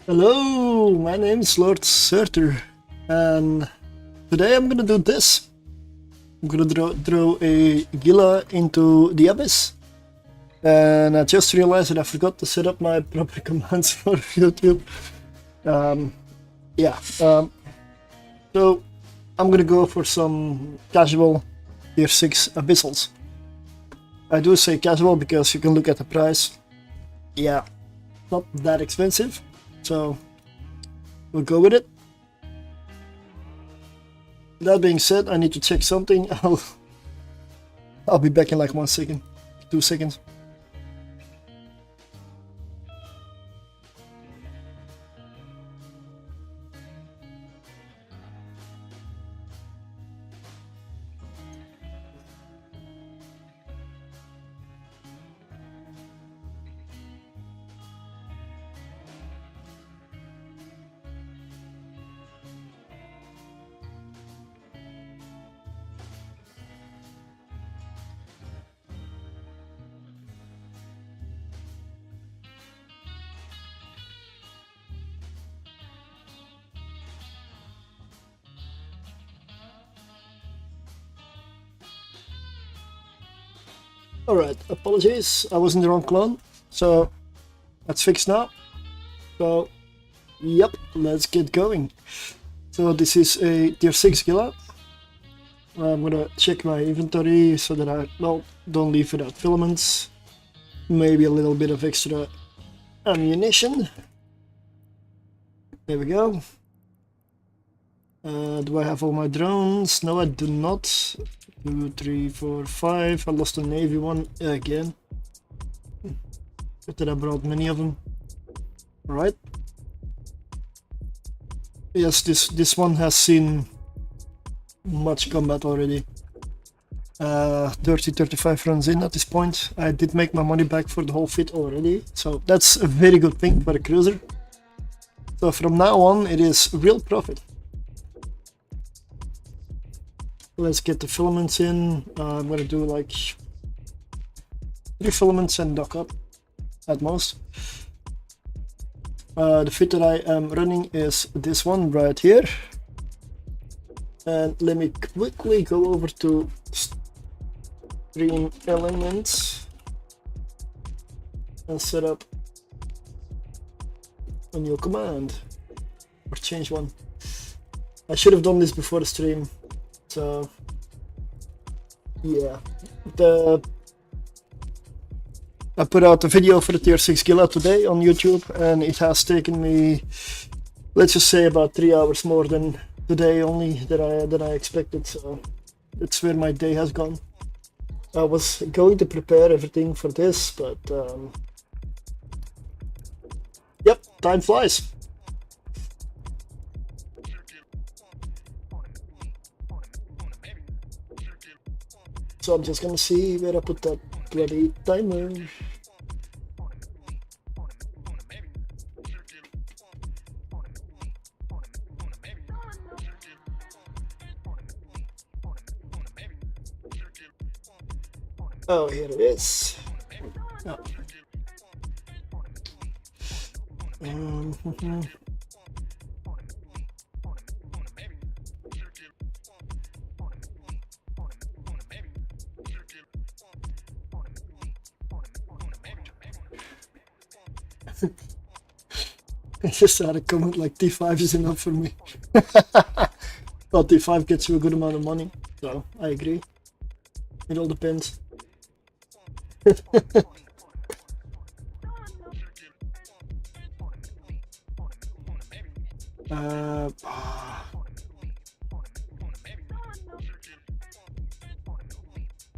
Hello, my name is Lord Surtr, and today I'm gonna do this. I'm gonna throw a Gila into the Abyss. And I just realized that I forgot to set up my proper commands for YouTube. So I'm gonna go for some casual tier 6 Abyssals. I do say casual because you can look at the price. Yeah, not that expensive. So we'll go with it. That being said, I need to check something. I'll be back in like 1 second, 2 seconds. Alright, apologies, I was in the wrong clone, so that's fixed now. So, yep, let's get going. So this is a tier 6 Gila. I'm gonna check my inventory so that I don't leave without filaments. Maybe a little bit of extra ammunition. There we go. Do I have all my drones? No, I do not. 2, 3, 4, 5. I lost a navy one again. Good that I brought many of them. Alright. Yes, this one has seen much combat already. 35 runs in at this point. I did make my money back for the whole fit already, so that's a very good thing for a cruiser. So from now on it is real profit. Let's get the filaments in. I'm gonna do like 3 filaments and dock up at most. The fit that I am running is this one right here. And let me quickly go over to Stream Elements and set up a new command or change one. I should have done this before the stream. So yeah, I put out a video for the tier 6 Gila today on YouTube, and it has taken me, let's just say, about 3 hours more than today only that I expected. So that's where my day has gone. I was going to prepare everything for this, but yep, time flies. So I'm just gonna see where I put that bloody timer. Oh, here it is. Oh. I just had a comment like T5 is enough for me. Well, T5 gets you a good amount of money, so I agree. It all depends.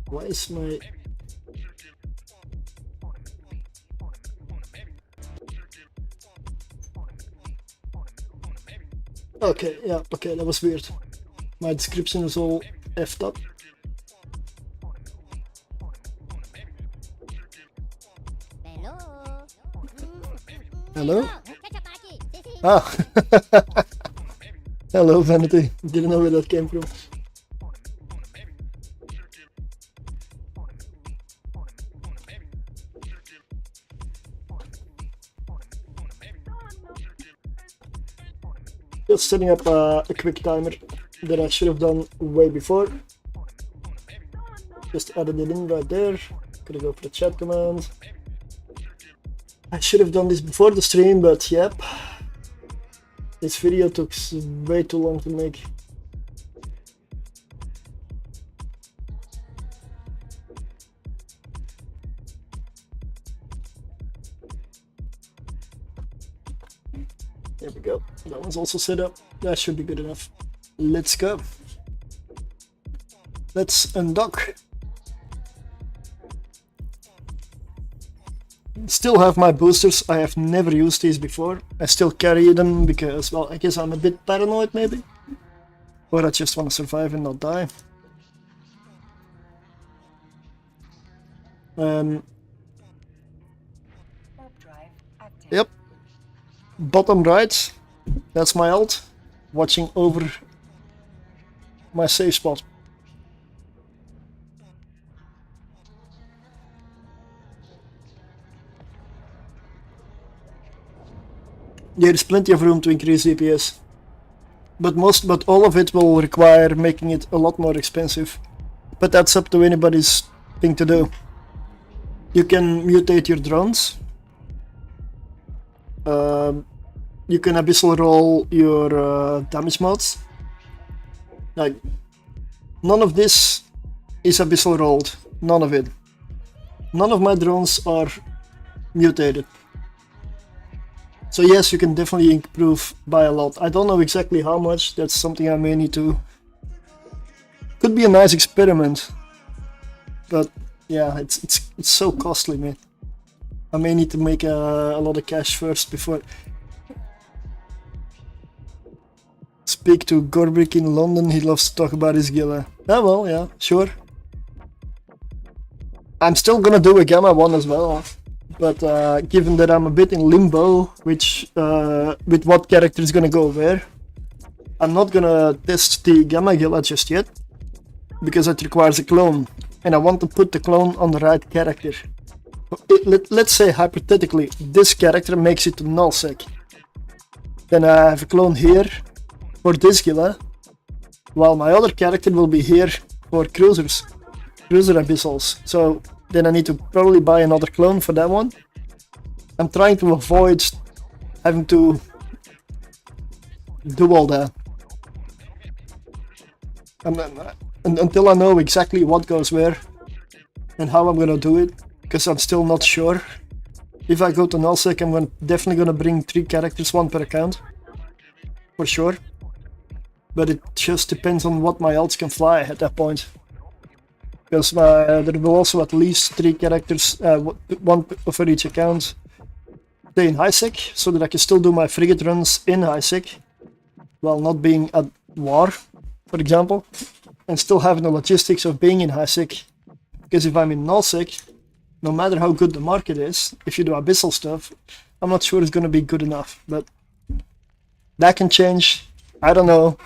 Why is my... Okay, yeah, okay, that was weird. My description is all effed up. Hello? Ah! Hello, Vanity. Didn't know where that came from. Just setting up a quick timer that I should have done way before. Just added it in right there. Gonna go for the chat command. I should have done this before the stream, but yep. This video took way too long to make. There we go. That one's also set up. That should be good enough. Let's go. Let's undock. Still have my boosters. I have never used these before. I still carry them because, well, I guess I'm a bit paranoid maybe. Or I just want to survive and not die. Yep. Bottom right. That's my ult. Watching over my safe spot. There is plenty of room to increase DPS, but all of it will require making it a lot more expensive. But that's up to anybody's thing to do. You can mutate your drones. You can abyssal roll your damage mods. Like, none of this is abyssal rolled. None of it. None of my drones are mutated. So yes, you can definitely improve by a lot. I don't know exactly how much. That's something I may need to. Could be a nice experiment, but yeah, it's so costly, man. I may need to make a lot of cash first before. Speak to Gorbrick in London. He loves to talk about his Gila. Ah, well, yeah, sure. I'm still gonna do a Gamma one as well. But given that I'm a bit in limbo, which with what character is gonna go where, I'm not gonna test the Gamma Gila just yet, because it requires a clone, and I want to put the clone on the right character. Let's say hypothetically, this character makes it to nullsec. Then I have a clone here for this Gila, while my other character will be here for cruiser abyssals. So then I need to probably buy another clone for that one. I'm trying to avoid having to do all that. Until I know exactly what goes where and how I'm gonna do it, because I'm still not sure. If I go to nullsec, I'm definitely gonna bring 3 characters, 1 per account. For sure. But it just depends on what my ults can fly at that point. Because there will also at least 3 characters, 1 for each account, stay in high sec, so that I can still do my frigate runs in high sec, while not being at war, for example, and still having the logistics of being in high sec. Because if I'm in null sec, no matter how good the market is, if you do abyssal stuff, I'm not sure it's gonna be good enough. But that can change. I don't know.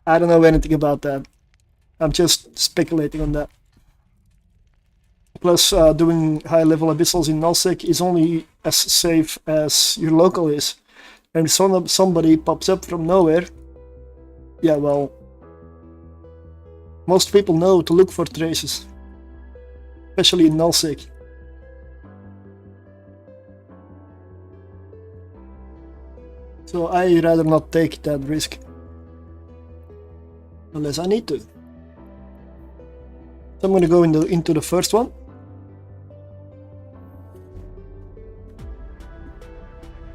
I don't know anything about that. I'm just speculating on that. Plus, doing high-level abyssals in nullsec is only as safe as your local is. And if somebody pops up from nowhere, yeah, well, most people know to look for traces, especially in nullsec. So I rather not take that risk, unless I need to. So I'm going to go into the first one.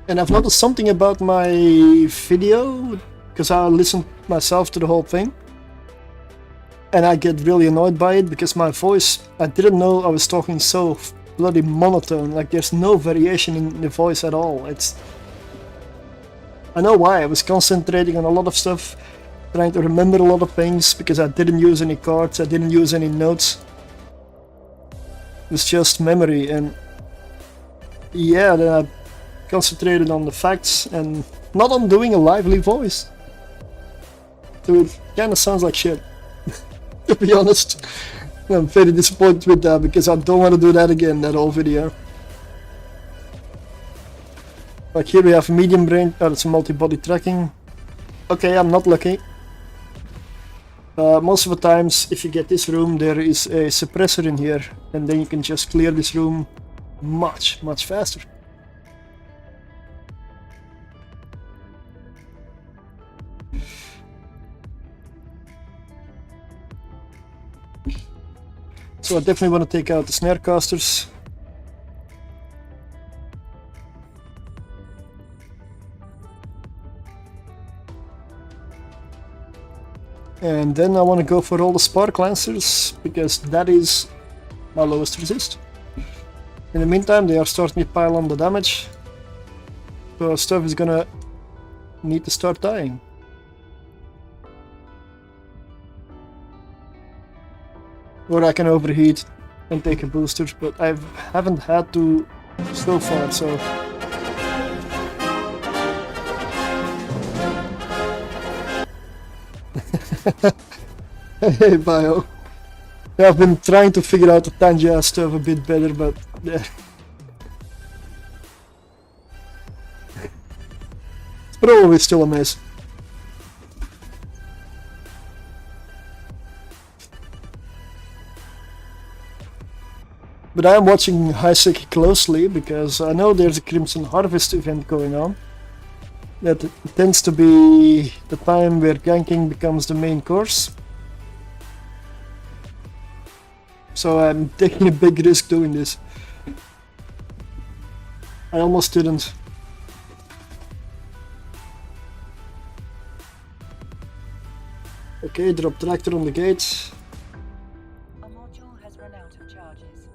And I've noticed something about my video, because I listened myself to the whole thing. And I get really annoyed by it, because my voice, I didn't know I was talking so bloody monotone. Like, there's no variation in the voice at all. I know why. I was concentrating on a lot of stuff, trying to remember a lot of things, because I didn't use any cards, I didn't use any notes. It was just memory, and yeah, then I concentrated on the facts and not on doing a lively voice. So it kinda sounds like shit, to be honest. I'm very disappointed with that, because I don't want to do that again, that whole video. Like here we have medium range, it's multi-body tracking. Okay, I'm not lucky. Most of the times, if you get this room, there is a suppressor in here, and then you can just clear this room much faster. So I definitely want to take out the snare casters. And then I want to go for all the spark lancers, because that is my lowest resist. In the meantime, they are starting to pile on the damage, so stuff is gonna need to start dying. Or I can overheat and take a booster, but I haven't had to so far, so... Hey Bio. Yeah, I've been trying to figure out the Tanja stuff a bit better, but yeah. It's probably still a mess. But I am watching Highsec closely because I know there's a Crimson Harvest event going on. That tends to be the time where ganking becomes the main course. So I'm taking a big risk doing this. I almost didn't. Okay, drop tractor on the gate. A module has run out of charges.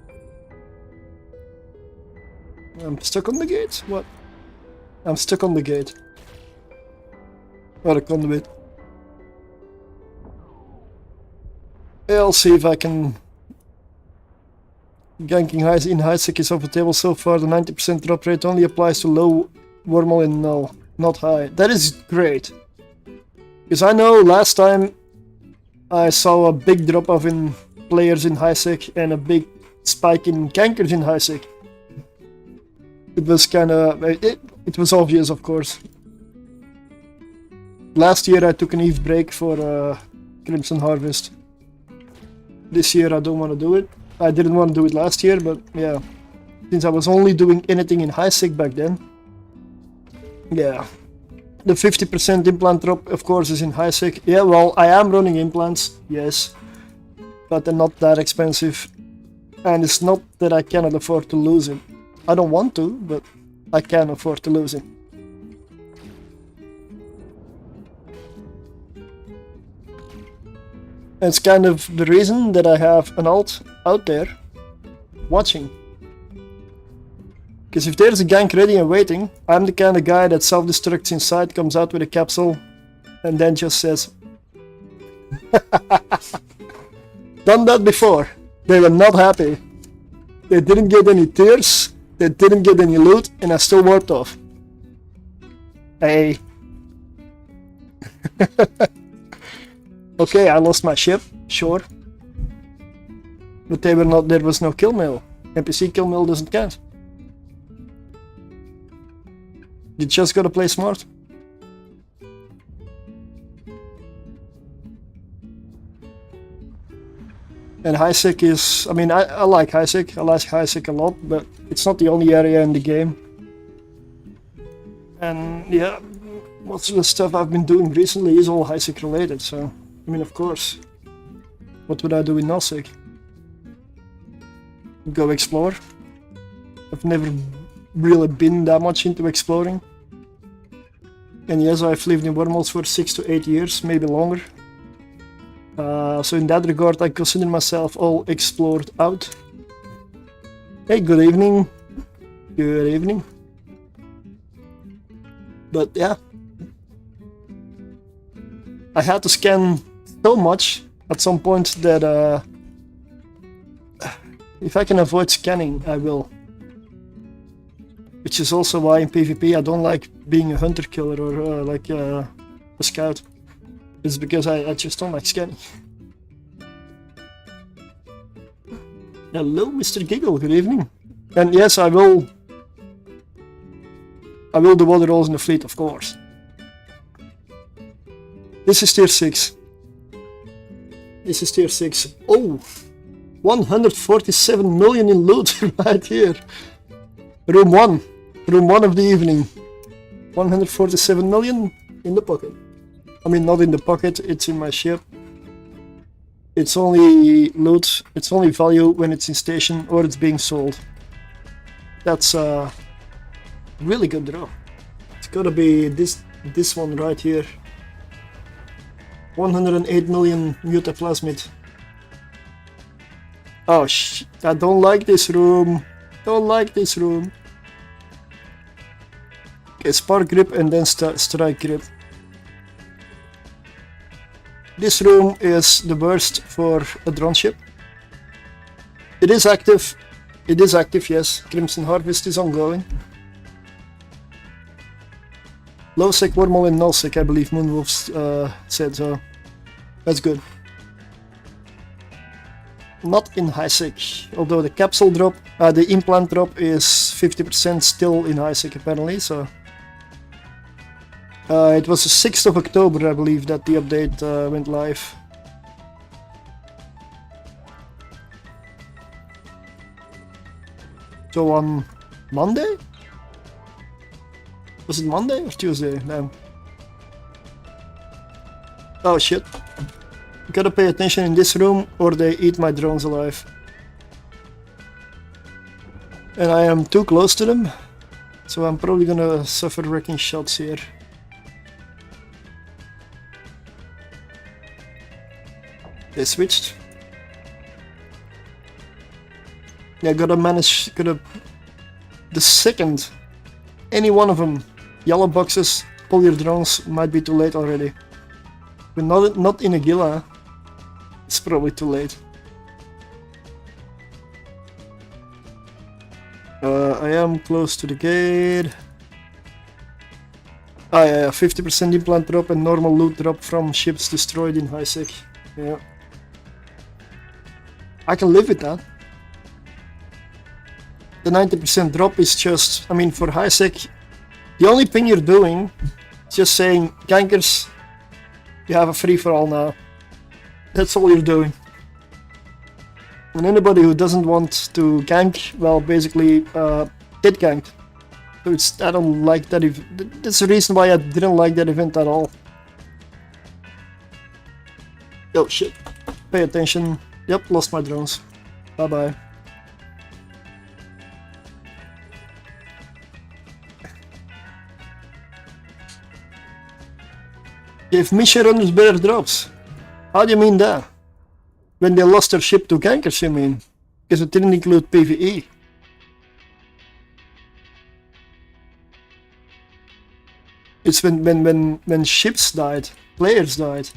I'm stuck on the gate? What? I'm stuck on the gate. Or a conduit. Yeah, I'll see if I can... Ganking in Highsec is off the table so far. The 90% drop rate only applies to low, normal and null, not high. That is great. Because I know last time I saw a big drop off in players in Highsec and a big spike in gankers in Highsec. It was kinda... it was obvious, of course. Last year I took an Eve break for Crimson Harvest. This year I don't want to do it. I didn't want to do it last year, but yeah. Since I was only doing anything in Highsec back then. Yeah. The 50% implant drop, of course, is in Highsec. Yeah, well, I am running implants, yes. But they're not that expensive. And it's not that I cannot afford to lose it. I don't want to, but I can afford to lose it. It's kind of the reason that I have an alt out there watching. Because if there's a gank ready and waiting, I'm the kind of guy that self-destructs inside, comes out with a capsule, and then just says... Done that before. They were not happy. They didn't get any tears, they didn't get any loot, and I still warped off. Hey. Okay, I lost my ship, sure. But they were not, there was no kill mail. NPC kill mail doesn't count. You just gotta play smart. And Highsec is, I mean, I like Highsec. I like Highsec a lot, but it's not the only area in the game. And yeah, most of the stuff I've been doing recently is all Highsec related, so... I mean, of course. What would I do in Nullsec? Go explore. I've never really been that much into exploring. And yes, I've lived in wormholes for 6 to 8 years, maybe longer. So in that regard, I consider myself all explored out. Hey, good evening. Good evening. But yeah. I had to scan so much at some point that if I can avoid scanning, I will. Which is also why in PvP I don't like being a hunter killer or like a scout. It's because I just don't like scanning. Hello, Mr. Giggle, good evening. And yes, I will do water rolls in the fleet, of course. This is tier 6. This is tier 6. Oh! 147 million in loot right here. Room 1. Room 1 of the evening. 147 million in the pocket. I mean, not in the pocket, it's in my ship. It's only loot, it's only value when it's in station or it's being sold. That's a really good draw. It's gotta be this one right here. 108 million mutaplasmid. Oh shit, I don't like this room. Don't like this room. Okay, spark grip and then strike grip. This room is the worst for a drone ship. It is active. It is active, yes. Crimson Harvest is ongoing. Low sec, wormhole and null sec, I believe Moonwolf said, so that's good. Not in high sec, although the capsule drop, the implant drop is 50% still in high sec apparently, so. It was the 6th of October, I believe, that the update went live. So on Monday? Was it Monday or Tuesday? No. Oh shit. Gotta pay attention in this room or they eat my drones alive. And I am too close to them, so I'm probably gonna suffer wrecking shots here. They switched. Yeah, gotta manage, the second any one of them yellow boxes, pull your drones, might be too late already. But not in a Gila, it's probably too late. I am close to the gate. Ah yeah, 50% implant drop and normal loot drop from ships destroyed in high sec. Yeah. I can live with that. The 90% drop is just, I mean, for high sec, the only thing you're doing is just saying, gankers, you have a free-for-all now. That's all you're doing. And anybody who doesn't want to gank, well, basically, get ganked. So I don't like that event. That's the reason why I didn't like that event at all. Oh shit. Pay attention. Yep, lost my drones. Bye bye. Gave mission runners better drops. How do you mean that? When they lost their ship to gankers, you mean? Because it didn't include PvE. It's when ships died, players died.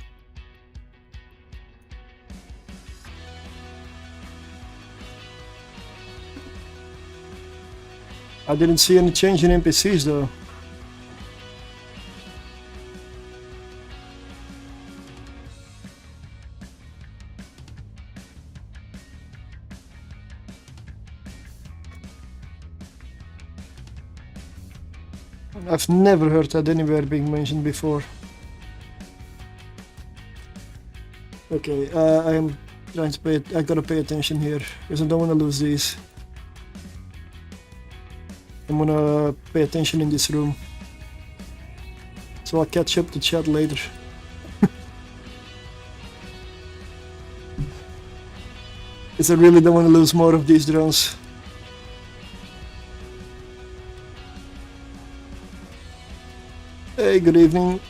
I didn't see any change in NPCs though. I've never heard that anywhere being mentioned before. Okay, I am trying to I gotta pay attention here, because I don't want to lose these. I'm gonna pay attention in this room. So I'll catch up to chat later. Because I really don't want to lose more of these drones. Hey, good evening.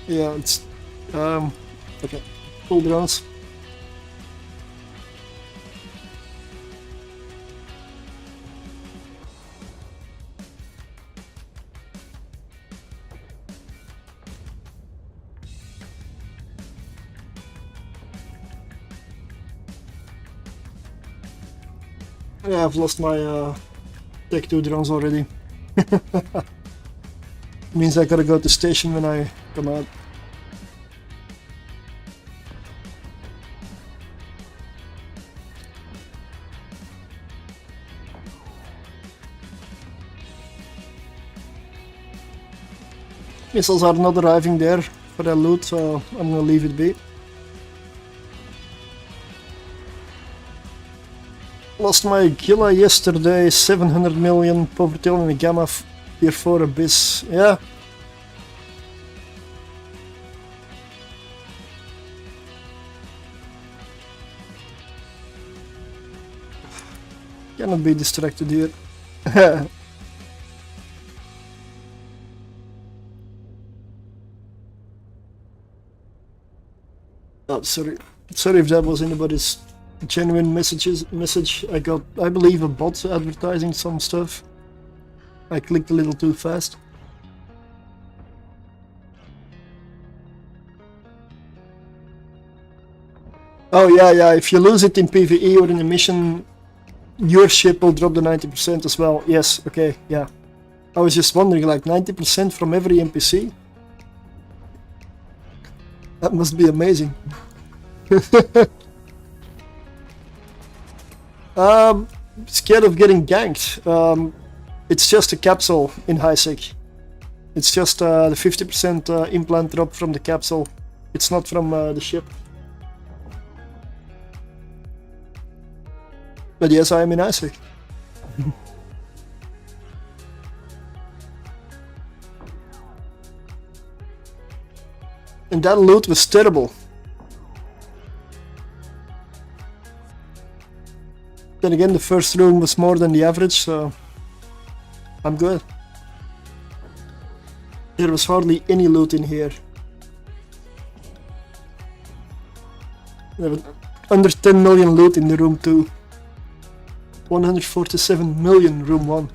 Yeah, it's okay. Full drones. Yeah, I've lost my Tech 2 drones already. Means I gotta go to station when I come out. Missiles are not arriving there. for that loot, so I'm gonna leave it be. Lost my Gila yesterday, 700 million poverty in the Gamma Tier 4 Abyss. Yeah. Cannot be distracted here. Oh, sorry. Sorry if that was anybody's genuine message. I got, I believe, a bot advertising some stuff. I clicked a little too fast. Oh yeah, if you lose it in PvE or in a mission, your ship will drop the 90% as well. Yes, okay, yeah. I was just wondering, like 90% from every NPC? That must be amazing. Scared of getting ganked. It's just a capsule in high sec. It's just the 50% implant drop from the capsule. It's not from the ship. But yes, I am in Isaac. And that loot was terrible. Then again, the first room was more than the average, so I'm good. There was hardly any loot in here. There was under 10 million loot in the room 2. 147 million room 1.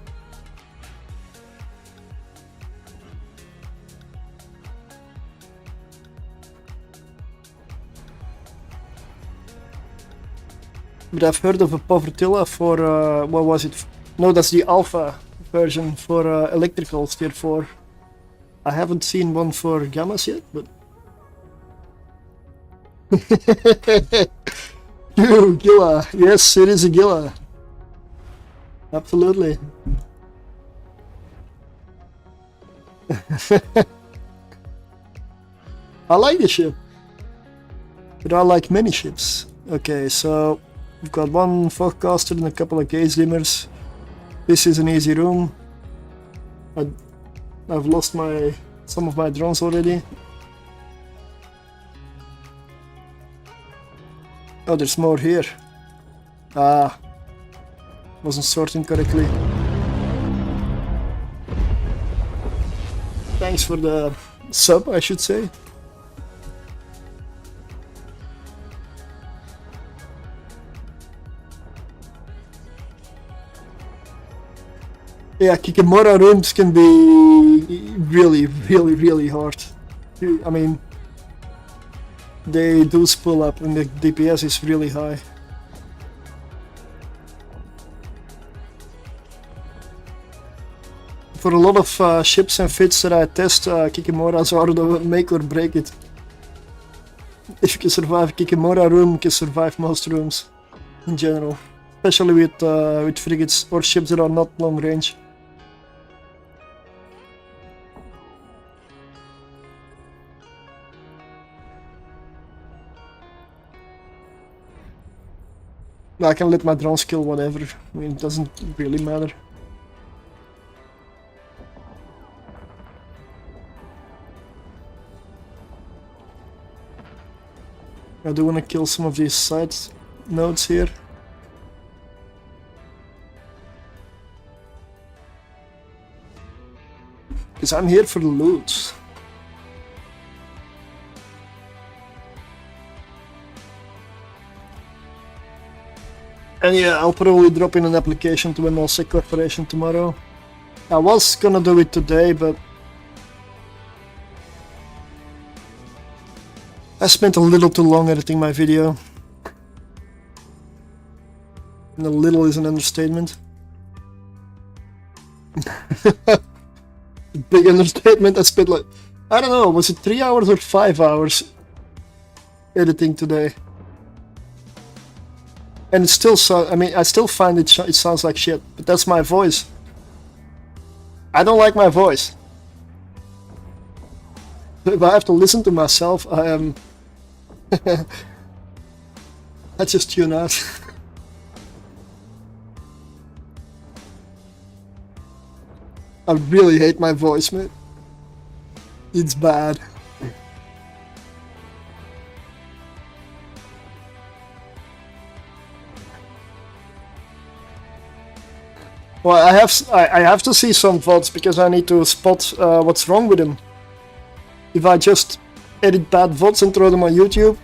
But I've heard of a Povertilla for, what was it? No, that's the alpha version for electricals tier 4. I haven't seen one for gammas yet, but... You, Gila. Yes, it is a Gila. Absolutely. I like the ship. But I like many ships. Okay, so we've got one forecaster and a couple of gauge dimmers. This is an easy room. I've lost some of my drones already. Oh, there's more here. Ah, wasn't sorting correctly. Thanks for the sub, I should say. Yeah, Kikimora rooms can be really hard. I mean, they do spool up and the DPS is really high. For a lot of ships and fits that I test, Kikimoras are the make or break it. If you can survive a Kikimora room, you can survive most rooms in general. Especially with frigates or ships that are not long range. I can let my drones kill whatever. I mean, it doesn't really matter. I do want to kill some of these side nodes here. Because I'm here for the loot. And yeah, I'll probably drop in an application to MLC Corporation tomorrow. I was gonna do it today, but I spent a little too long editing my video. And a little is an understatement. Big understatement. I spent like, I don't know, was it 3 hours or 5 hours editing today? And it still I mean, I still find it sounds like shit, but that's my voice. I don't like my voice. If I have to listen to myself, I am... I just tune out. I really hate my voice, mate. It's bad. Well, I have to see some VODs because I need to spot what's wrong with them. If I just edit bad VODs and throw them on YouTube,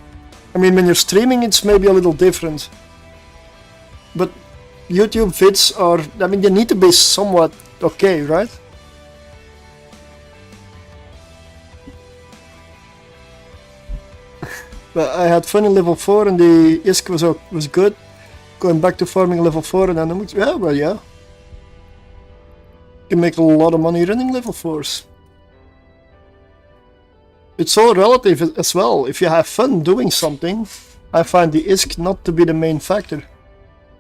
I mean, when you're streaming, it's maybe a little different. But YouTube vids are, I mean, they need to be somewhat okay, right? But I had fun in level 4 and the ISK was good. Going back to farming level 4 and then, yeah, well, yeah. You can make a lot of money running level 4s. It's all relative as well. If you have fun doing something, I find the ISK not to be the main factor.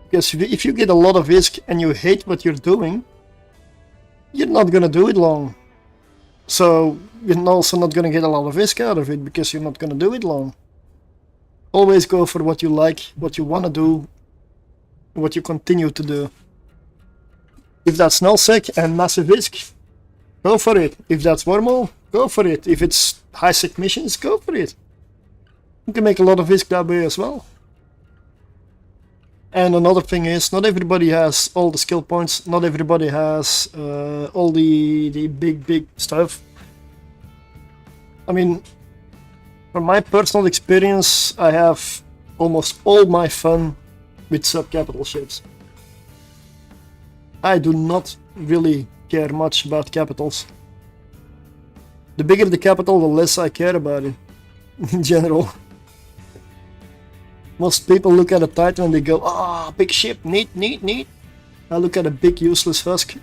Because if you get a lot of ISK and you hate what you're doing, you're not gonna do it long. So you're also not gonna get a lot of ISK out of it because you're not gonna do it long. Always go for what you like, what you wanna do, what you continue to do. If that's nullsec and massive ISK, go for it. If that's wormhole, go for it. If it's high sec missions, go for it. You can make a lot of ISK that way as well. And another thing is, not everybody has all the skill points, not everybody has all the big stuff. I mean, from my personal experience, I have almost all my fun with sub-capital ships. I do not really care much about capitals. The bigger the capital, the less I care about it, in general. Most people look at a Titan and they go, ah, big ship, neat, neat, neat. I look at a big useless husk.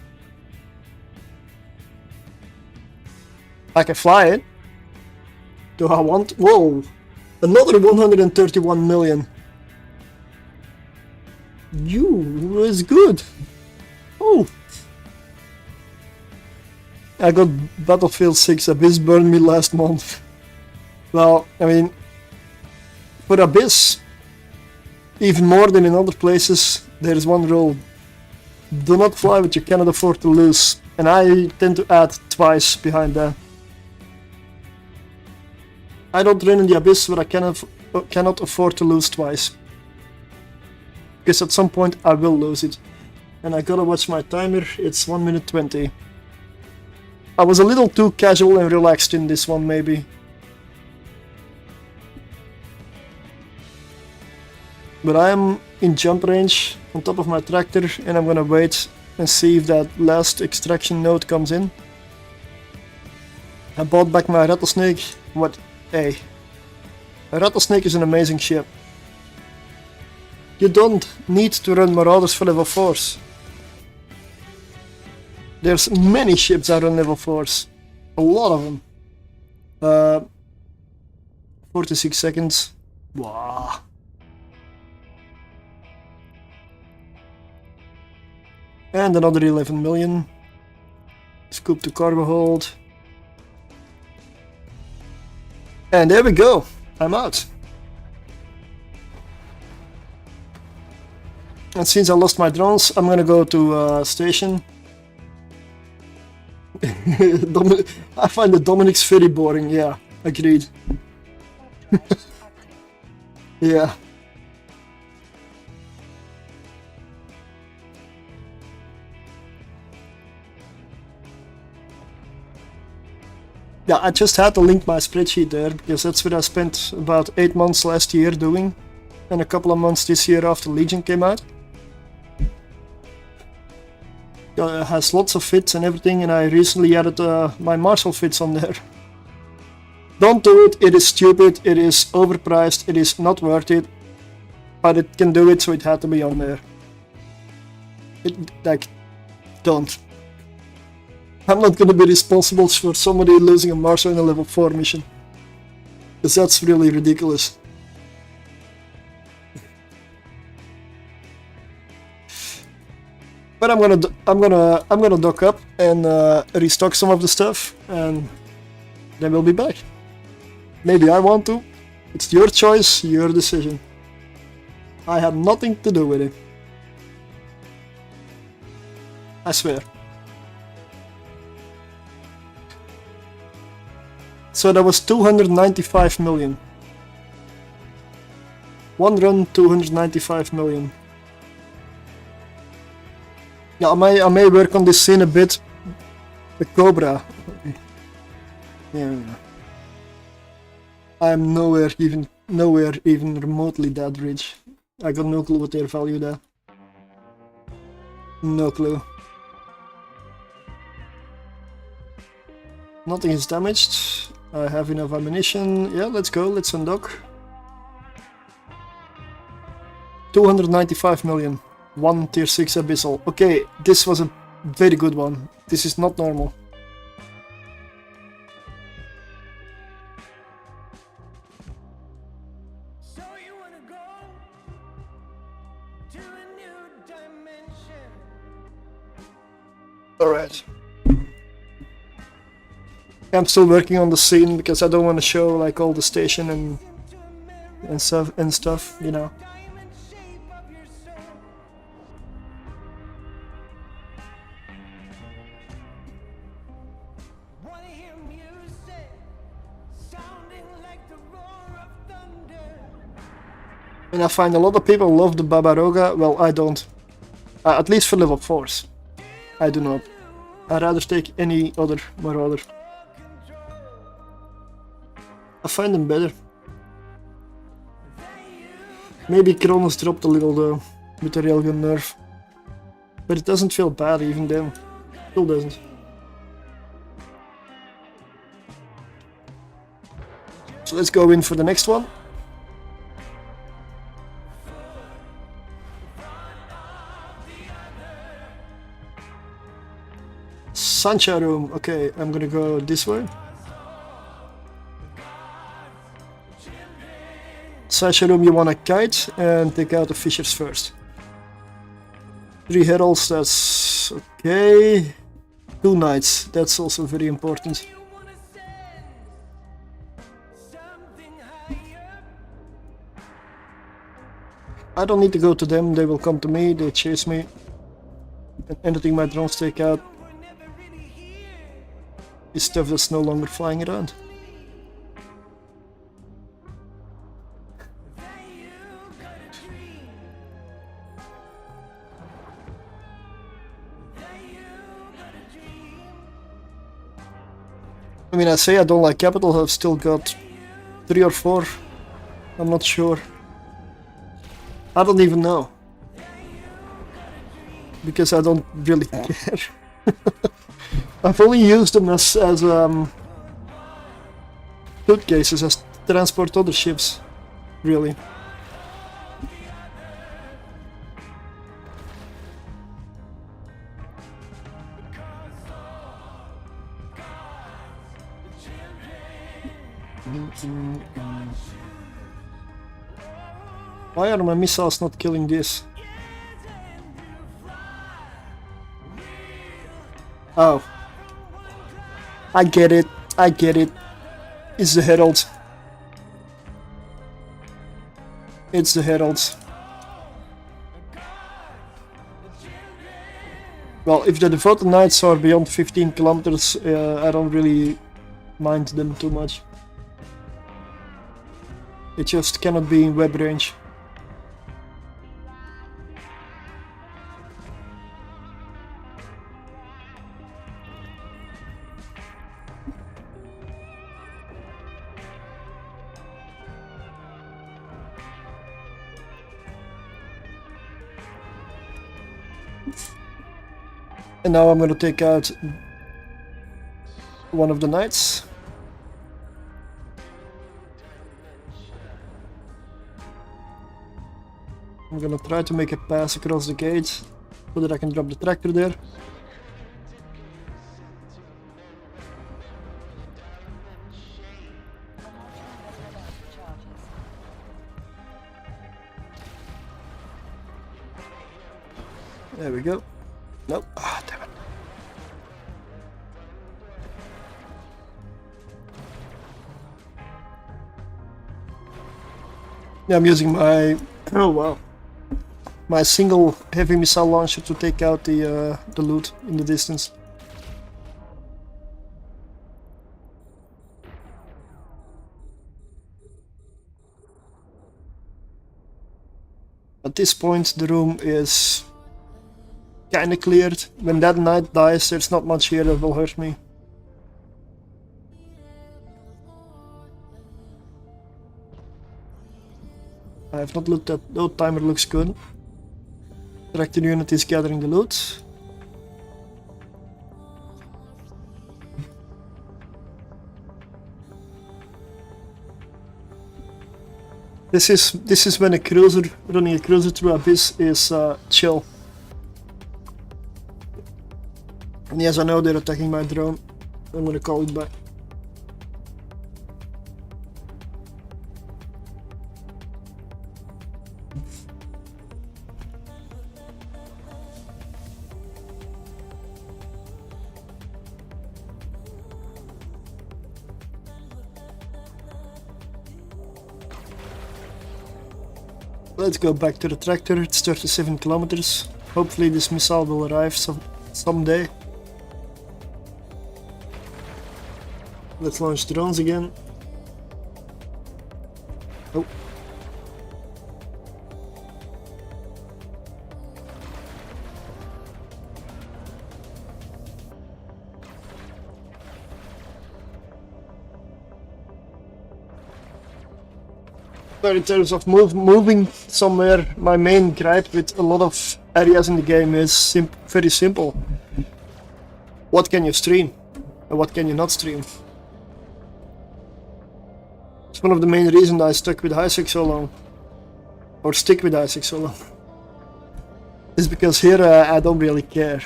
I can fly it. Do I want? Whoa! Another 131 million. You was good. Oh! I got Battlefield 6 Abyss burned me last month. Well, I mean, for Abyss, even more than in other places, there is one rule. Do not fly what you cannot afford to lose. And I tend to add twice behind that. I don't run in the Abyss where I cannot afford to lose twice. Because at some point I will lose it. And I gotta watch my timer, it's 1 minute 20. I was a little too casual and relaxed in this one maybe. But I am in jump range on top of my tractor and I'm gonna wait and see if that last extraction node comes in. I bought back my rattlesnake. What? Hey. A rattlesnake is an amazing ship. You don't need to run Marauders for level 4s. There's many ships that run level 4s. A lot of them. 46 seconds. Wow. And another 11 million. Scoop the cargo hold. And there we go. I'm out. And since I lost my drones, I'm gonna go to station. I find the Dominic's very boring, yeah, agreed. Yeah. Yeah, I just had to link my spreadsheet there, because that's what I spent about 8 months last year doing, and a couple of months this year after Legion came out. It has lots of fits and everything, and I recently added my Marshall fits on there. Don't do it, it is stupid, it is overpriced, it is not worth it, but it can do it, so it had to be on there. Don't. I'm not gonna be responsible for somebody losing a Marshall in a level 4 mission. Because that's really ridiculous. But I'm gonna dock up and restock some of the stuff, and then we'll be back. Maybe I want to. It's your choice, your decision. I had nothing to do with it. I swear. So that was 295 million. One run, 295 million. Yeah, I may work on this scene a bit. The Cobra. Yeah. I'm nowhere even remotely that rich. I got no clue what their value there. No clue. Nothing is damaged. I have enough ammunition. Yeah, let's go. Let's undock. 295 million. One tier 6 Abyssal. Okay, this was a very good one. This is not normal. Alright. I'm still working on the scene because I don't want to show like all the station and stuff, you know. And I find a lot of people love the Babaroga. Well, I don't. At least for level 4s. I do not. I'd rather take any other Marauder. I find them better. Maybe Kronos dropped a little though, with the railgun nerf. But it doesn't feel bad even then. Still doesn't. So let's go in for the next one. Sancha room. Okay, I'm gonna go this way. Sancha room, you wanna kite and take out the fishers first. 3 heralds, that's okay. 2 knights, that's also very important. I don't need to go to them, they will come to me, they chase me. And anything my drones take out is stuff that's no longer flying around. I mean, I say I don't like capital, I've still got 3 or 4, I'm not sure. I don't even know. Because I don't really care. I've only used them as suitcases, as transport other ships, really. Why are my missiles not killing this? Oh. I get it, I get it. It's the heralds. It's the heralds. Well, if the devoted knights are beyond 15 kilometers, I don't really mind them too much. They just cannot be in web range. And now I'm gonna take out one of the knights. I'm gonna try to make a pass across the gate so that I can drop the tractor there. There we go. Nope. Ah, damn it. Yeah, I'm using my oh wow, my single heavy missile launcher to take out the loot in the distance. At this point, the room is kinda cleared. When that knight dies, there's not much here that will hurt me. I have not looked at. Oh, timer looks good. Tractor unit is gathering the loot. This is when a cruiser running a cruiser through Abyss is chill. And yes, I know they're attacking my drone. I'm gonna call it back. Let's go back to the tractor. It's 37 kilometers. Hopefully this missile will arrive someday. Let's launch drones again. Oh. But in terms of moving somewhere, my main gripe with a lot of areas in the game is very simple. What can you stream and what can you not stream? It's one of the main reasons I stuck with Isaac so long, or stick with Isaac so long. Is because here I don't really care.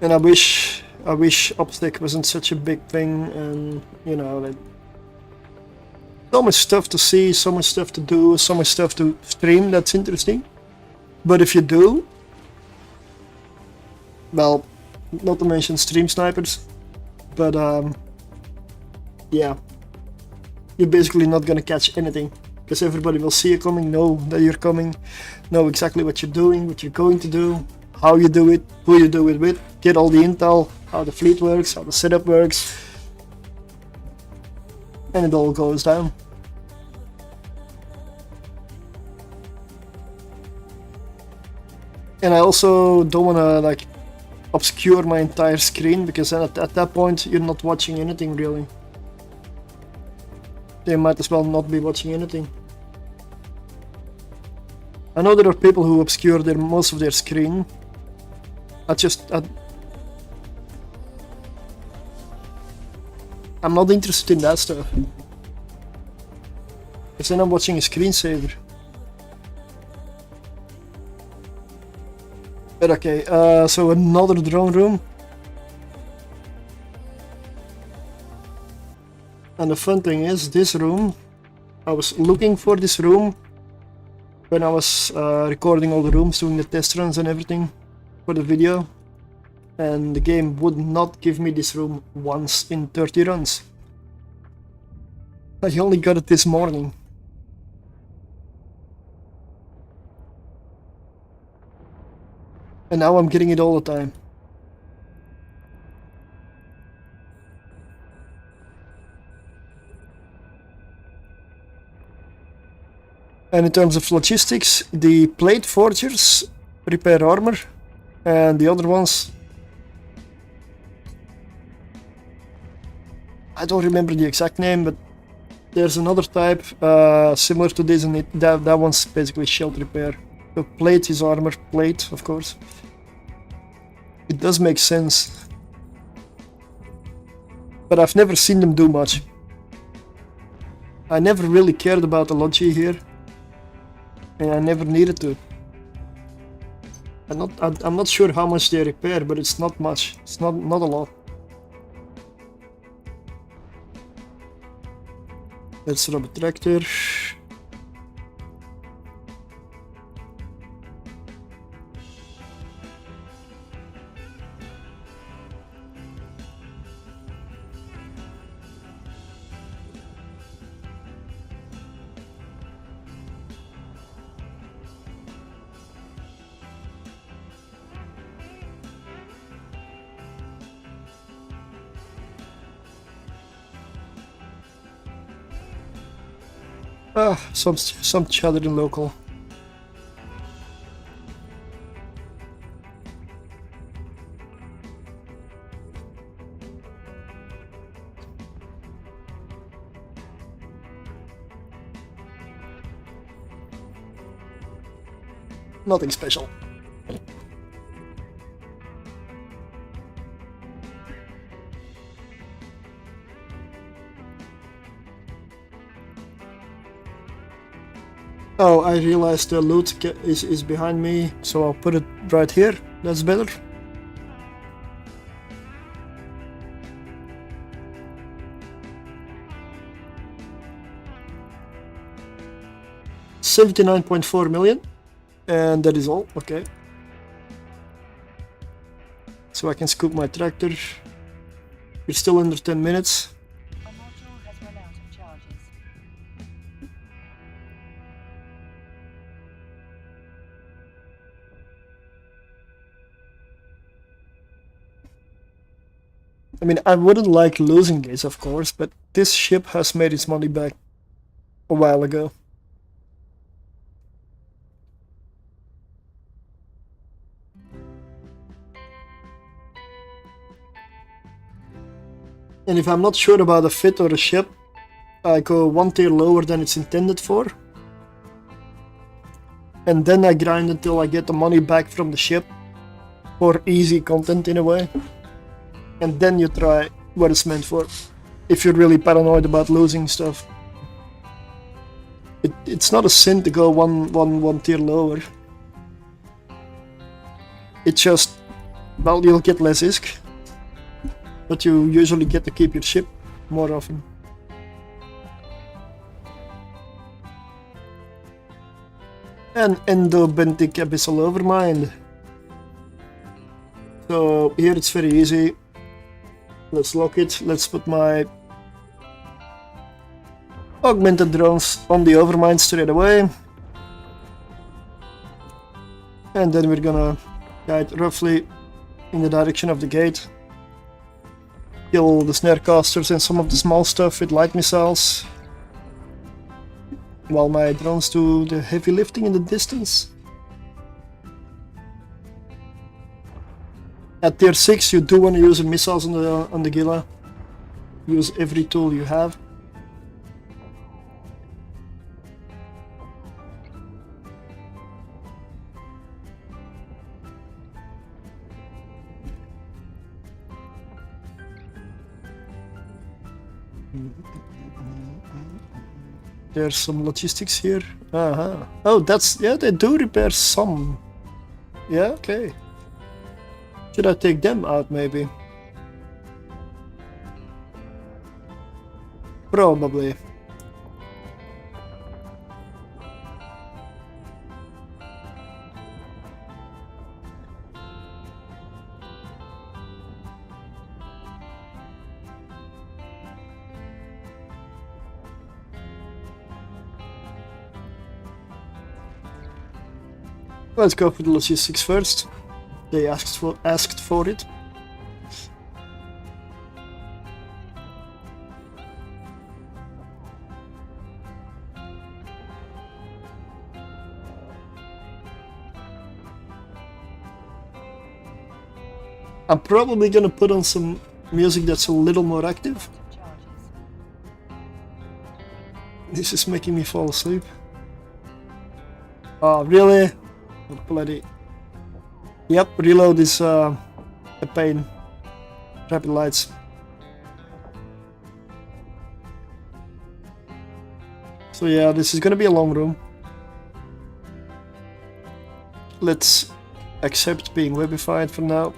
And I wish Obstac wasn't such a big thing, and you know, like, so much stuff to see, so much stuff to do, so much stuff to stream that's interesting. But if you do, well, not to mention stream snipers, but yeah, you're basically not gonna catch anything, because everybody will see you coming, know that you're coming, know exactly what you're doing, what you're going to do, how you do it, who you do it with, get all the intel, how the fleet works, how the setup works, and it all goes down. And I also don't want to like obscure my entire screen, because at that point you're not watching anything really. They might as well not be watching anything. I know there are people who obscure most of their screen. I'm not interested in that stuff. Because then I'm watching a screensaver. But okay, so another drone room. And the fun thing is, this room, I was looking for this room when I was recording all the rooms, doing the test runs and everything for the video. And the game would not give me this room once in 30 runs. I only got it this morning. And now I'm getting it all the time. And in terms of logistics, the plate forgers repair armor, and the other ones, I don't remember the exact name, but there's another type similar to this, and that one's basically shield repair. So plate is armor plate, of course. It does make sense, but I've never seen them do much. I never really cared about the logi here, and I never needed to. I'm not sure how much they repair, but it's not much. It's not a lot. Let's rub a tractor. Some chatter in local. Nothing special. Oh, I realized the loot is behind me, so I'll put it right here. That's better. $79.4 million, and that is all. Okay. So I can scoop my tractor. We're still under 10 minutes. A module has run out of charges. I mean, I wouldn't like losing this, of course, but this ship has made its money back a while ago. And if I'm not sure about a fit or a ship, I go one tier lower than it's intended for. And then I grind until I get the money back from the ship for easy content in a way. And then you try what it's meant for, if you're really paranoid about losing stuff. It's not a sin to go one tier lower. It's just, well, you'll get less ISK, but you usually get to keep your ship more often. And Endobentic Abyssal Overmind. So here it's very easy. Let's lock it. Let's put my augmented drones on the Overmind straight away. And then we're gonna guide roughly in the direction of the gate. Kill the snarecasters and some of the small stuff with light missiles, while my drones do the heavy lifting in the distance. At tier 6 you do want to use missiles on the Gila. Use every tool you have. There's some logistics here. Oh, that's, yeah, they do repair some. Yeah, okay. Should I take them out maybe? Probably. Let's go for the logistics first. They asked for it. I'm probably gonna put on some music that's a little more active. This is making me fall asleep. Oh, really? Bloody. Yep, reload is a pain. Rapid lights. So yeah, this is gonna be a long room. Let's accept being webified for now.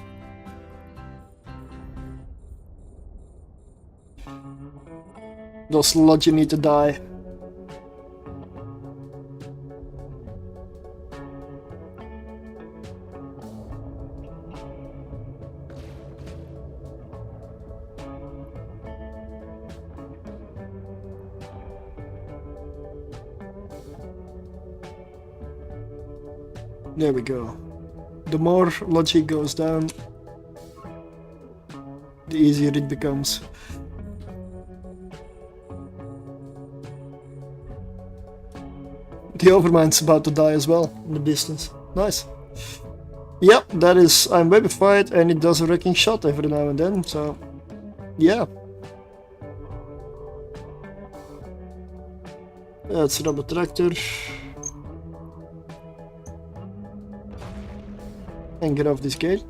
Those Lodgy need to die. There we go. The more logic goes down, the easier it becomes. The Overmind's about to die as well in the distance. Nice. Yep, that is, I'm webified and it does a wrecking shot every now and then, so yeah. Let's set up the tractor. And get off this gate.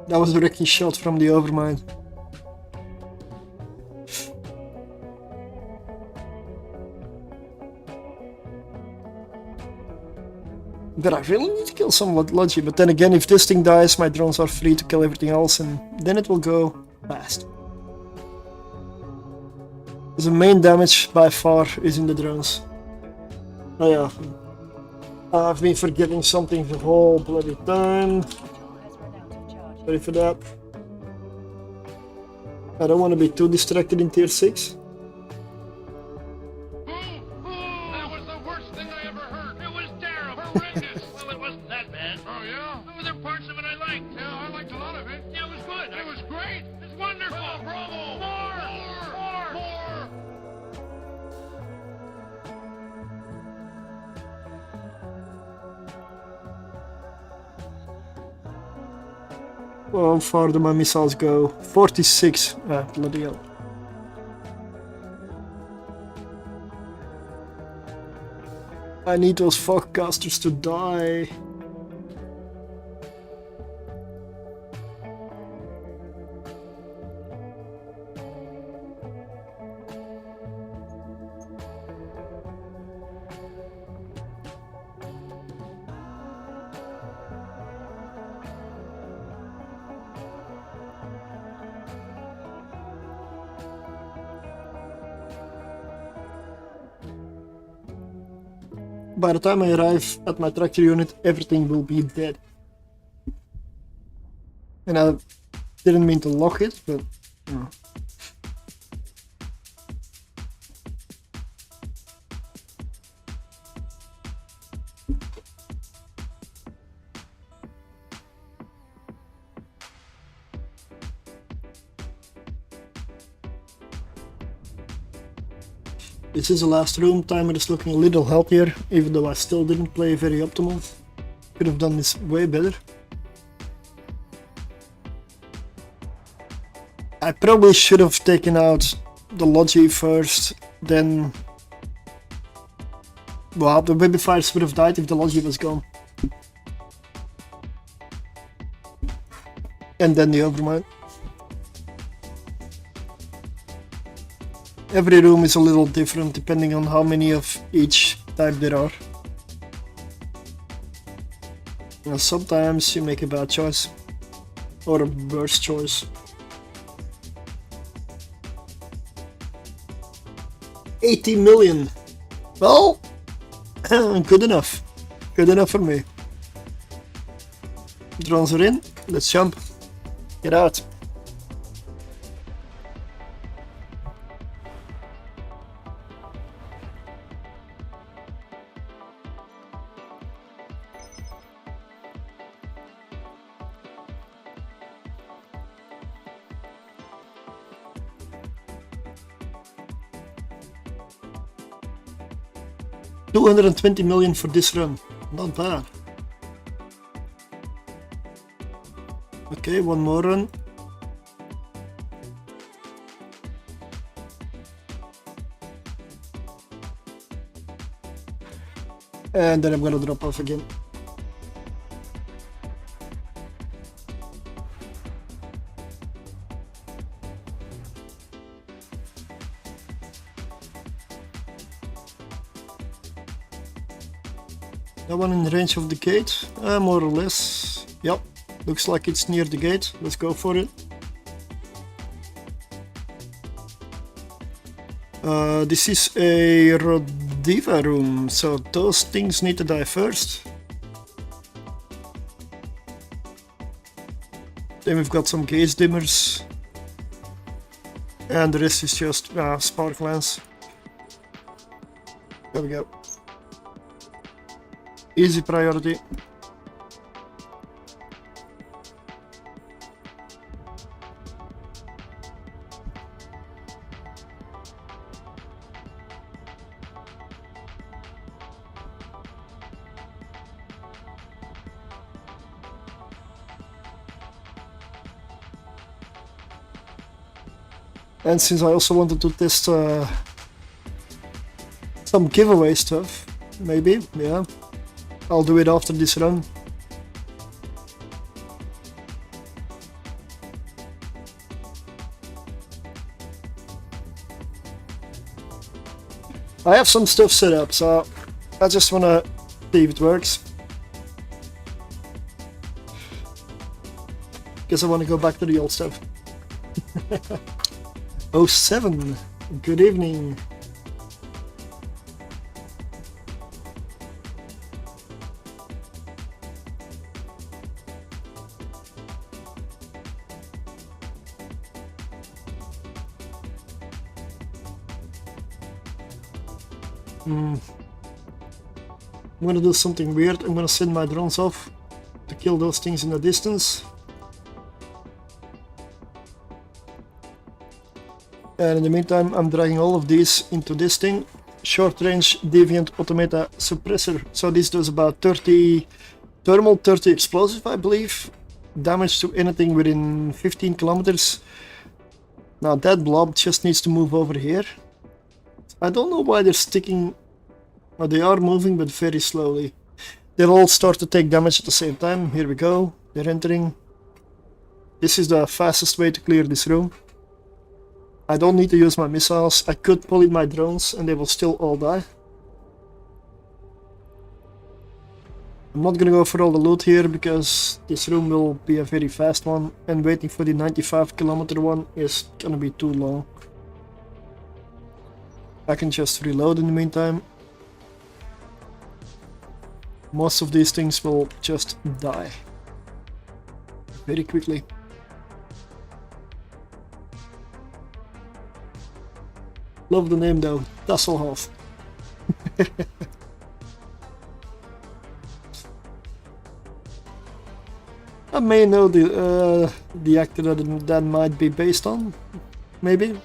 That was a wrecking shot from the Overmind. But I really need to kill some Logi, but then again, if this thing dies, my drones are free to kill everything else, and then it will go fast. The main damage by far is in the drones. Oh yeah, I've been forgetting something the whole bloody time. Sorry for that. I don't want to be too distracted in tier 6. That was the worst thing I ever heard. It was terrible. Horrendous. Well, it wasn't that bad. Oh, yeah? There were parts of it I liked. Yeah, I liked a lot of it. Yeah, it was good. It was great. It's wonderful. Oh, bravo. More. Well, how far do my missiles go? 46. Ah, bloody hell. I need those forecasters to die. By the time I arrive at my tractor unit, everything will be dead. And I didn't mean to lock it, but... This is the last room. Timer is looking a little healthier, even though I still didn't play very optimal. Could have done this way better. I probably should have taken out the Logi first, then... Well, the webifiers would have died if the Logi was gone. And then the Overmind. Every room is a little different depending on how many of each type there are. And sometimes you make a bad choice. Or a worse choice. 80 million! Well, good enough. Good enough for me. Drones are in, let's jump. Get out. $220 million for this run, not bad. Okay, one more run. And then I'm gonna drop off again. That one in range of the gate, more or less. Yep, looks like it's near the gate. Let's go for it. This is a Rodiva room, so those things need to die first. Then we've got some gauge dimmers. And the rest is just spark lance. There we go. Easy priority. And since I also wanted to test some giveaway stuff, maybe, yeah, I'll do it after this run. I have some stuff set up, so I just wanna see if it works. Guess I wanna go back to the old stuff. 07, good evening. I'm gonna do something weird. I'm gonna send my drones off to kill those things in the distance. And in the meantime, I'm dragging all of these into this thing. Short range deviant automata suppressor. So this does about 30 thermal, 30 explosive, I believe. Damage to anything within 15 kilometers. Now that blob just needs to move over here. I don't know why they're sticking. Well, they are moving, but very slowly. They'll all start to take damage at the same time. Here we go. They're entering. This is the fastest way to clear this room. I don't need to use my missiles. I could pull in my drones and they will still all die. I'm not gonna go for all the loot here because this room will be a very fast one, and waiting for the 95-kilometer one is gonna be too long. I can just reload in the meantime. Most of these things will just die very quickly. Love the name though, Tasselhof. I may know the actor that might be based on, maybe.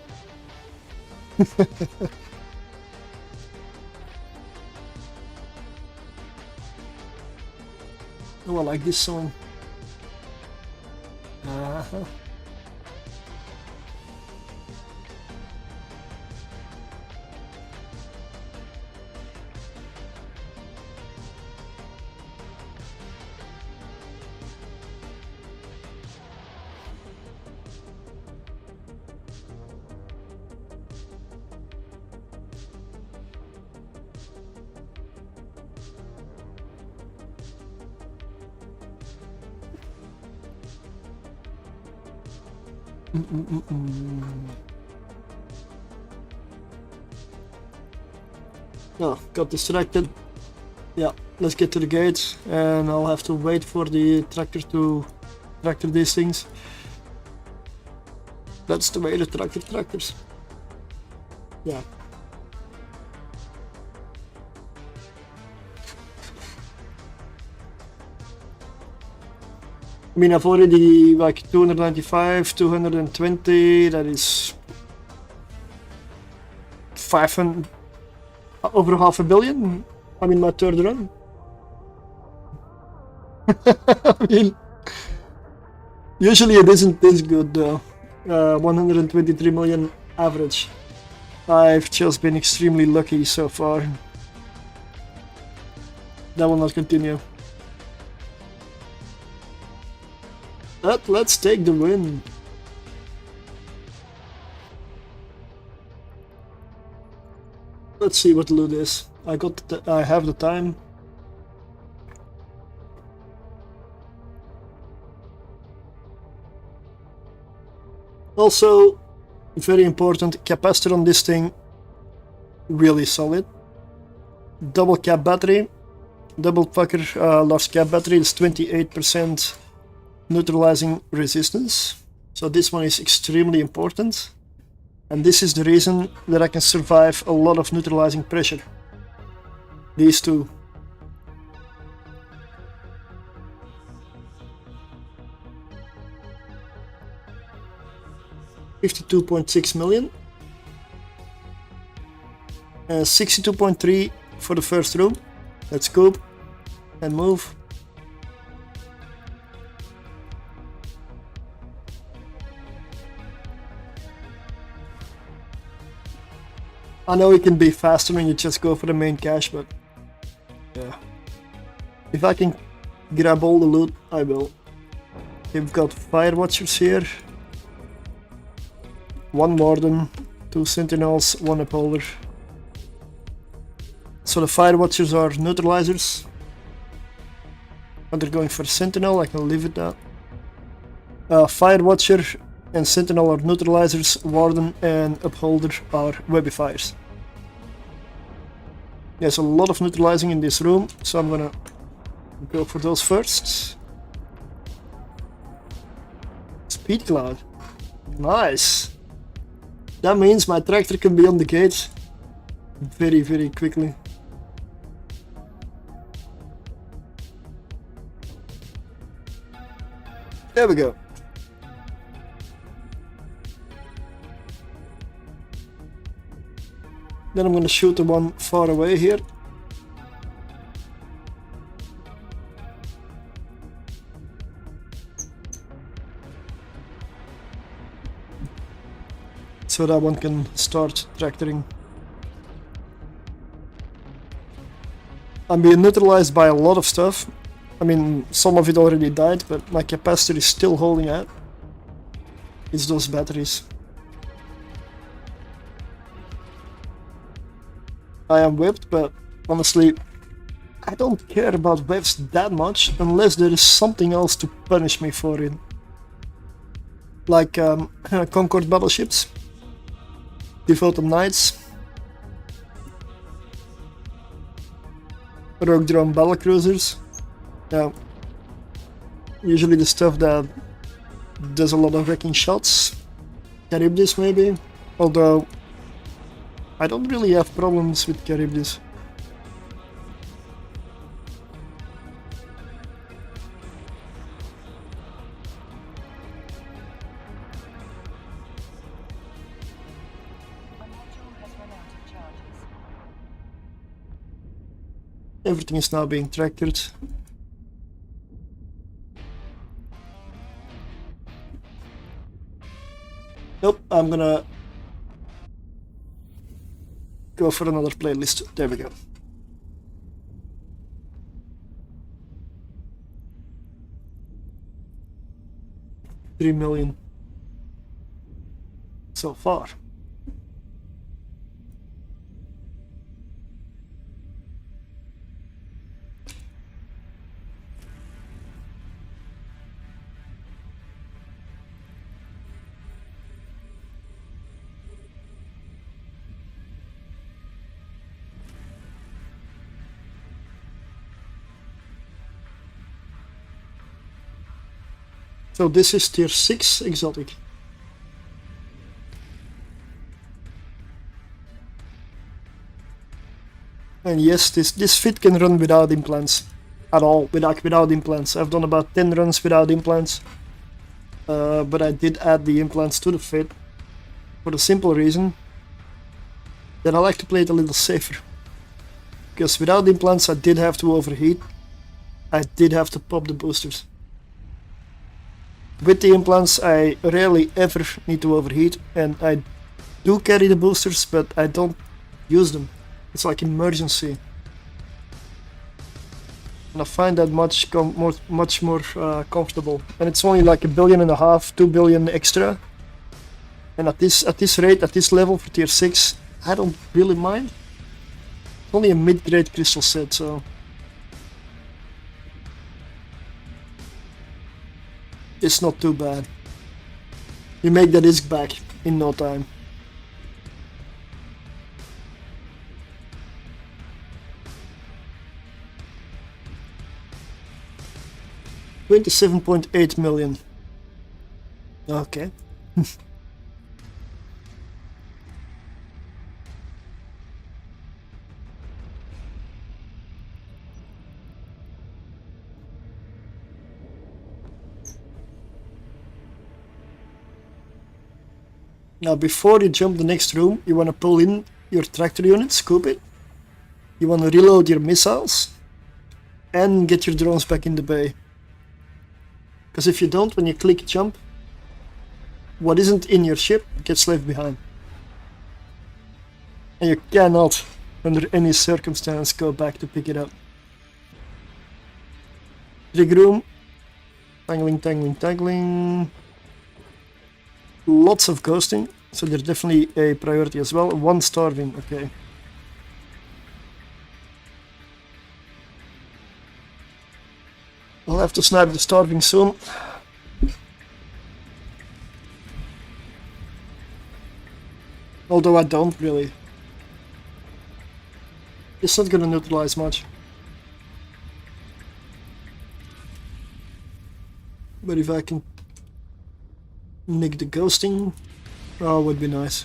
Oh, I like this song. Oh, got distracted. Yeah, let's get to the gate, and I'll have to wait for the tractor to tractor these things. That's the way the tractor tractors. Yeah. I mean, I've already like 295, 220, that is 500, over $500 million. I'm in my third run. I mean, usually it isn't this good though. 123 million average. I've just been extremely lucky so far. That will not continue. But let's take the win. Let's see what loot is. I have the time. Also, very important, capacitor on this thing, really solid. Double cap battery, double pucker large cap battery is 28% neutralizing resistance. So this one is extremely important. And this is the reason that I can survive a lot of neutralizing pressure. These two. $52.6 million. 62.3 for the first room. Let's go and move. I know it can be faster when you just go for the main cache, but yeah. If I can grab all the loot, I will. We've got fire watchers here. 1 warden, 2 sentinels, 1 upholder. So the fire watchers are neutralizers. And they're going for sentinel, I can live with that. Fire watcher and sentinel are neutralizers, warden and upholder are webifiers. There's a lot of neutralizing in this room, so I'm gonna go for those first. Speed cloud. Nice. That means my tractor can be on the gate very, very quickly. There we go. Then I'm gonna shoot the one far away here. So that one can start tractoring. I'm being neutralized by a lot of stuff. I mean, some of it already died, but my capacitor is still holding out. It's those batteries. I am whipped, but honestly, I don't care about whips that much unless there is something else to punish me for it. Like Concord battleships, Devoted Knights, Rogue Drone battlecruisers. Yeah, usually the stuff that does a lot of wrecking shots. Charybdis maybe, although I don't really have problems with Charybdis. A module has run out of charges. Everything is now being tractored. Nope, I'm gonna go for another playlist. There we go. $3 million so far. So this is tier 6 exotic. And yes, this fit can run without implants. At all, without implants. I've done about 10 runs without implants. But I did add the implants to the fit. For the simple reason that I like to play it a little safer. Because without implants I did have to overheat. I did have to pop the boosters. With the implants I rarely ever need to overheat, and I do carry the boosters, but I don't use them. It's like emergency. And I find that much more comfortable. And it's only like $1.5 billion, $2 billion extra. And at this rate, at this level for tier 6, I don't really mind. It's only a mid-grade crystal set, so it's not too bad. You make the disc back in no time. $27.8 million. Okay. Now before you jump the next room, you want to pull in your tractor unit, scoop it. You want to reload your missiles and get your drones back in the bay. Because if you don't, when you click jump, what isn't in your ship gets left behind. And you cannot, under any circumstance, go back to pick it up. Rig room. Tangling, tangling, tangling. Lots of ghosting, so they're definitely a priority as well. One starving, okay. I'll have to snipe the starving soon. Although I don't really. It's not gonna neutralize much. But if I can nick the ghosting, oh, would be nice.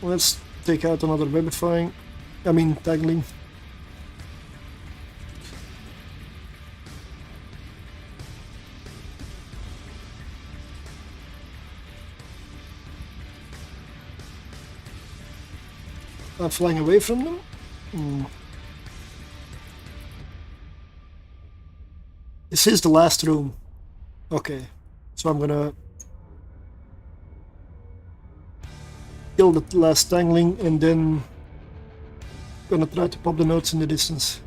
Let's take out another webifying. I mean, tangling. I'm flying away from them. This is the last room. Okay, so I'm gonna kill the last tangling and then gonna try to pop the notes in the distance.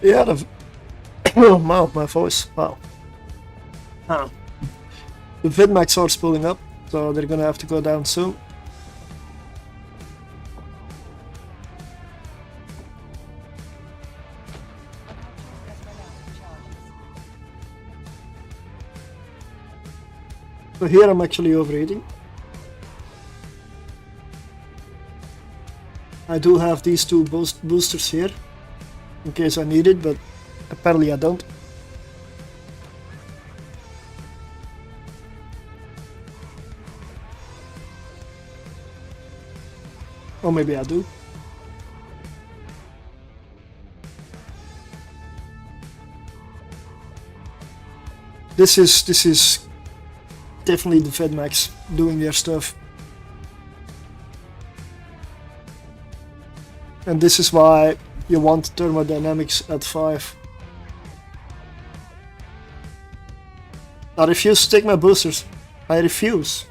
Yeah, oh, wow, my voice, wow. The vidmax are pulling up, so they're gonna have to go down soon. So here I'm actually overeating. I do have these two boosters here, in case I need it, but apparently I don't. Or maybe I do. This is definitely the Fedmax doing their stuff. And this is why you want thermodynamics at 5. I refuse to take my boosters. I refuse.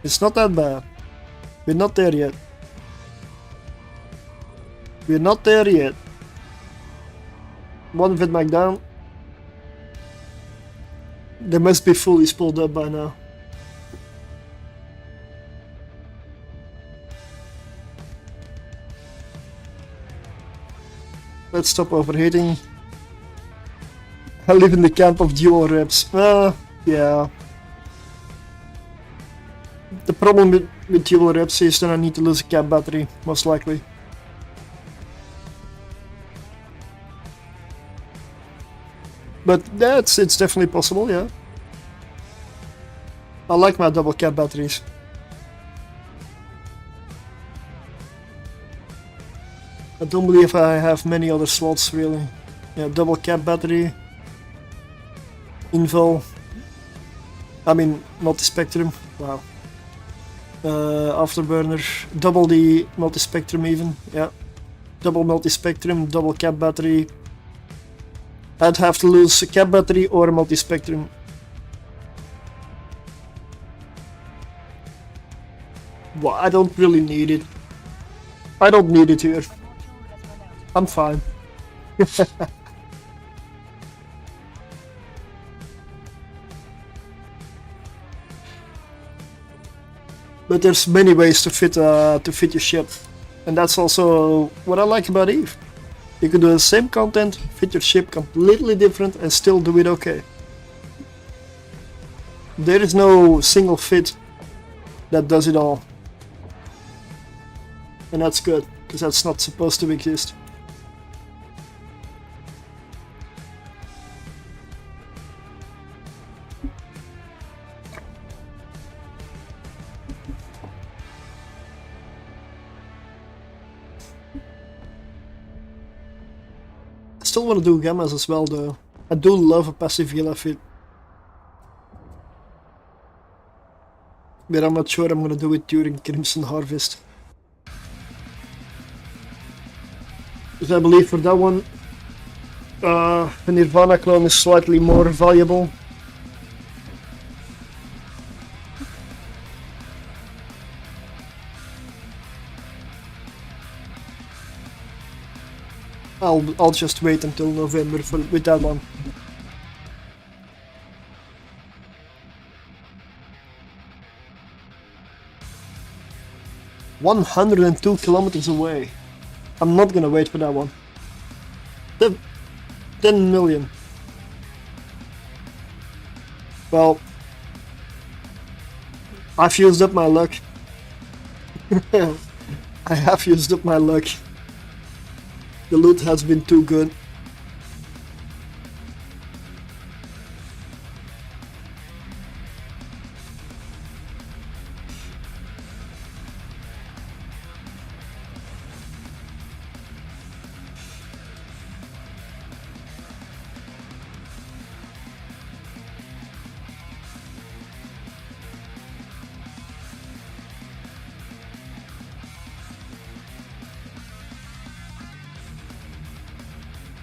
It's not that bad. We're not there yet. We're not there yet. One vidmac down. They must be fully spooled up by now. Let's stop overheating. I live in the camp of dual reps. Yeah. The problem with dual reps is that I need to lose a cap battery, most likely. But it's definitely possible, yeah. I like my double cap batteries. I don't believe I have many other slots really. Yeah, double cap battery, Inval, I mean multi-spectrum, wow. Afterburner, double the multi-spectrum even, yeah. Double multi-spectrum, double cap battery. I'd have to lose a cap battery or a multi-spectrum. Well, I don't really need it. I don't need it here. I'm fine. But there's many ways to fit your ship, and that's also what I like about Eve. You can do the same content, fit your ship completely different, and still do it okay. There is no single fit that does it all, and that's good because that's not supposed to exist. still want to do gammas as well though. I do love a passive Gila feed. But I'm not sure I'm gonna do it during Crimson Harvest. Because I believe for that one, the Nirvana clone is slightly more valuable. I'll just wait until November with that one. $102 kilometers away. I'm not gonna wait for that one. 10 million. Well, I've used up my luck. I have used up my luck. The loot has been too good.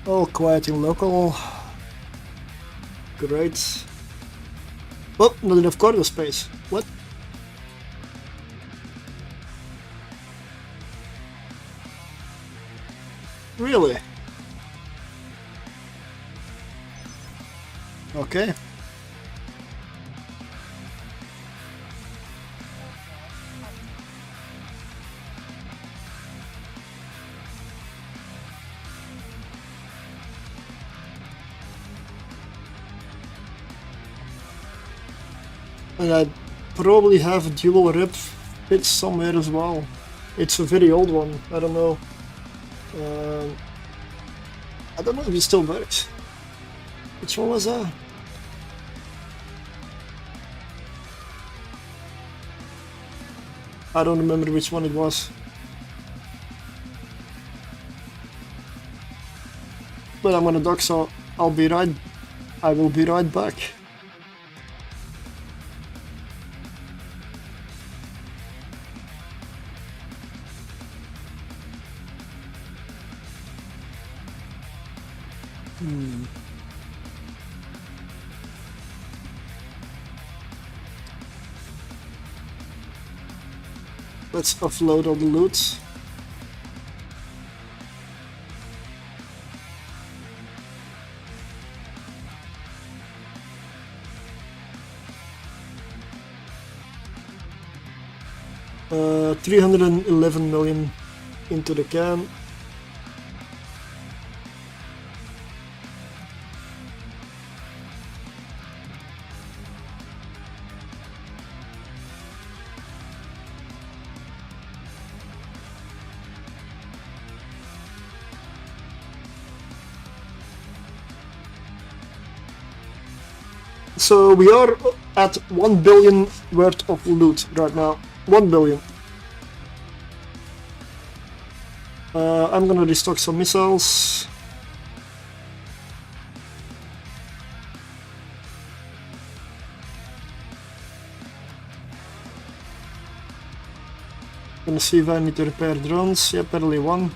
Oh, quiet in local. Great. Oh, not enough cargo space. What? Really? Okay. And I probably have a dual rip fit somewhere as well. It's a very old one, I don't know. I don't know if it still works. Which one was that? I don't remember which one it was. But I'm gonna dock, so I will be right back. Let's offload all the loot. $311 million into the can. So we are at 1 billion worth of loot right now. 1 billion. I'm gonna restock some missiles. Gonna see if I need to repair drones. Yep, only one.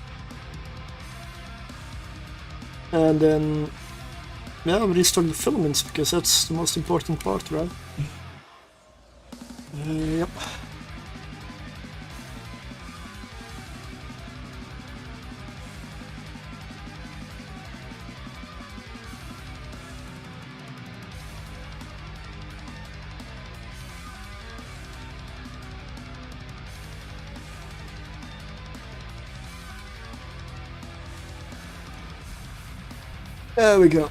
And then yeah, we restock the filaments because that's the most important part, right? Yep. There we go.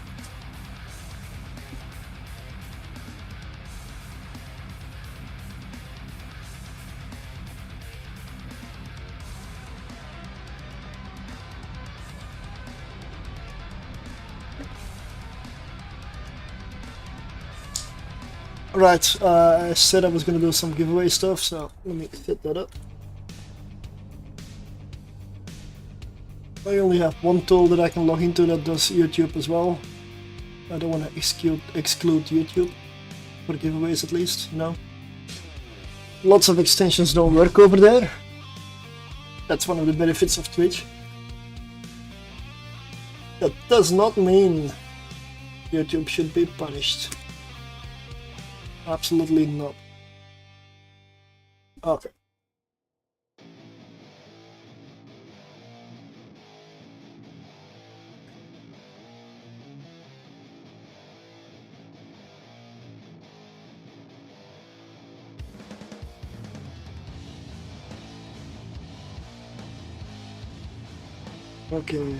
Right, I said I was gonna do some giveaway stuff, so let me set that up. I only have one tool that I can log into that does YouTube as well. I don't want to exclude YouTube for giveaways, at least, you know. Lots of extensions don't work over there. That's one of the benefits of Twitch. That does not mean YouTube should be punished. Absolutely not. Okay. Okay.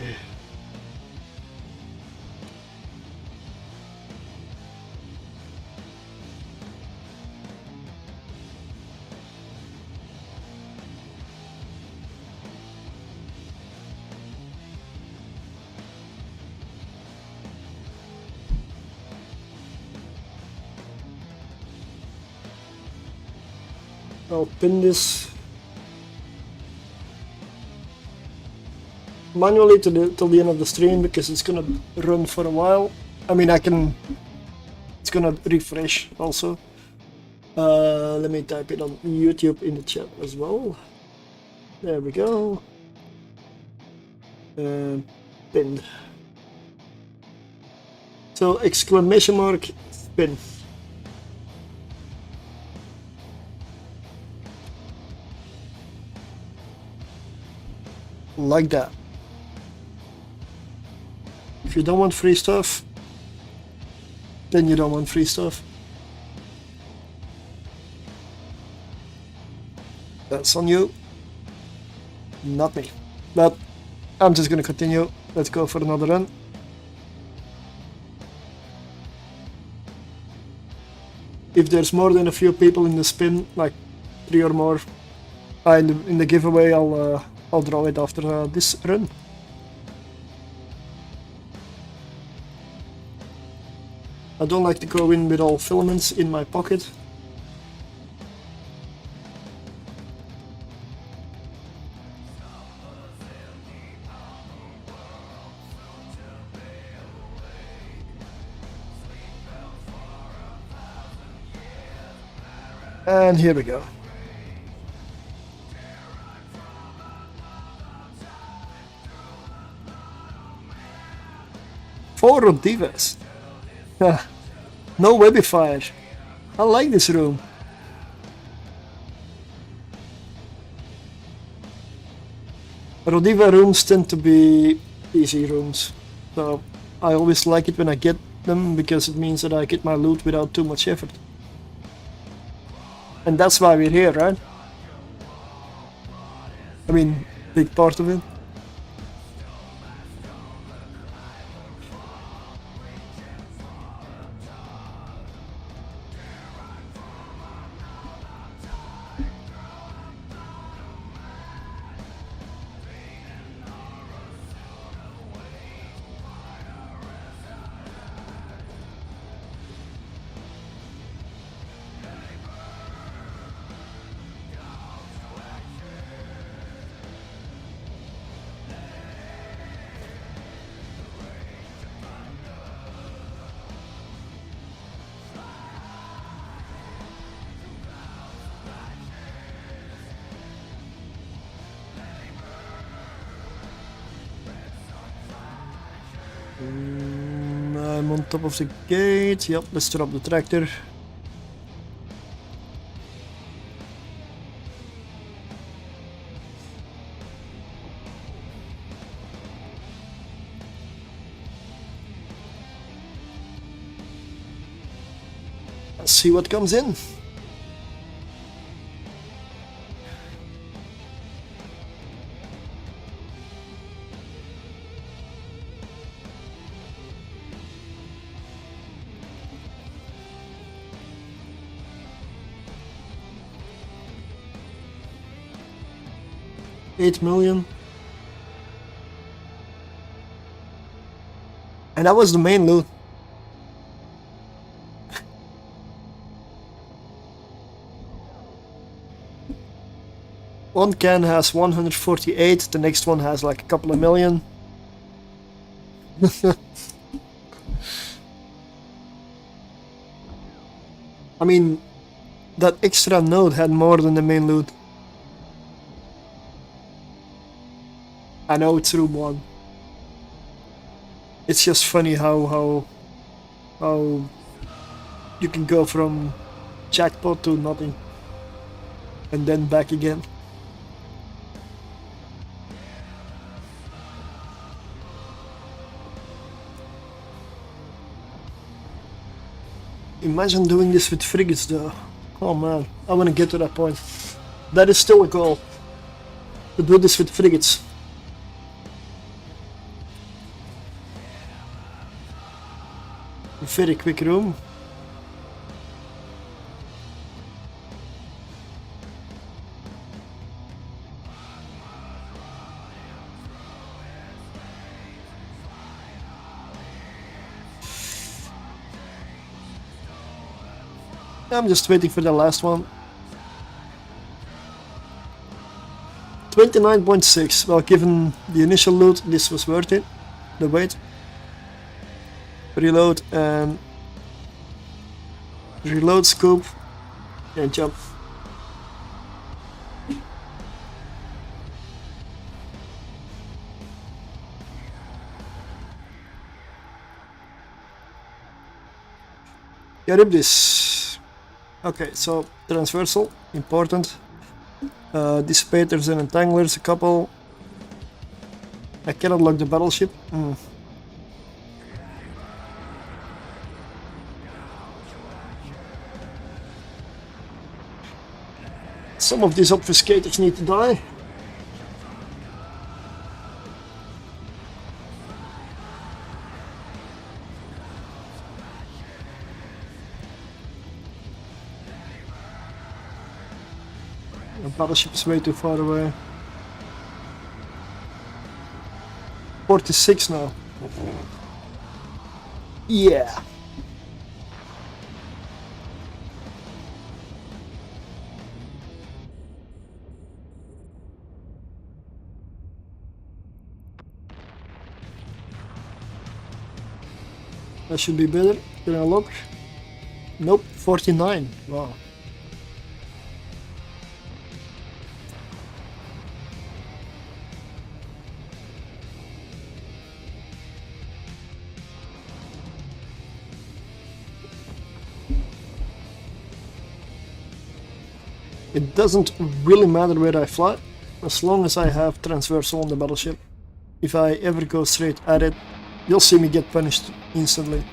I'll pin this manually till the end of the stream because it's gonna run for a while. I mean, it's gonna refresh also. Let me type it on YouTube in the chat as well. There we go. Pinned. So exclamation mark pin. Like that. If you don't want free stuff, then you don't want free stuff. That's on you, not me. But I'm just gonna continue. Let's go for another run. If there's more than a few people in the spin, like 3 or more, in the giveaway, I'll draw it after this run. I don't like to go in with all filaments in my pocket. And here we go. Four Rodivas. No Webifier. I like this room. Rodiva rooms tend to be easy rooms, so I always like it when I get them because it means that I get my loot without too much effort. And that's why we're here, right? I mean, big part of it. I'm on top of the gate. Yep, let's drop the tractor. Let's see what comes in. $8 million. And that was the main loot. one can has 148, the next one has like a couple of million. I mean, that extra node had more than the main loot. I know it's room 1. It's just funny how you can go from jackpot to nothing and then back again. Imagine doing this with frigates though. Oh man, I want to get to that point. That is still a goal, to do this with frigates. Very quick room. I'm just waiting for the last one. 29.6. Well, given the initial loot, this was worth it. The wait. Reload and reload, scoop and jump. Charybdis. Okay, so transversal, important. Dissipators and entanglers, a couple. I cannot lock the battleship. Some of these obfuscators need to die. The battleship is way too far away. 46 now. Yeah. That should be better. Can I look? Nope, 49. Wow. It doesn't really matter where I fly, as long as I have transversal on the battleship. If I ever go straight at it, you'll see me get punished instantly.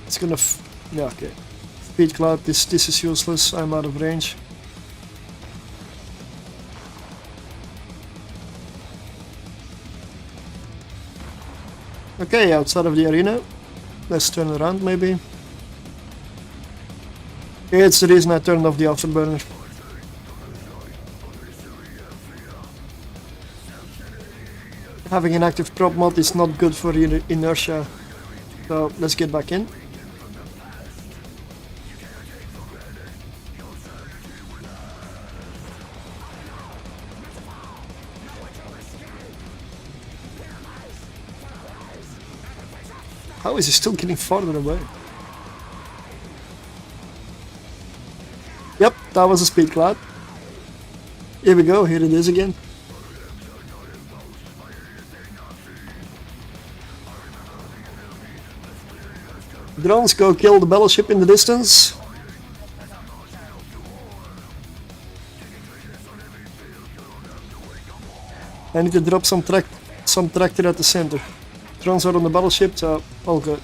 It's gonna yeah, okay. Speed cloud, this is useless, I'm out of range. Okay, outside of the arena. Let's turn around maybe. It's the reason I turned off the afterburner. Having an active prop mod is not good for inertia. So let's get back in. How is he still getting farther away? Yep, that was a speed cloud. Here we go, here it is again. Drones, go kill the battleship in the distance. I need to drop some tractor at the center. Drones are on the battleship, so all good.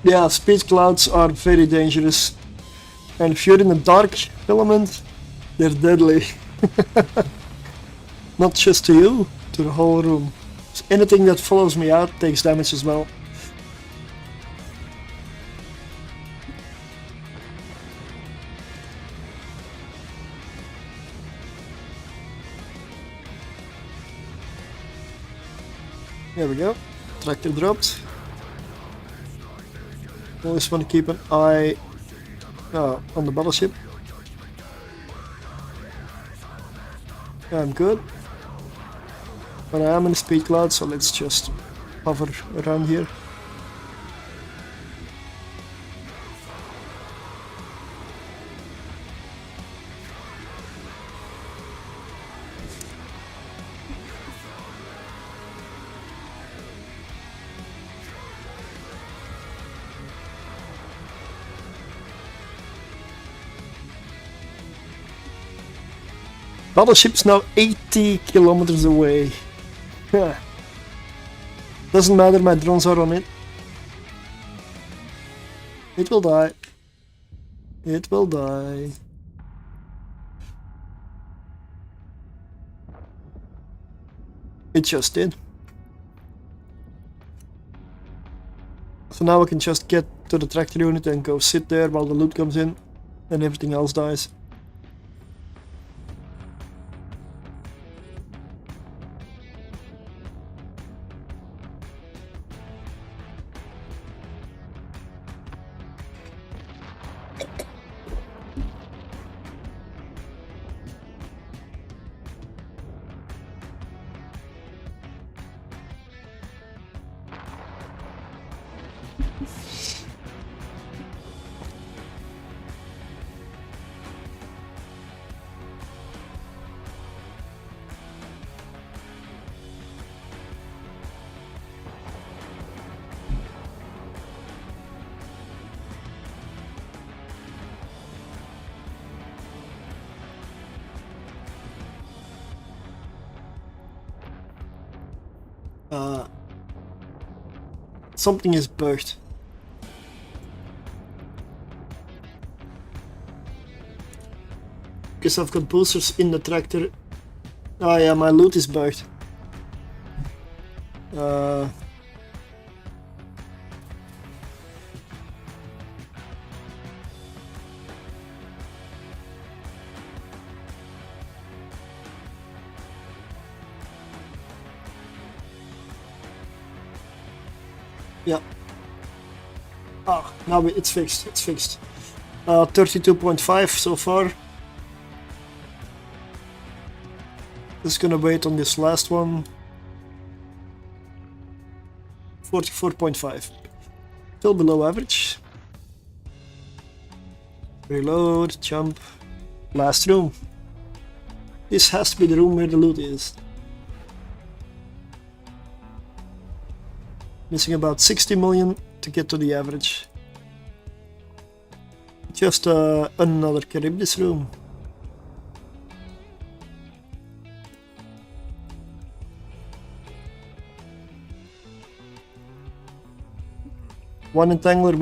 Yeah, speed clouds are very dangerous. And if you're in a dark element, they're deadly. Not just to you, to the whole room. Anything that follows me out takes damage as well. There we go. Tractor dropped. Always want to keep an eye on the battleship. I'm good. But I am in a speed cloud, so let's just hover around here. Battleship's now 80 kilometers away. Doesn't matter, my drones are on it. It will die. It will die. It just did. So now I can just get to the tractor unit and go sit there while the loot comes in and everything else dies. Something is bugged. Because I've got boosters in the tractor. Oh yeah, my loot is bugged. Yeah. Ah, now it's fixed. It's fixed. 32.5 so far. Just gonna wait on this last one. 44.5. Still below average. Reload, jump. Last room. This has to be the room where the loot is. Missing about 60 million to get to the average. Just another Charybdis room. One entangler,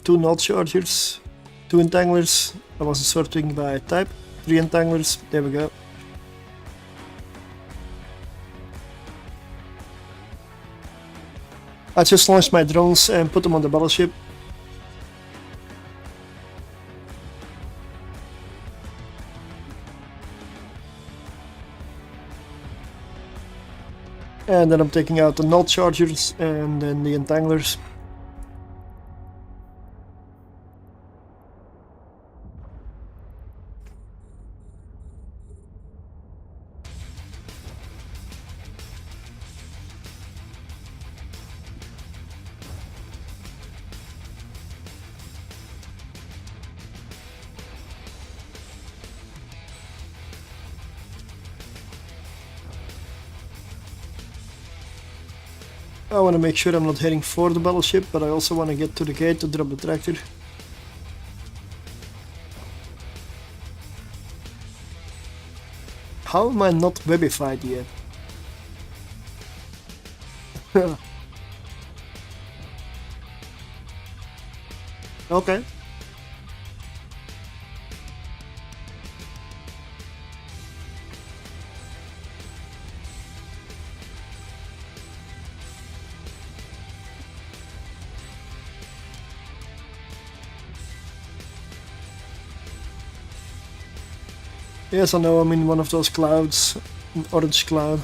two null chargers, two entanglers. I wasn't sorting by type. 3 entanglers. There we go. I just launched my drones and put them on the battleship. And then I'm taking out the null chargers and then the entanglers. I want to make sure I'm not heading for the battleship, but I also want to get to the gate to drop the tractor. How am I not webified yet? Okay. Yes, I know I'm in one of those clouds, an orange cloud.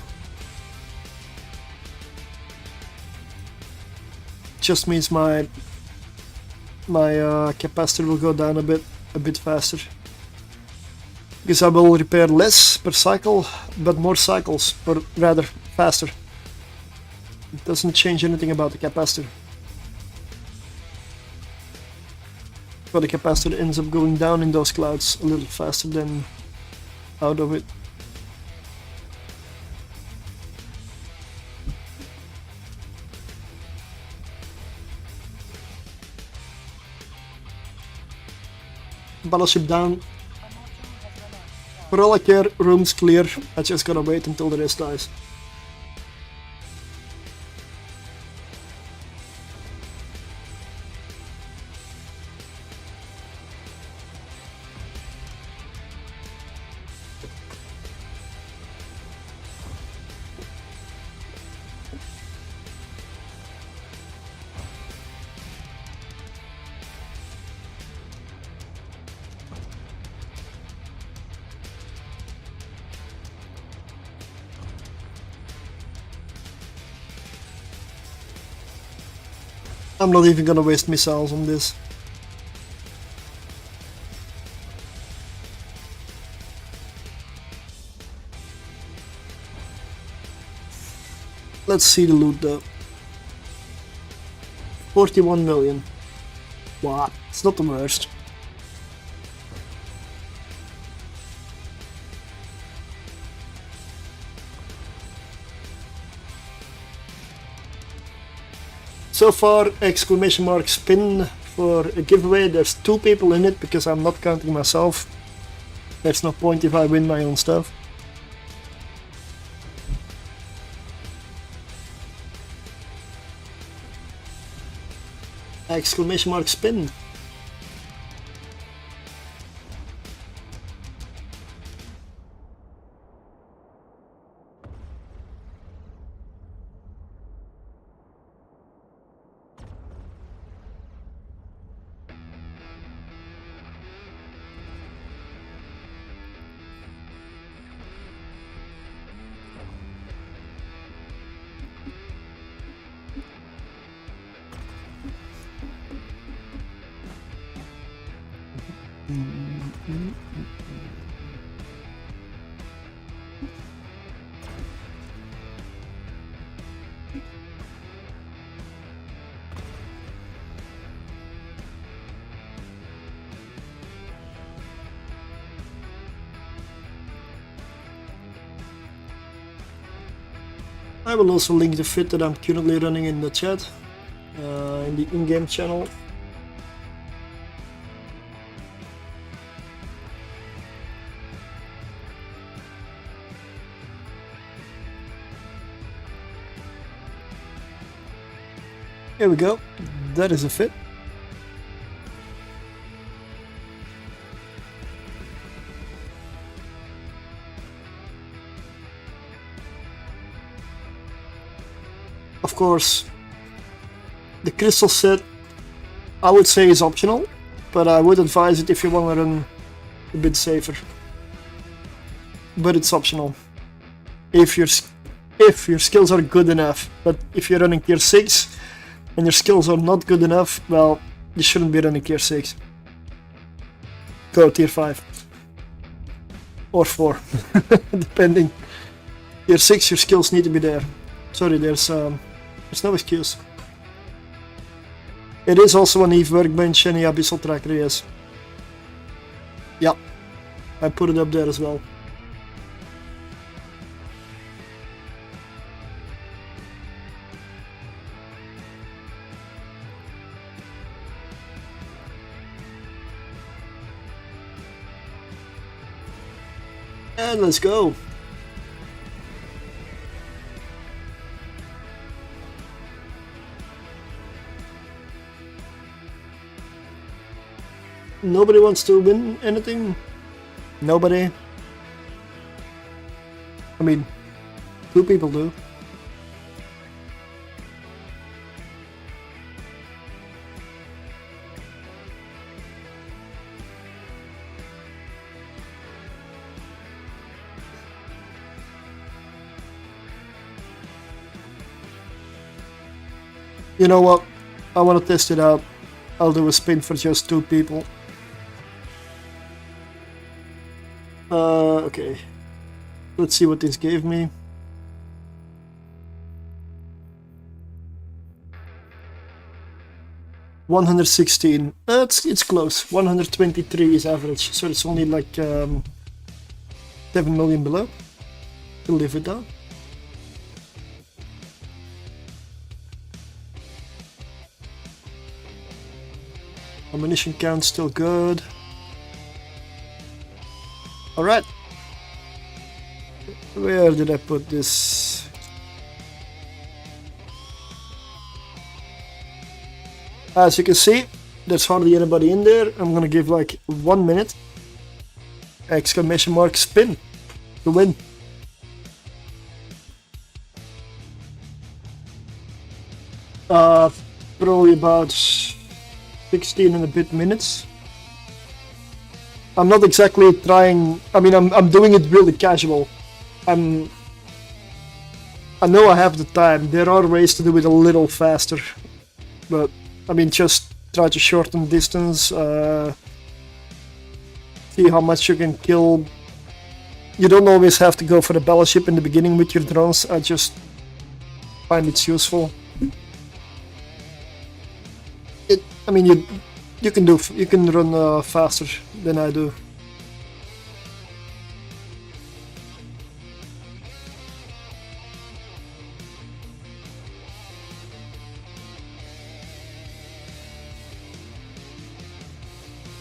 Just means my capacitor will go down a bit faster. Because I will repair less per cycle, but more cycles, or rather faster. It doesn't change anything about the capacitor. But the capacitor ends up going down in those clouds a little faster than out of it. Battleship down. For all I care, room's clear. I just gotta wait until the rest dies. I'm not even gonna waste missiles on this. Let's see the loot though. 41 million. Wow, it's not the worst. So far, exclamation mark spin for a giveaway. There's 2 people in it because I'm not counting myself. There's no point if I win my own stuff. Exclamation mark spin. I will also link the fit that I'm currently running in the chat, in the in-game channel. Here we go, that is a fit. Of course, the crystal set I would say is optional, but I would advise it if you want to run a bit safer. But it's optional if your skills are good enough. But if you're running tier 6 and your skills are not good enough, well, you shouldn't be running tier 6. Go tier 5 or 4 depending. Tier 6 your skills need to be there. Sorry, there's no excuse. It is also an Eve workbench and the Abyssal tracker, yes. Yeah, I put it up there as well. And let's go. Nobody wants to win anything? Nobody? I mean, 2 people do. You know what? I want to test it out. I'll do a spin for just 2 people. Okay. Let's see what this gave me. $116. It's close. 123 is average, so it's only like 7 million below. We'll leave it down. Ammunition count still good. Alright. Where did I put this? As you can see, there's hardly anybody in there. I'm gonna give like 1 minute. Exclamation mark spin to win. Probably about 16 and a bit minutes. I'm not exactly trying. I mean, I'm doing it really casual. I know I have the time. There are ways to do it a little faster, but I mean, just try to shorten distance. See how much you can kill. You don't always have to go for the battleship in the beginning with your drones. I just find it's useful. I mean, you can run faster than I do.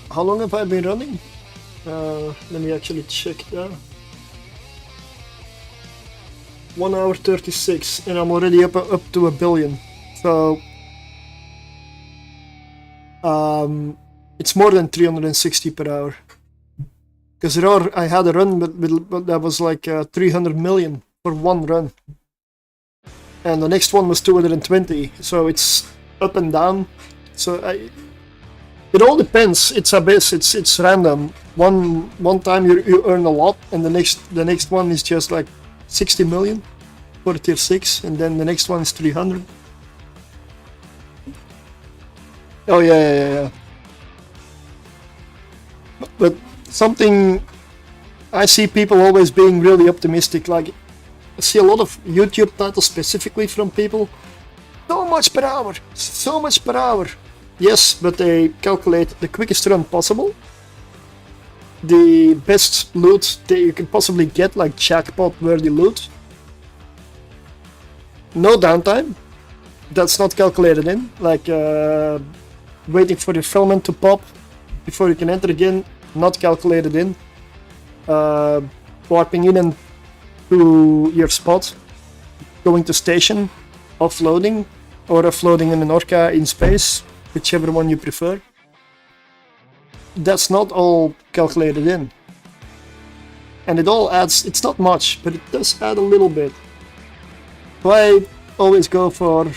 How long have I been running? Let me actually check that. 1 hour 36, and I'm already up to 1 billion. So it's more than 360 per hour. Because I had a run, but that was like 300 million for 1 run, and the next one was 220. So it's up and down. So it all depends. It's Abyss. It's random. One time you earn a lot, and the next one is just like 60 million for tier 6, and then the next one is 300. Oh yeah. But something I see people always being really optimistic. Like I see a lot of YouTube titles specifically from people. So much per hour. So much per hour. Yes, but they calculate the quickest run possible, the best loot that you can possibly get, like jackpot worthy loot. No downtime. That's not calculated in. Like waiting for the filament to pop before you can enter again. Not calculated in. Warping in and to your spot, going to station, offloading, or offloading in an orca in space, whichever one you prefer. That's not all calculated in. And it all adds, it's not much, but it does add a little bit. So I always go for,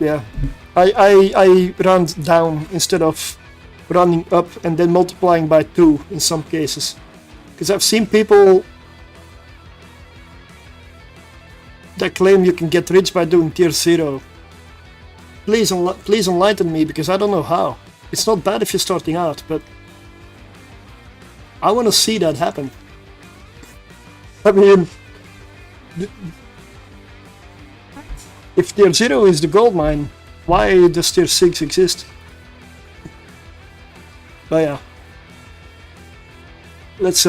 yeah, I round down instead of running up and then multiplying by 2 in some cases. Because I've seen people that claim you can get rich by doing tier 0. Please enlighten me, because I don't know how. It's not bad if you're starting out, but I want to see that happen. I mean, if tier 0 is the gold mine, why does tier 6 exist? But yeah, let's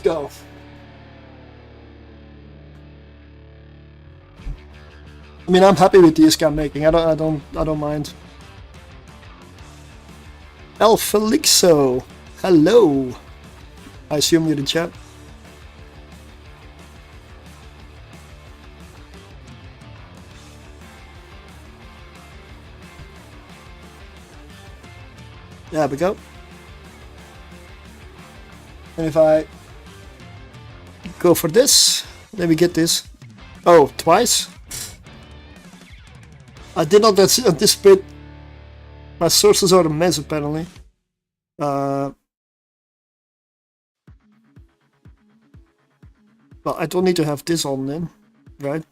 go. I mean, I'm happy with the ESC I'm making. I don't mind. L4's, hello. I assume you're in chat. There we go. And if I go for this, then we get this. Oh, twice? I did not anticipate. My sources are a mess apparently. Well, I don't need to have this on then, right?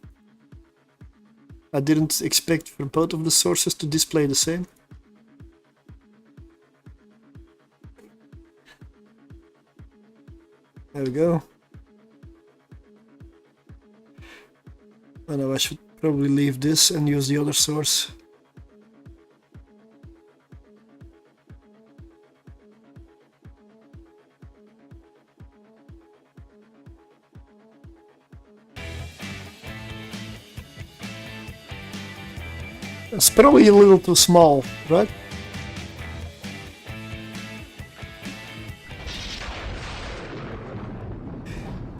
I didn't expect for both of the sources to display the same. There we go. I know I should probably leave this and use the other source. It's probably a little too small, right?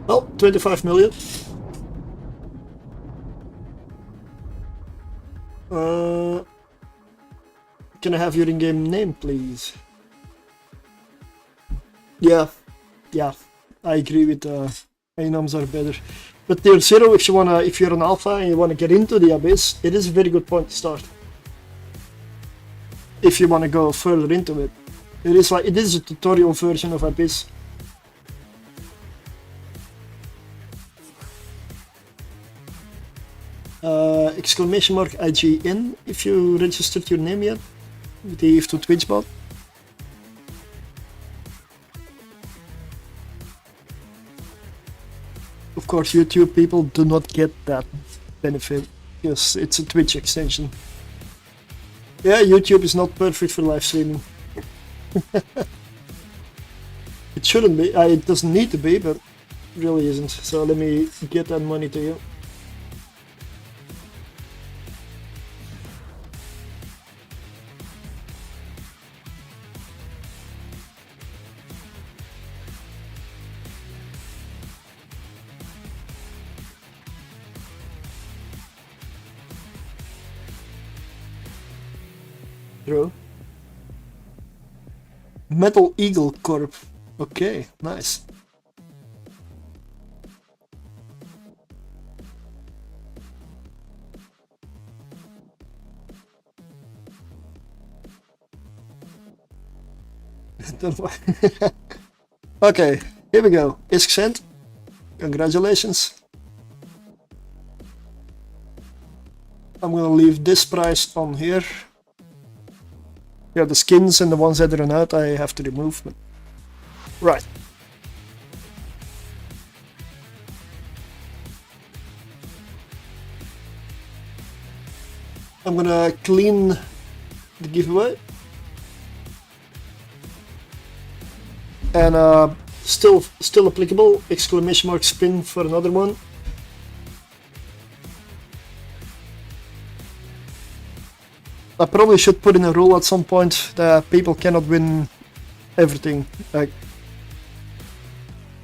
Well, 25 million. Can I have your in-game name, please? Yeah, I agree with A-noms are better. But tier 0, if you're an alpha and you wanna get into the Abyss, it is a very good point to start. If you wanna go further into it. It is a tutorial version of Abyss. Exclamation mark IGN if you registered your name yet with the EVE2 Twitch bot. Of course, YouTube people do not get that benefit because it's a Twitch extension. Yeah, YouTube is not perfect for live streaming. It shouldn't be, it doesn't need to be, but it really isn't. So let me get that money to you. True. Metal Eagle Corp. Okay, nice. Okay, here we go. ISK sent. Congratulations. I'm gonna leave this price on here. Yeah, the skins and the ones that run out I have to remove. But... Right. I'm gonna clean the giveaway. And still applicable, exclamation mark spin for another one. I probably should put in a rule at some point that people cannot win everything, like,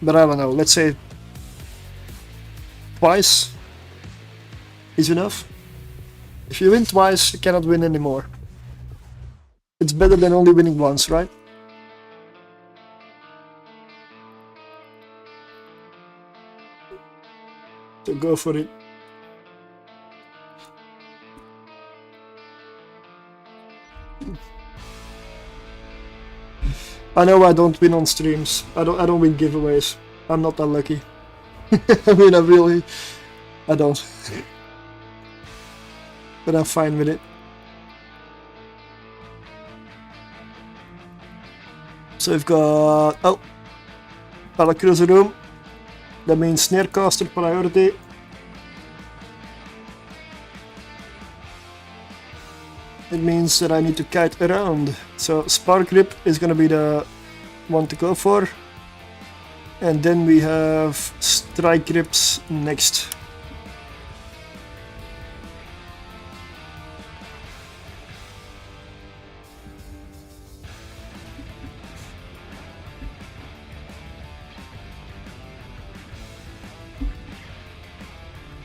but I don't know, let's say twice is enough. If you win twice, you cannot win anymore. It's better than only winning once, right? So go for it. I know I don't win on streams. I don't win giveaways. I'm not that lucky. I mean, I don't. But I'm fine with it. So we've got Palacruiser room. That means Snarecaster priority. It means that I need to kite around. So Spark Grip is gonna be the one to go for. And then we have Strike Grips next.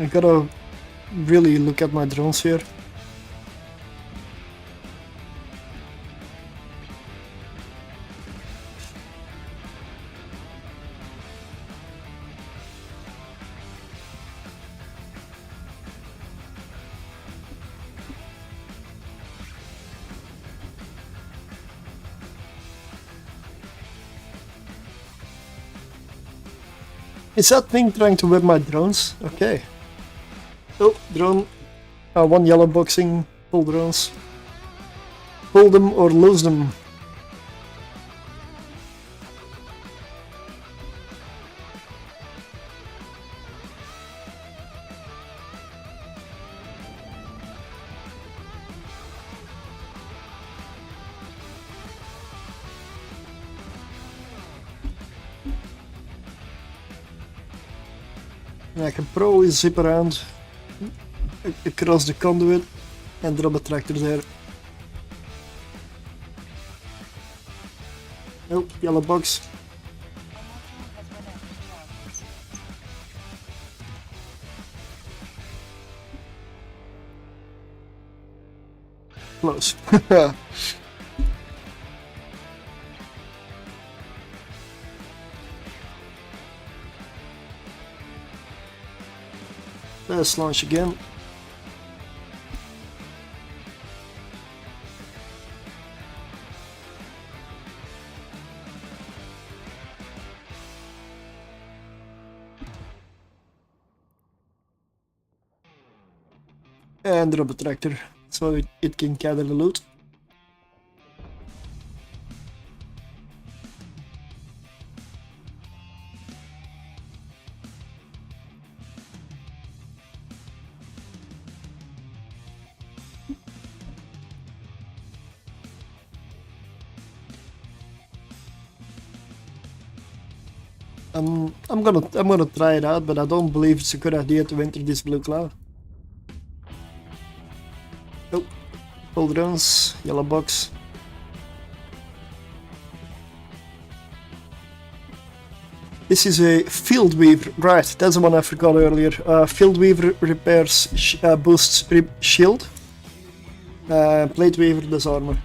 I gotta really look at my drones here. Is that thing trying to whip my drones? Okay. Oh, drone. One yellow boxing. Pull drones. Pull them or lose them. I can probably zip around across the conduit and drop a tractor there. Oh, yellow box. Close. Let's launch again. And drop a tractor so it can gather the loot. I'm gonna try it out, but I don't believe it's a good idea to enter this blue cloud. Oh, pull drones, yellow box. This is a field weaver, right? That's the one I forgot earlier. Field weaver repairs, boosts shield. Plate weaver does armor.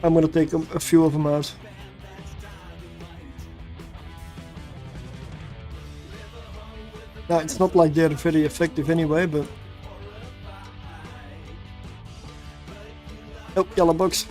I'm gonna take a few of them out. Now, it's not like they're very effective anyway, but... Oh, yellow box.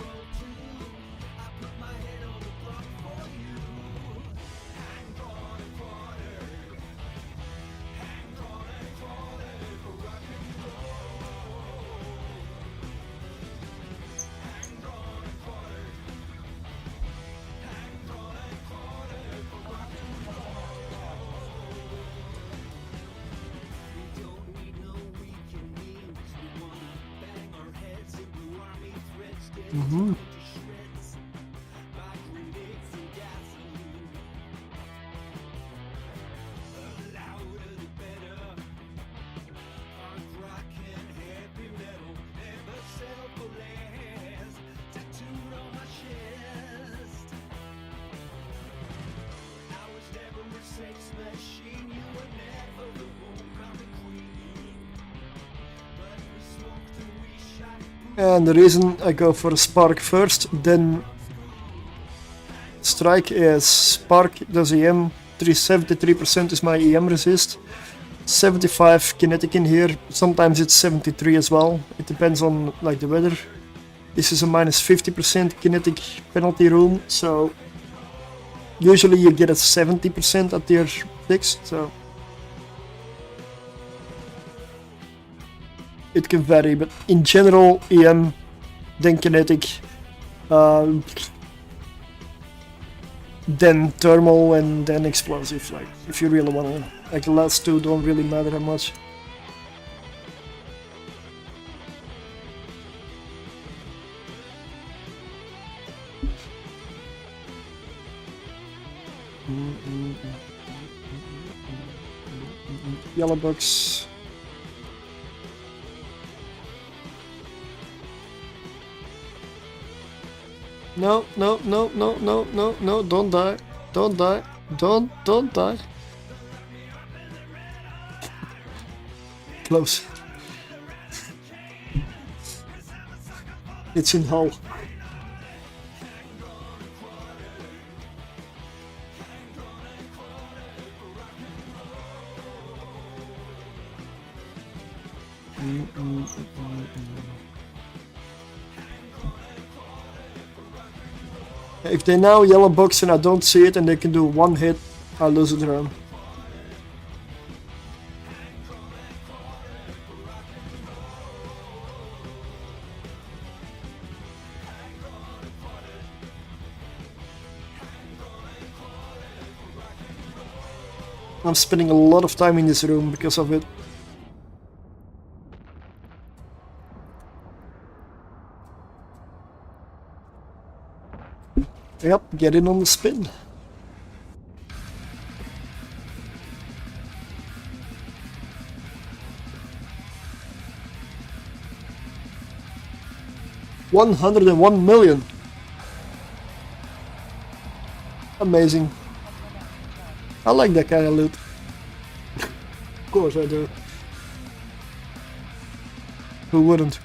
Mm-hmm. And the reason I go for Spark first, then Strike is Spark does EM, 73% is my EM resist, 75 kinetic in here, sometimes it's 73 as well, it depends on like the weather. This is a minus 50% kinetic penalty room, so usually you get a 70% at tier 6, so it can vary, but in general EM, then kinetic, then thermal, and then explosive, like if you really want to, like the last two don't really matter that much. Yellow box. No, no, no, no, no, no, no, don't die. Don't die. Don't die. Close. It's in hull. If they now yellow box and I don't see it and they can do one hit, I lose a turn. I'm spending a lot of time in this room because of it. Yep, get in on the spin. $101 million. Amazing. I like that kind of loot. Of course I do. Who wouldn't?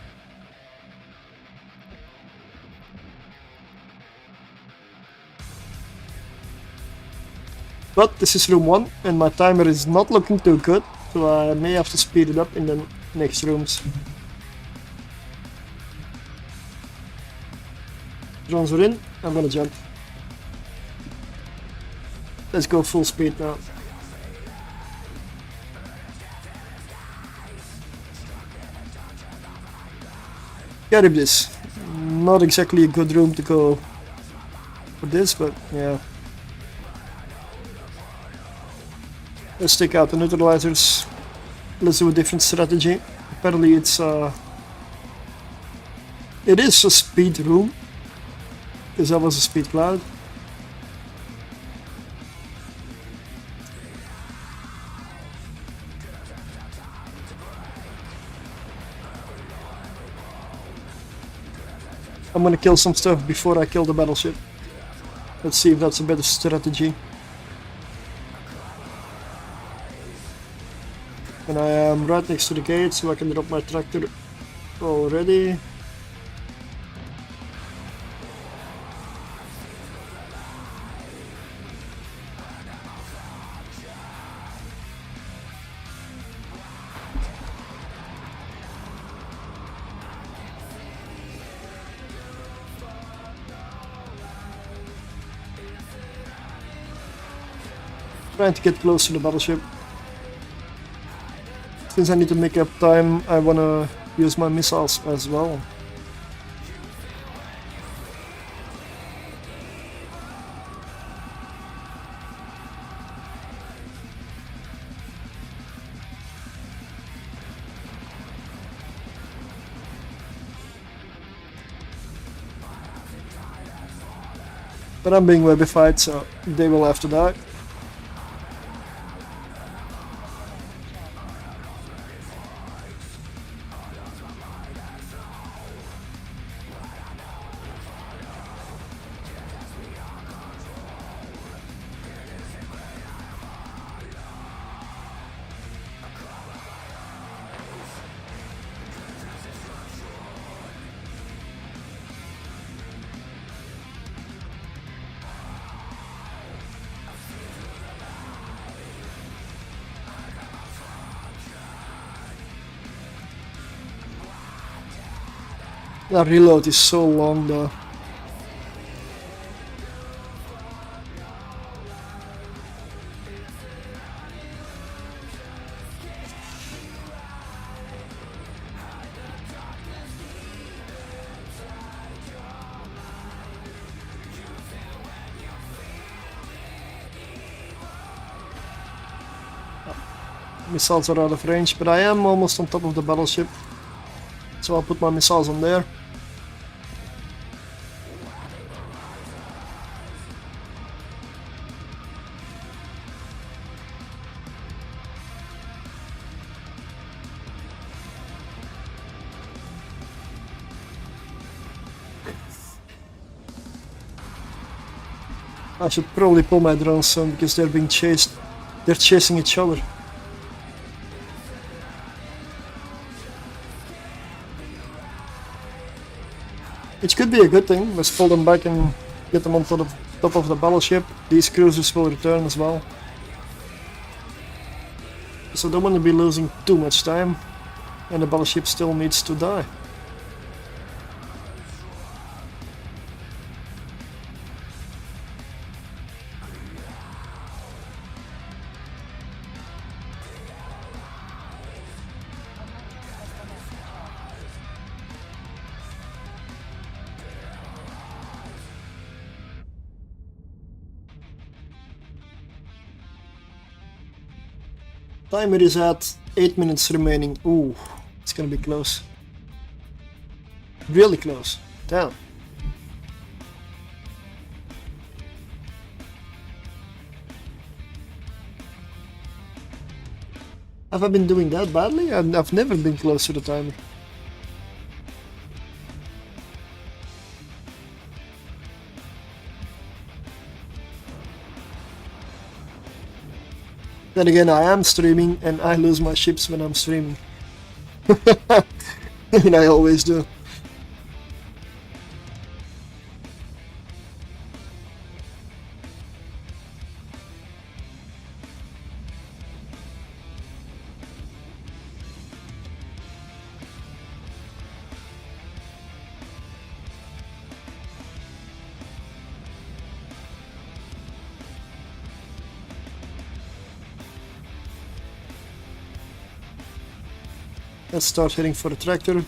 But this is room 1 and my timer is not looking too good, so I may have to speed it up in the next rooms. Drones are in, I'm gonna jump. Let's go full speed now. Carry this. Not exactly a good room to go for this, but yeah. Let's take out the neutralizers. Let's do a different strategy. Apparently it is a speed room, because that was a speed cloud. I'm gonna kill some stuff before I kill the battleship. Let's see if that's a better strategy. And I am right next to the gate, so I can drop my tractor already. Trying to get close to the battleship. Since I need to make up time, I wanna use my missiles as well. But I'm being webified, so they will have to die. That reload is so long though. Missiles are out of range, but I am almost on top of the battleship, so I'll put my missiles on there. I should probably pull my drones soon because they're being chased. They're chasing each other. Which could be a good thing. Let's pull them back and get them on top of the battleship. These cruisers will return as well. So I don't want to be losing too much time. And the battleship still needs to die. Timer is at 8 minutes remaining. Ooh, it's gonna be close. Really close. Damn. Have I been doing that badly? I've never been close to the timer. Then again, I am streaming and I lose my ships when I'm streaming. And I always do. Let's start heading for the tractor.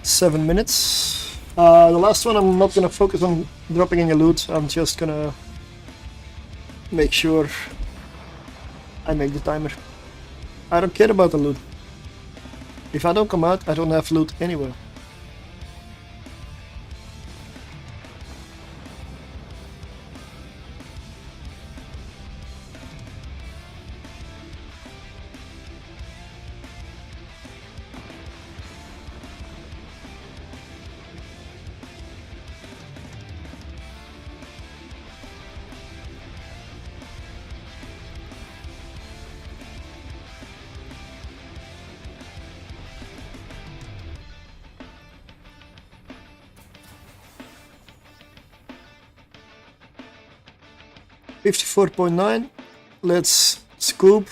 Seven minutes. The last one I'm not gonna focus on dropping any loot. I'm just gonna make sure I make the timer. I don't care about the loot. If I don't come out, I don't have loot anywhere. $54.9. Let's scoop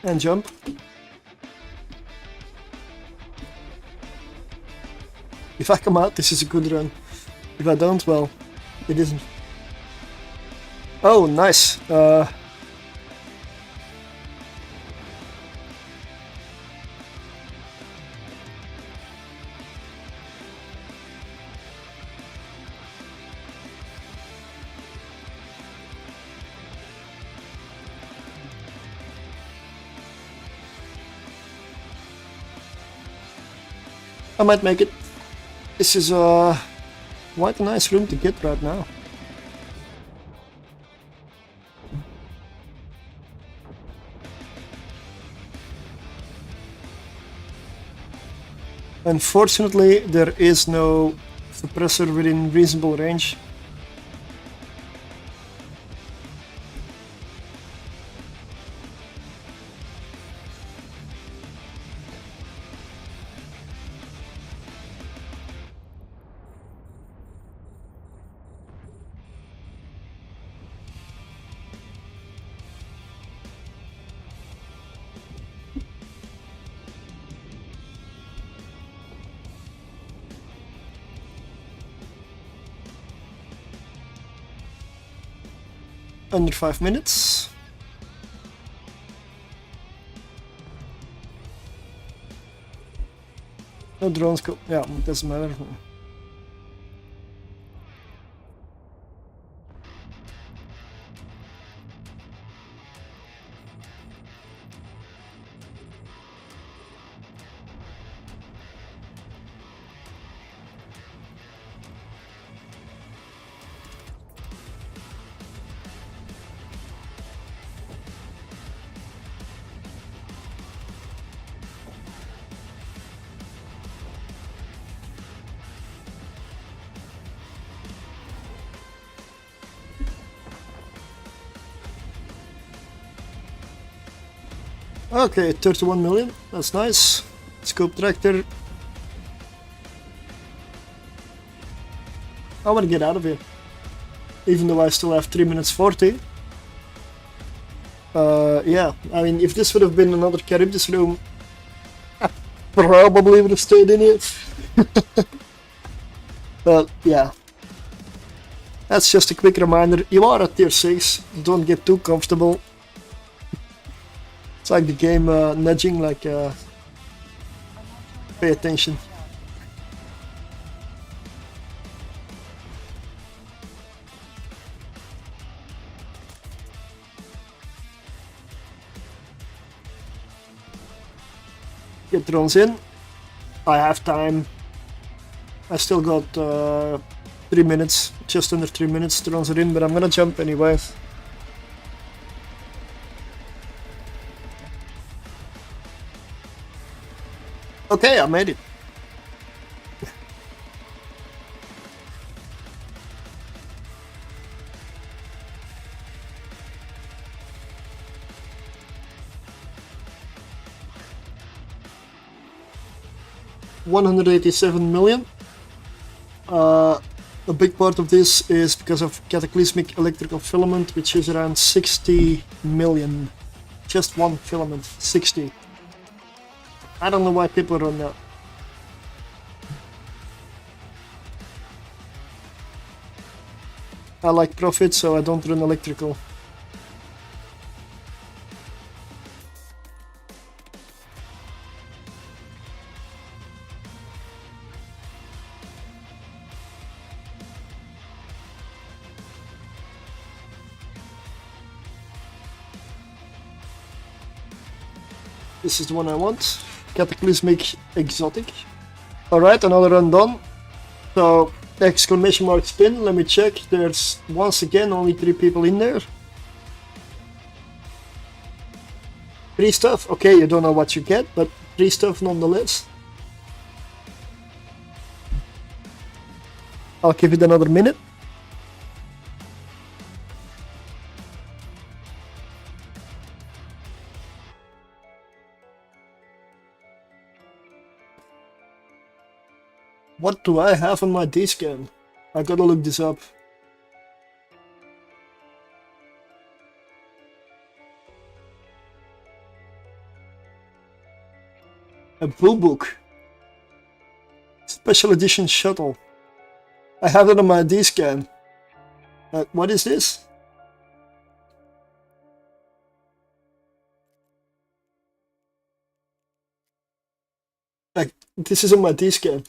and jump. If I come out, this is a good run. If I don't, well, it isn't. Oh, nice. I might make it. This is quite a nice room to get right now. Unfortunately, there is no suppressor within reasonable range. Under 5 minutes. No drones go. Yeah, it doesn't matter. Okay, 31 million, that's nice. Scope tractor. I want to get out of here. Even though I still have 3 minutes 40. Yeah, I mean, if this would have been another Charybdis room, I probably would have stayed in here. But yeah, that's just a quick reminder. You are at tier 6, don't get too comfortable. It's like the game nudging, like pay attention. Get drones in. I have time. I still got 3 minutes, just under 3 minutes. Drones are in, but I'm gonna jump anyway. Okay, I made it. $187 million. A big part of this is because of cataclysmic electrical filament, which is around 60 million. Just one filament, 60. I don't know why people run that. I like profit, so I don't run electrical. This is the one I want. Cataclysmic Exotic. Alright, another run done. So, exclamation mark spin, let me check. There's once again only 3 people in there. Free stuff, okay, you don't know what you get, but free stuff nonetheless. I'll give it another minute. What do I have on my D-scan? I gotta look this up. A blue book. Special edition shuttle. I have it on my D-scan. What is this? This is on my D-scan.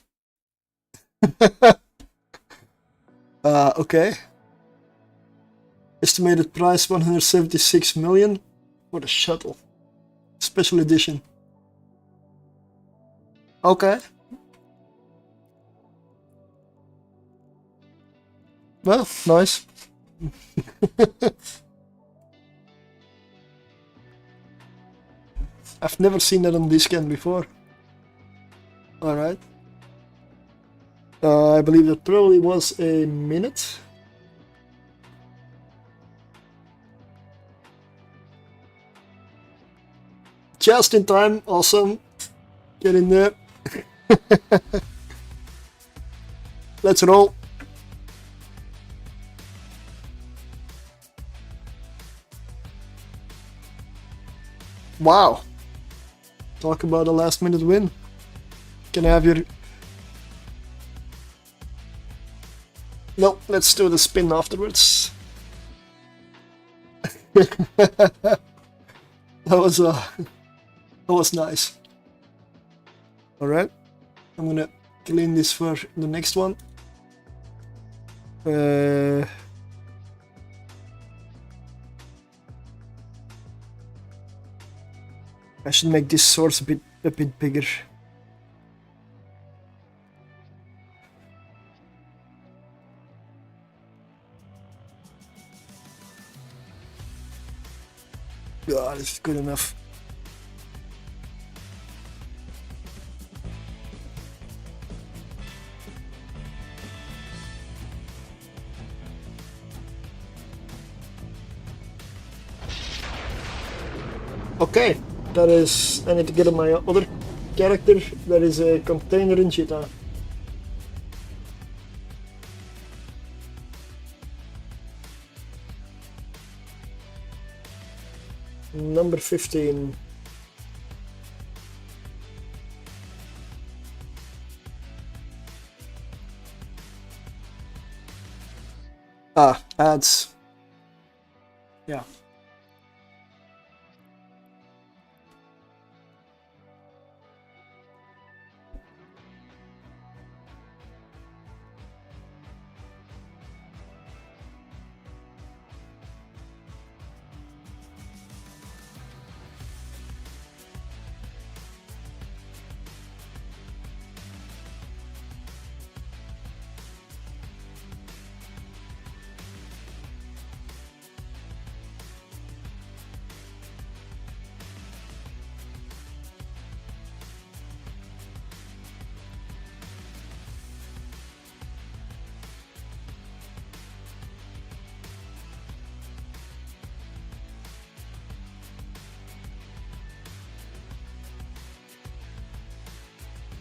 Okay. Estimated price 176 million for the shuttle. Special edition. Okay. Well, nice. I've never seen that on this scan before. Alright. I believe that probably was a minute. Just in time, awesome. Get in there. Let's roll. Wow. Talk about a last minute win. Can I have your... No, let's do the spin afterwards. That was nice. Alright, I'm gonna clean this for the next one. I should make this source a bit bigger. Yeah, this is good enough. Okay, that is... I need to get on my other character. That is a container in Cheetah. number 15. Ads. Yeah.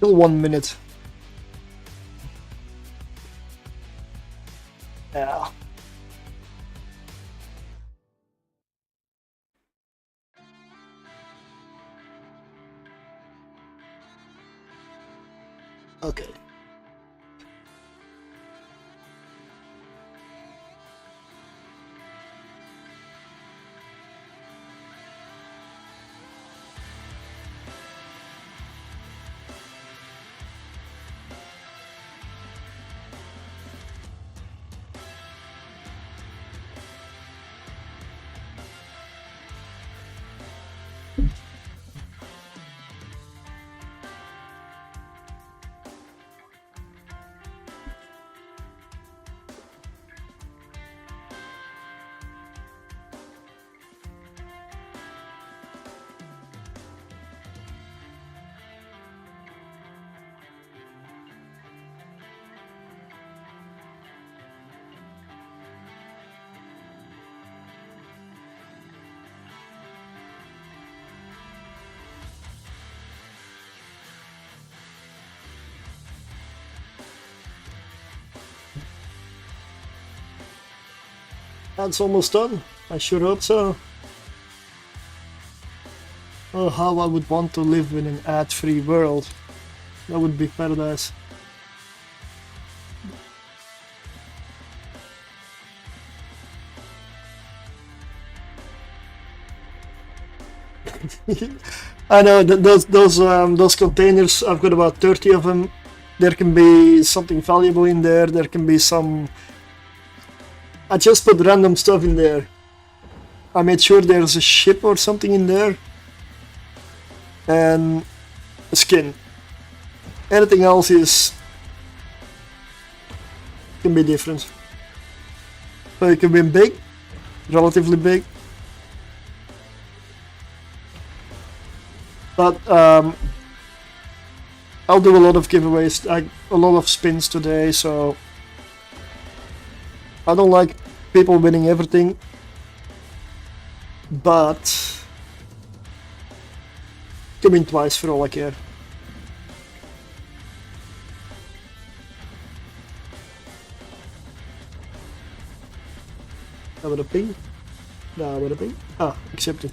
Still 1 minute. Yeah. Okay. That's almost done. I sure hope so. Oh, how I would want to live in an ad-free world. That would be paradise. I know that those containers. I've got about 30 of them. There can be something valuable in there. There can be some. I just put random stuff in there. I made sure there's a ship or something in there. And a skin. Anything else can be different. So it can be big, relatively big. But I'll do a lot of giveaways, a lot of spins today, so I don't like people winning everything, but you can win twice for all I care. That would a ping? No, would a ping? Ah, accepted.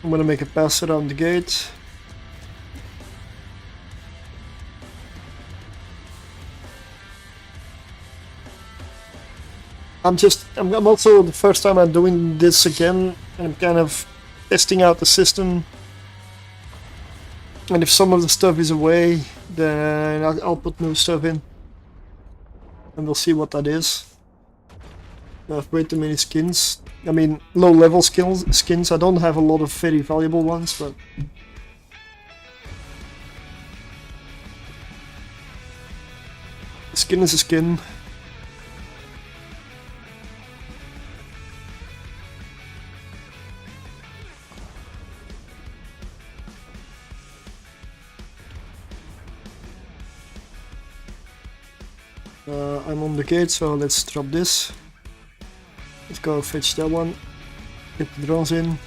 I'm gonna make a pass around the gate. I'm also the first time I'm doing this again, and I'm kind of testing out the system. And if some of the stuff is away, then I'll put new stuff in. And we'll see what that is. I have way too many skins. I mean, low level skins. I don't have a lot of very valuable ones, but a skin is a skin. I'm on the gate, so let's drop this. Let's go fetch that one. Get the drones in.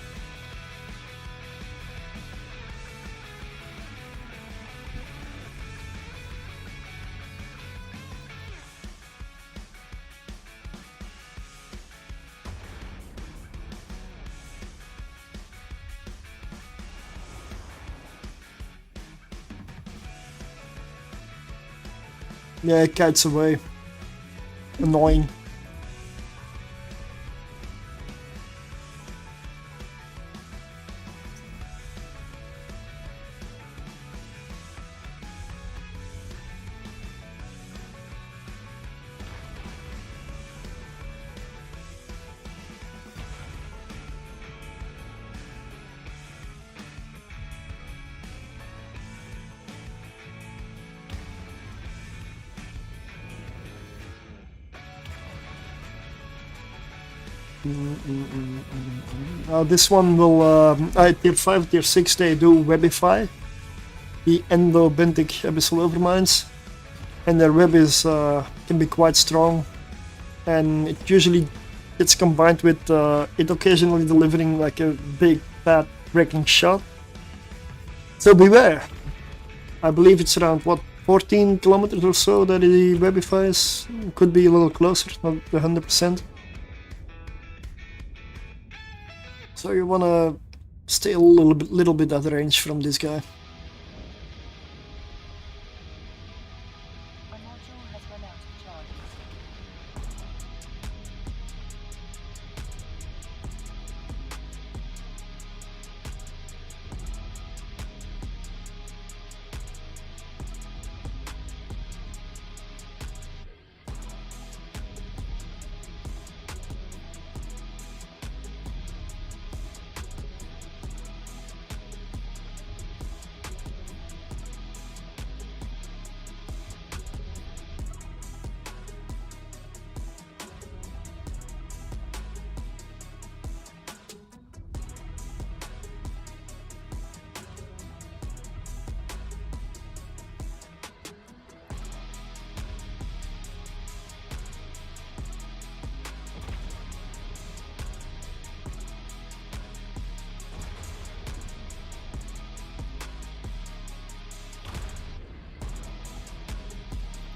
Yeah, it kites away. Annoying. This one will, tier 5, tier 6, they do webify the endobenthic abyssal overmines, and their web is can be quite strong, and it usually gets combined with it occasionally delivering like a big bad breaking shot. So beware. I believe it's around what, 14 kilometers or so that he webifies. Could be a little closer, not 100%. So you wanna stay a little bit at range from this guy. A module has run out of charges.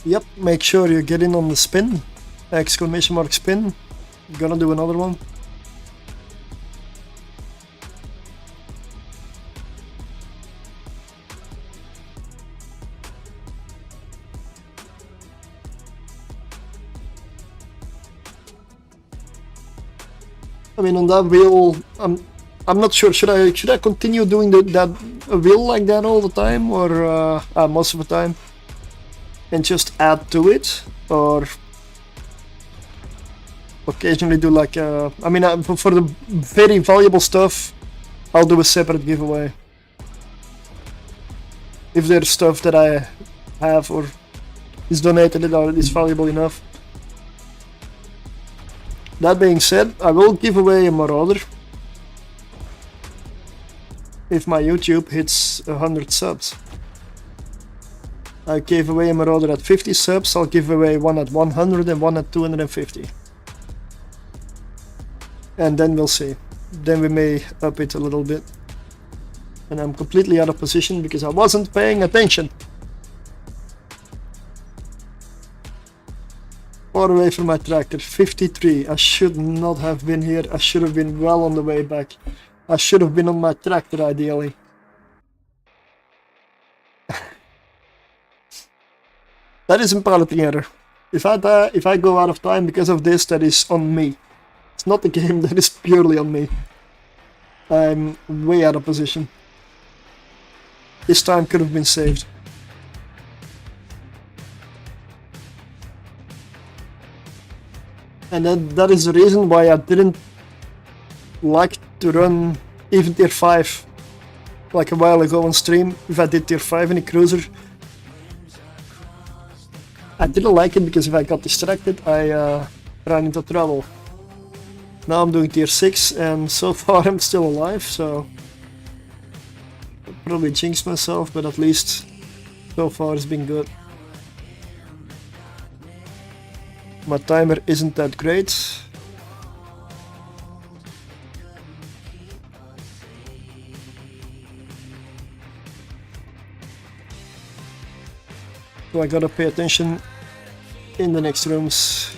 Yep, make sure you get in on the spin. Exclamation mark spin. Gonna do another one. I mean, on that wheel, I'm not sure. Should I continue doing that wheel like that all the time, or most of the time, and just add to it, or occasionally do like I mean, for the very valuable stuff, I'll do a separate giveaway. If there's stuff that I have or is donated or is valuable enough. That being said, I will give away a Marauder if my YouTube hits 100 subs. I gave away a Marauder at 50 subs, I'll give away one at 100 and one at 250. And then we'll see. Then we may up it a little bit. And I'm completely out of position because I wasn't paying attention. Far away from my tractor, 53. I should not have been here. I should have been well on the way back. I should have been on my tractor ideally. That isn't piloting error. If I go out of time because of this, that is on me. It's not the game, that is purely on me. I'm way out of position. This time could have been saved. And that is the reason why I didn't like to run even tier 5 like a while ago on stream. If I did tier 5 in a cruiser, I didn't like it because if I got distracted, I ran into trouble. Now I'm doing tier 6 and so far I'm still alive, so I'll probably jinx myself, but at least so far it's been good. My timer isn't that great. So I gotta pay attention in the next rooms.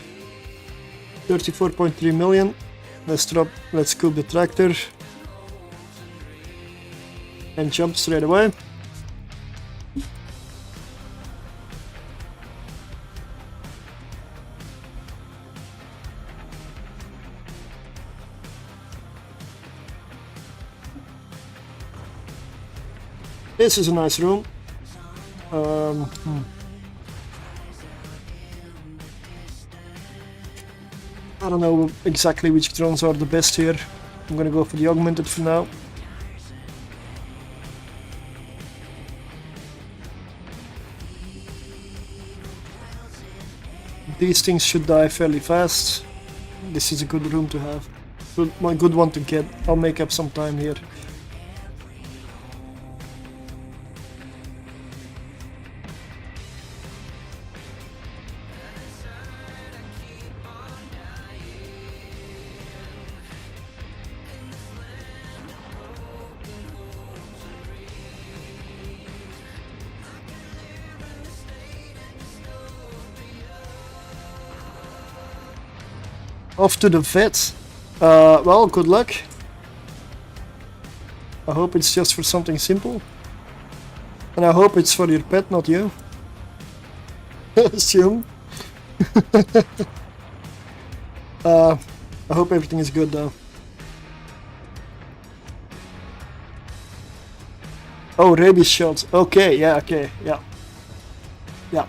34.3 million. Let's scoop the tractor. And jump straight away. This is a nice room. I don't know exactly which drones are the best here. I'm gonna go for the augmented for now. These things should die fairly fast. This is a good room to have. My good one to get. I'll make up some time here. Off to the vet. Well, good luck. I hope it's just for something simple. And I hope it's for your pet, not you. Assume. I hope everything is good though. Oh, rabies shots. Okay, yeah, okay, yeah. Yeah.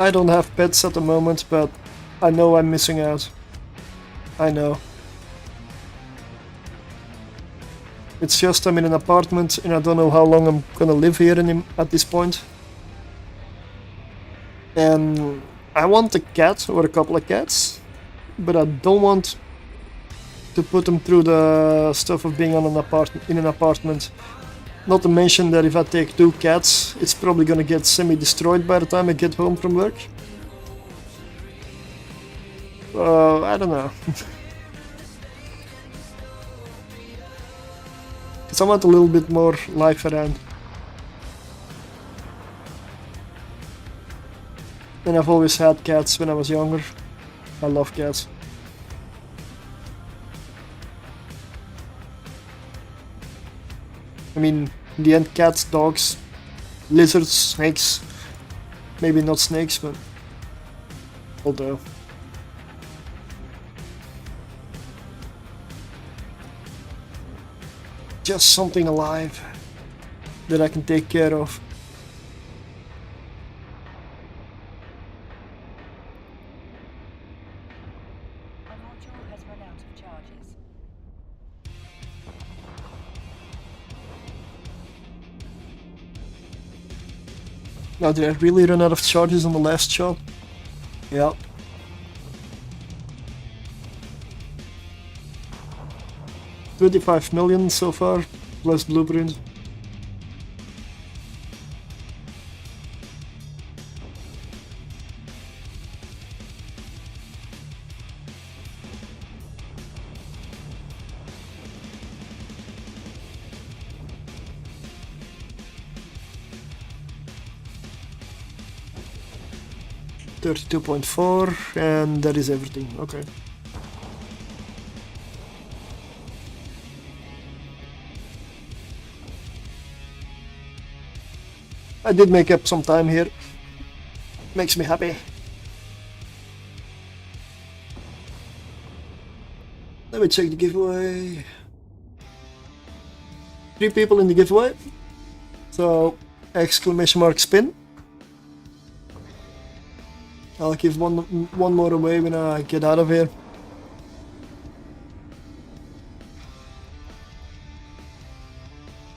I don't have pets at the moment, but I know I'm missing out. I know. It's just I'm in an apartment and I don't know how long I'm gonna live here at this point. And I want a cat or a couple of cats, but I don't want to put them through the stuff of being in an apartment. Not to mention that if I take 2 cats, it's probably gonna get semi-destroyed by the time I get home from work. I don't know. Cause I want a little bit more life around. And I've always had cats when I was younger. I love cats. I mean, in the end, cats, dogs, lizards, snakes. Maybe not snakes, but although. Just something alive that I can take care of. A module has run out of charges. Now, did I really run out of charges on the last shot? Yeah. $25 million so far, plus blueprint. $32.4, and that is everything. Okay. I did make up some time here. Makes me happy. Let me check the giveaway. 3 people in the giveaway. So, exclamation mark spin. I'll give one more away when I get out of here.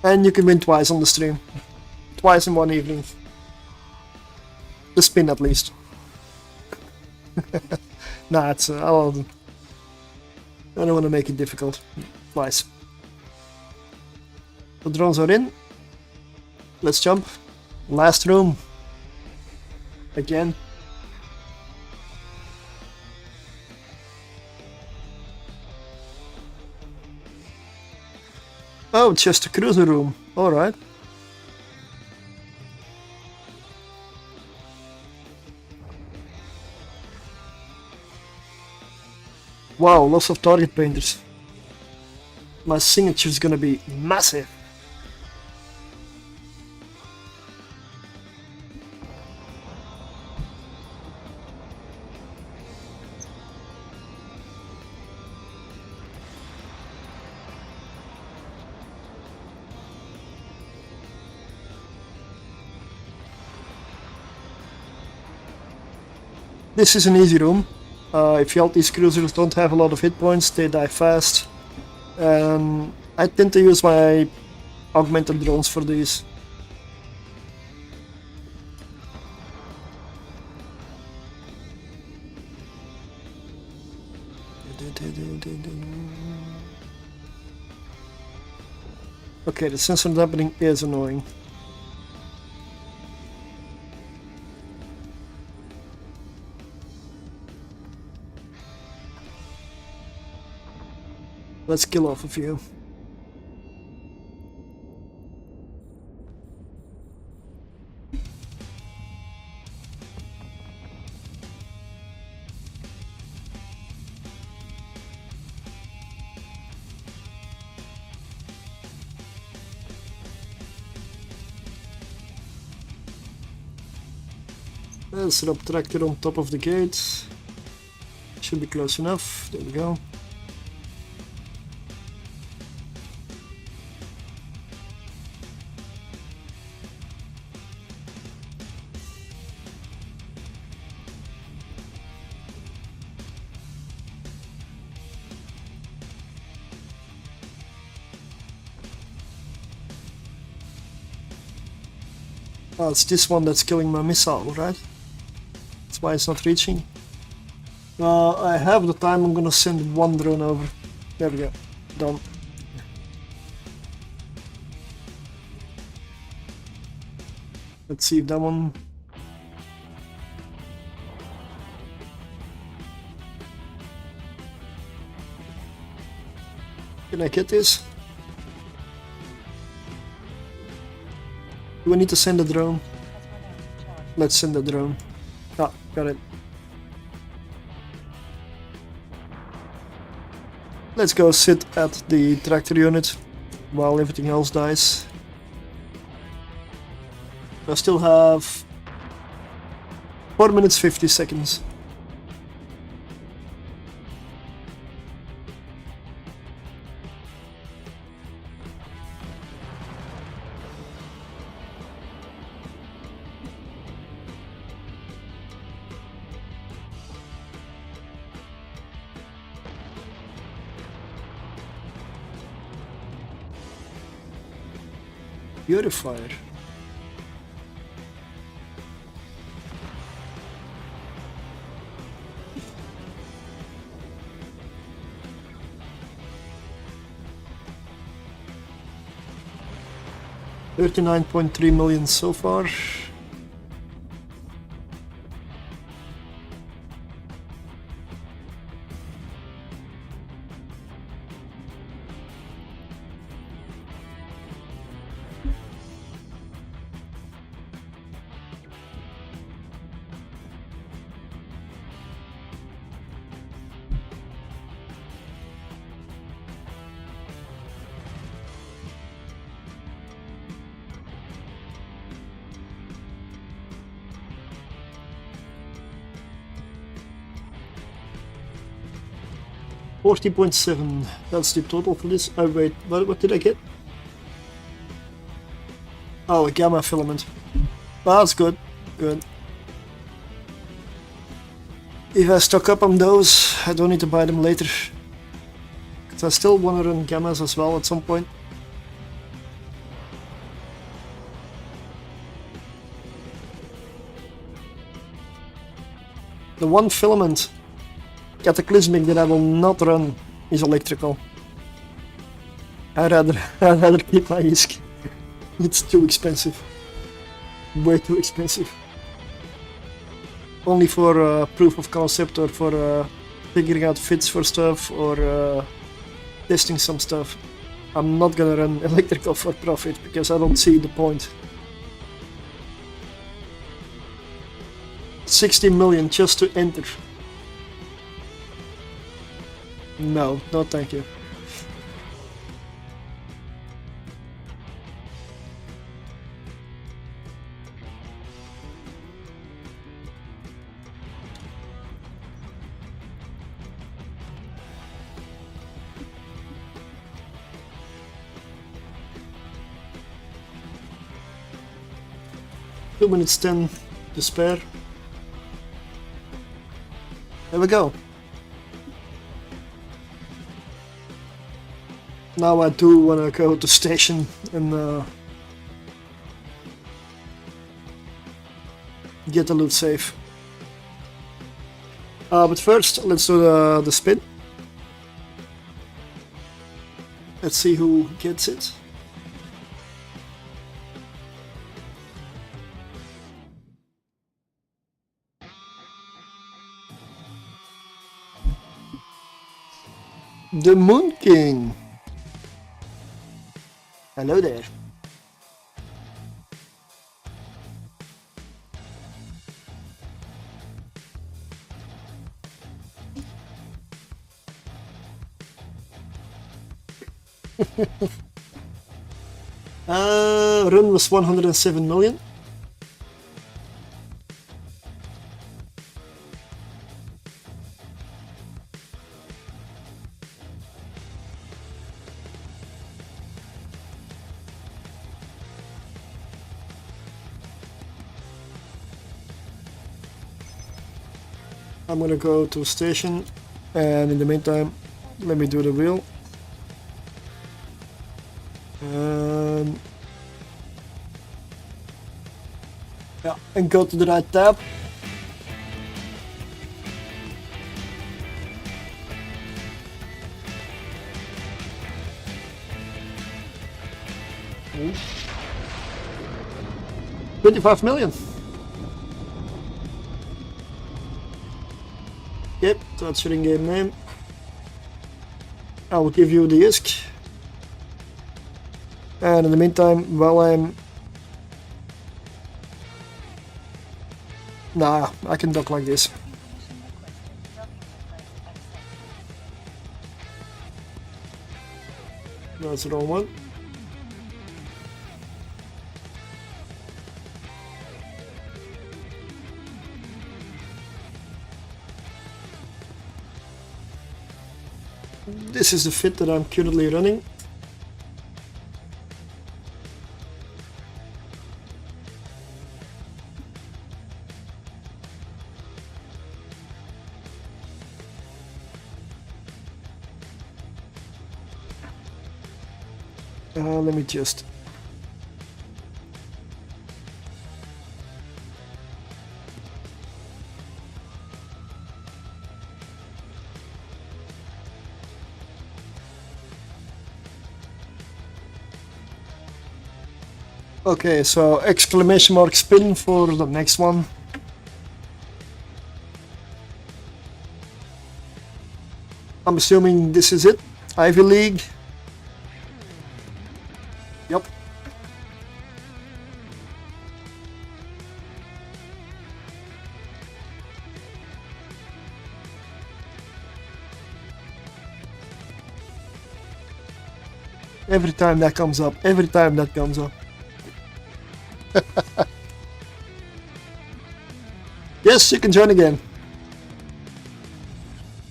And you can win twice on the stream. Twice in one evening. The spin at least. Nah, it's I don't want to make it difficult. Twice. The drones are in. Let's jump. Last room. Again. Oh, just a cruiser room. Alright. Wow, lots of target painters. My signature is gonna be massive. This is an easy room. If you these cruisers don't have a lot of hit points, they die fast. I tend to use my augmented drones for these. Okay, the sensor dampening is annoying. Let's kill off a few. Let's set up tractor on top of the gate. Should be close enough. There we go. Oh, it's this one that's killing my missile, right? That's why it's not reaching. I have the time, I'm gonna send one drone over. There we go. Done. Let's see if that one... Can I get this? Do we need to send a drone? Let's send a drone. Ah, got it. Let's go sit at the tractor unit while everything else dies. I still have 4 minutes 50 seconds. Purifier. $39.3 million so far. $40.7. That's the total for this. Oh wait, what did I get? Oh, a gamma filament. That's good. Good. If I stock up on those, I don't need to buy them later. Because I still want to run gammas as well at some point. The one filament cataclysmic that I will not run is electrical. I'd rather keep my ISK. It's too expensive. Way too expensive. Only for proof of concept or for figuring out fits for stuff or testing some stuff. I'm not gonna run electrical for profit because I don't see the point. 60 million just to enter. No, no thank you. Two minutes 10 to spare. we go. Now I do want to go to station and get the loot safe. But first, let's do the spin. Let's see who gets it. The Moon King. Hello there. Run was 107 million. I'm gonna go to station, and in the meantime, let me do the wheel. Yeah, and go to the right tab. Ooh. 25 million. Yep, that's your in-game name. I will give you the ISK. And in the meantime, while I'm... Nah, I can dock like this. That's the wrong one. This is the fit that I'm currently running. Let me just... Okay, so exclamation mark spin for the next one. I'm assuming this is it. Ivy League. Yep. Every time that comes up, every time that comes up. Yes, you can join again.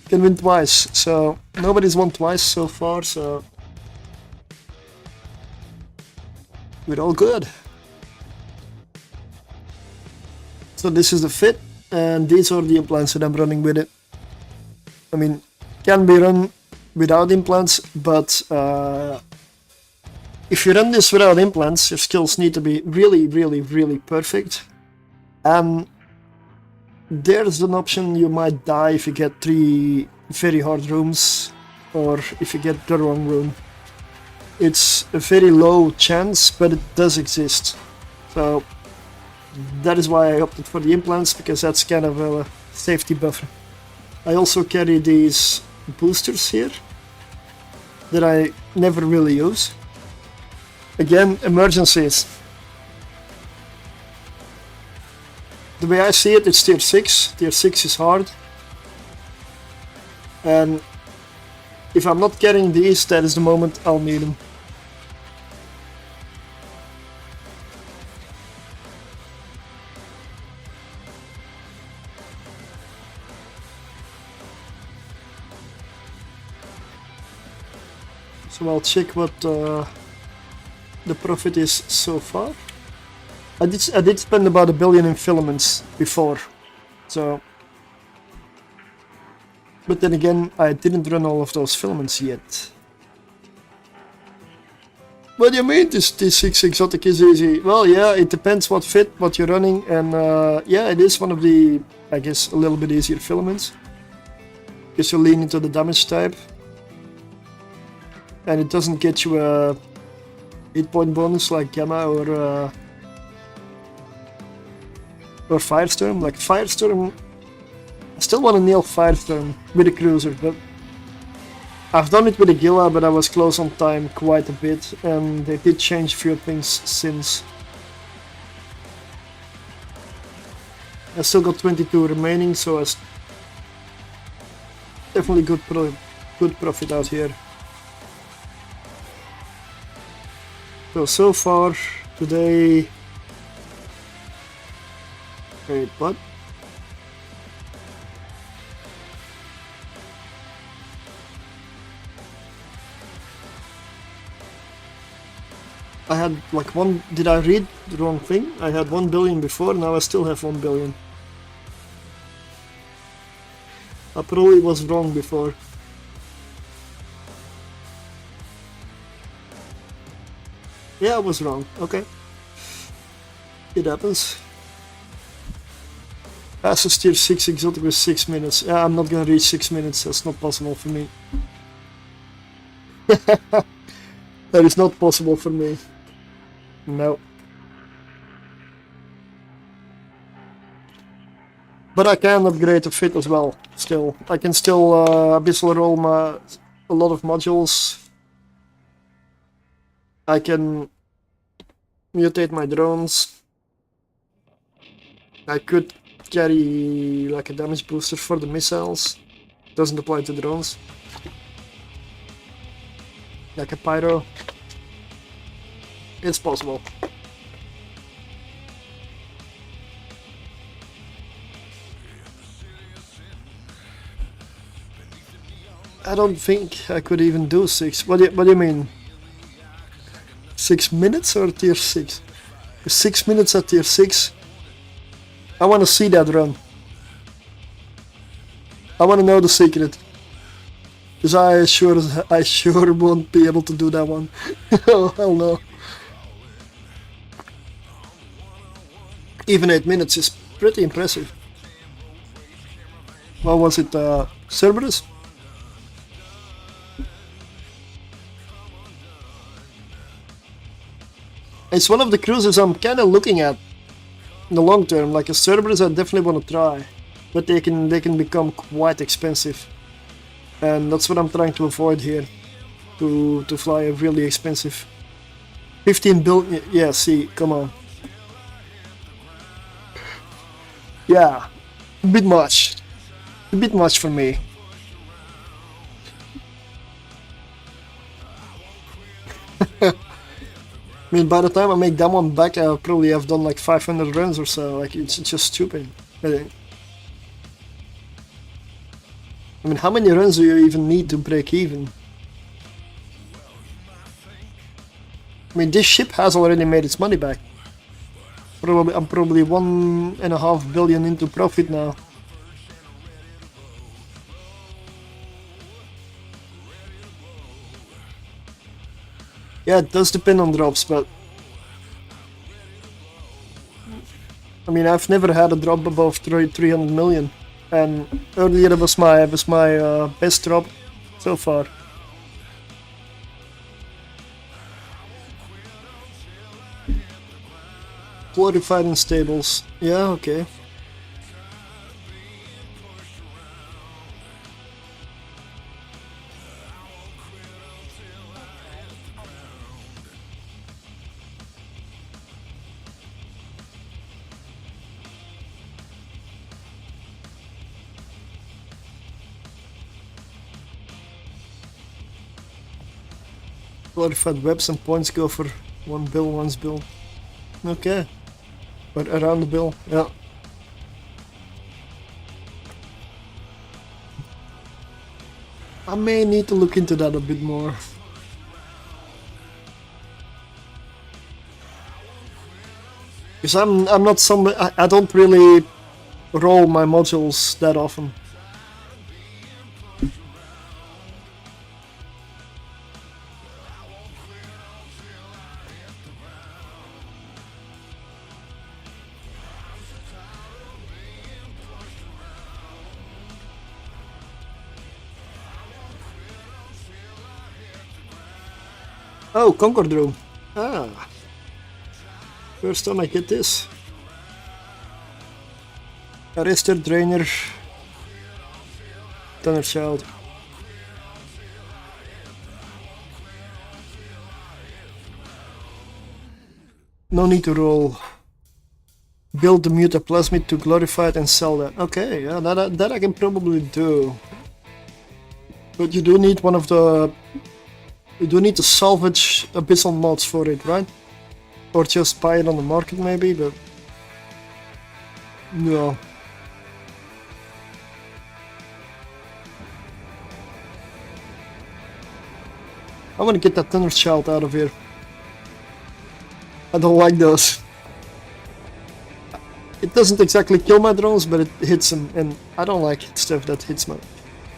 You can win twice, so nobody's won twice so far, so we're all good. So this is the fit, and these are the implants that I'm running with it. I mean, can be run without implants, but if you run this without implants, your skills need to be really, really, really perfect. And there's an option you might die if you get 3 very hard rooms, or if you get the wrong room. It's a very low chance, but it does exist. So that is why I opted for the implants, because that's kind of a safety buffer. I also carry these boosters here that I never really use. Again, emergencies. The way I see it, it's tier 6. Tier 6 is hard. And if I'm not carrying these, that is the moment I'll need them. So I'll check what the profit is so far. I did spend about $1 billion in filaments before, so But then again, I didn't run all of those filaments yet. What do you mean this T6 Exotic is easy? Well, yeah, it depends what fit, what you're running, and yeah, it is one of the, I guess, a little bit easier filaments. Because you lean into the damage type. And it doesn't get you a hit point bonus like Gamma or Firestorm. Like Firestorm, I still want to nail Firestorm with a cruiser, but I've done it with a Gila, but I was close on time quite a bit, and they did change a few things since. I still got 22 remaining, so it's definitely good profit out here. So far today. Wait, what? I had like one. Did I read the wrong thing? I had 1 billion before, now I still have 1 billion. I probably was wrong before. Yeah, I was wrong. Okay. It happens. Fastest tier 6 exotic was 6 minutes. Yeah, I'm not gonna reach 6 minutes. That's not possible for me. That is not possible for me. No. But I can upgrade the fit as well. Still, I can still abyssal roll a lot of modules. I can mutate my drones. I could carry like a damage booster for the missiles. Doesn't apply to drones. Like a pyro. It's possible. I don't think I could even do 6. What do you mean? 6 minutes or tier 6? 6 minutes at tier 6? I want to see that run. I want to know the secret. Because I sure won't be able to do that one. Oh hell no. Even 8 minutes is pretty impressive. What was it? Cerberus? It's one of the cruisers I'm kind of looking at in the long term. Like a Cerberus, I definitely want to try, but they can become quite expensive, and that's what I'm trying to avoid here. To fly a really expensive 15 billion. Yeah, see, come on. Yeah, a bit much for me. I mean, by the time I make that one back, I'll probably have done like 500 runs or so. Like, it's just stupid. I mean, how many runs do you even need to break even? I mean, this ship has already made its money back. I'm probably 1.5 billion into profit now. Yeah, it does depend on drops, but I mean, I've never had a drop above 300 million, and earlier it was my best drop so far. Glorified in stables. Yeah, okay. Glorified webs and points go for 1 bill, 1 bill. Okay. But around the bill, yeah. I may need to look into that a bit more. Because I'm not somebody, I don't really roll my modules that often. Oh, Concord Room. Ah. First time I get this. Arrestor, Drainer, Thunder Child. No need to roll. Build the Mutaplasmid to glorify it and sell that. Okay, yeah, that I can probably do. But you do need one of the... You do need to salvage Abyssal mods for it, right? Or just buy it on the market maybe, but... No. I want to get that Thunder Child out of here. I don't like those. It doesn't exactly kill my drones, but it hits them, and I don't like stuff that hits my...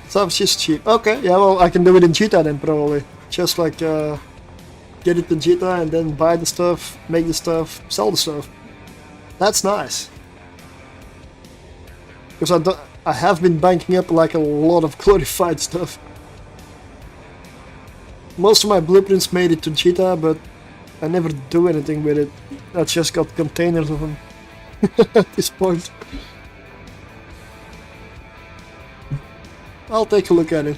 So it's just cheap. Okay, yeah, well, I can do it in Cheetah then, probably. Just like, get it to Cheetah and then buy the stuff, make the stuff, sell the stuff. That's nice. Because I have been banking up like a lot of glorified stuff. Most of my blueprints made it to Cheetah, but I never do anything with it. I just got containers of them at this point. I'll take a look at it.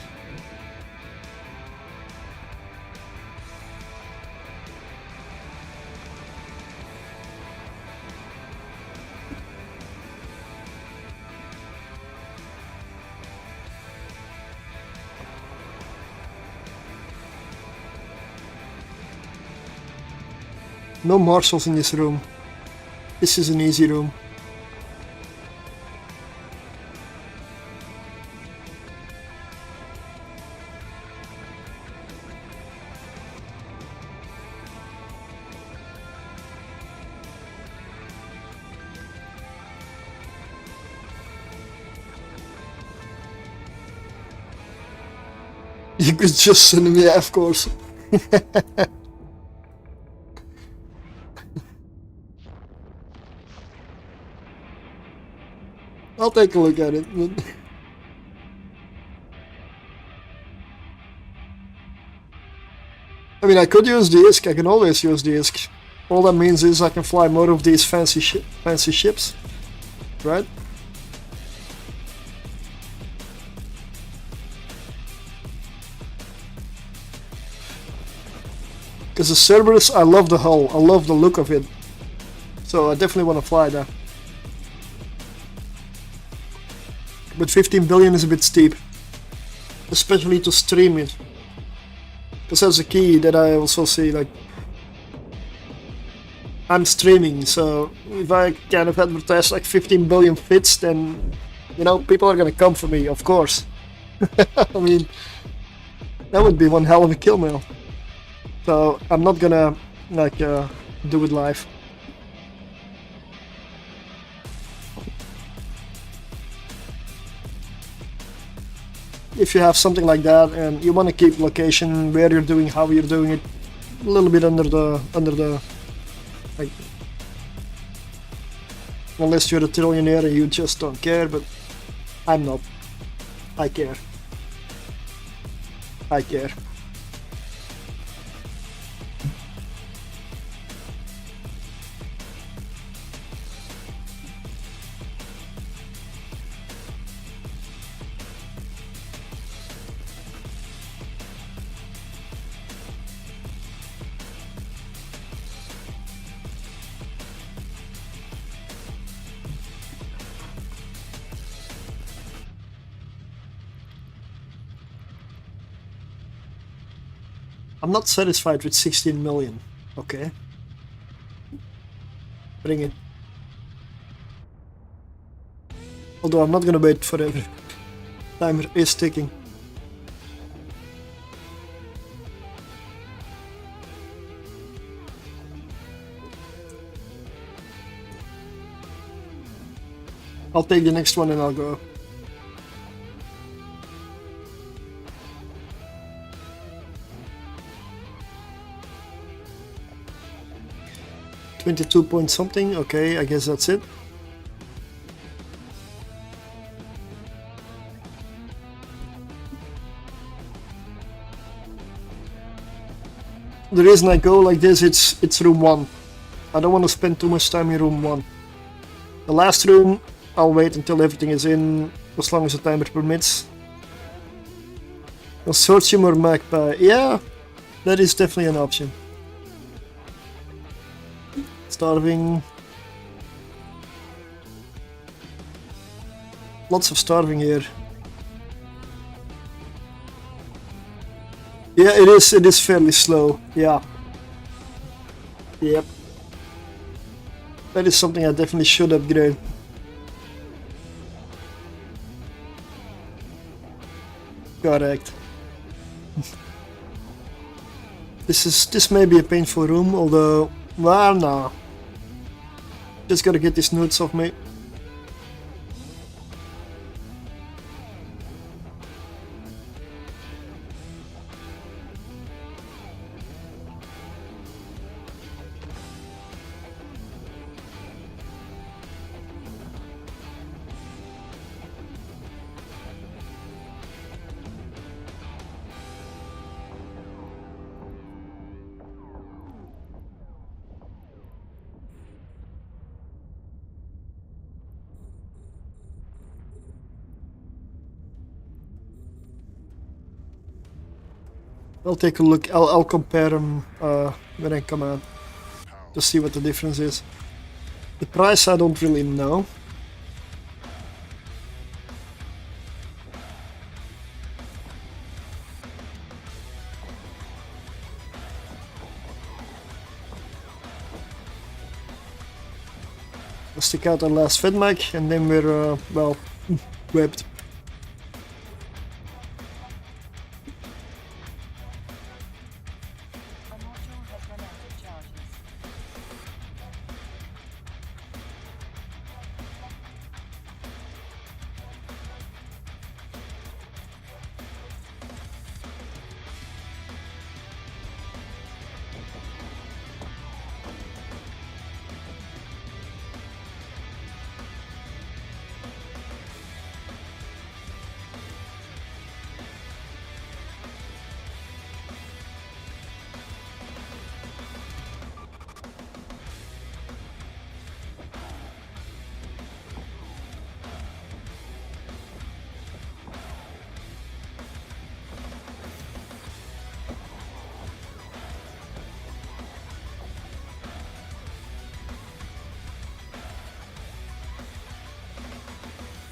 No marshals in this room. This is an easy room. You could just send me, of course. I'll take a look at it. I mean, I could use the ISK. I can always use the ISK. All that means is I can fly more of these fancy ships, right? Because the Cerberus, I love the hull. I love the look of it. So I definitely want to fly that. But 15 billion is a bit steep, especially to stream it, because that's the key that I also see. Like, I'm streaming, so if I kind of advertise like 15 billion fits, then, you know, people are gonna come for me, of course. I mean, that would be one hell of a kill mail. So I'm not gonna like do it live. If you have something like that and you want to keep location, where you're doing, how you're doing it, a little bit under the like, unless you're a trillionaire and you just don't care, but I'm not. I care. I care. I'm not satisfied with 16 million. Okay. Bring it. Although I'm not gonna wait forever. Timer is ticking. I'll take the next one and I'll go. $22 point something, okay, I guess that's it. the reason I go like this, it's room 1. I don't want to spend too much time in room 1. The last room, I'll wait until everything is in, as long as the timer permits. Consortium or Magpie? Yeah, that is definitely an option. Starving. Lots of starving here. Yeah, it is fairly slow, yeah. Yep. That is something I definitely should upgrade. Correct. This may be a painful room, although, well, no. Just gotta get these nudes off me. I'll take a look. I'll compare them when I come out to see what the difference is. The price I don't really know. We'll stick out our last FedMag and then we're well whipped. A module has run out of charges.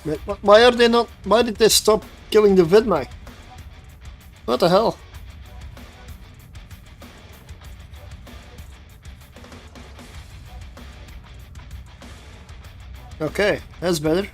Wait, why are they not? Why did they stop killing the Vidmag? What the hell? Okay, that's better.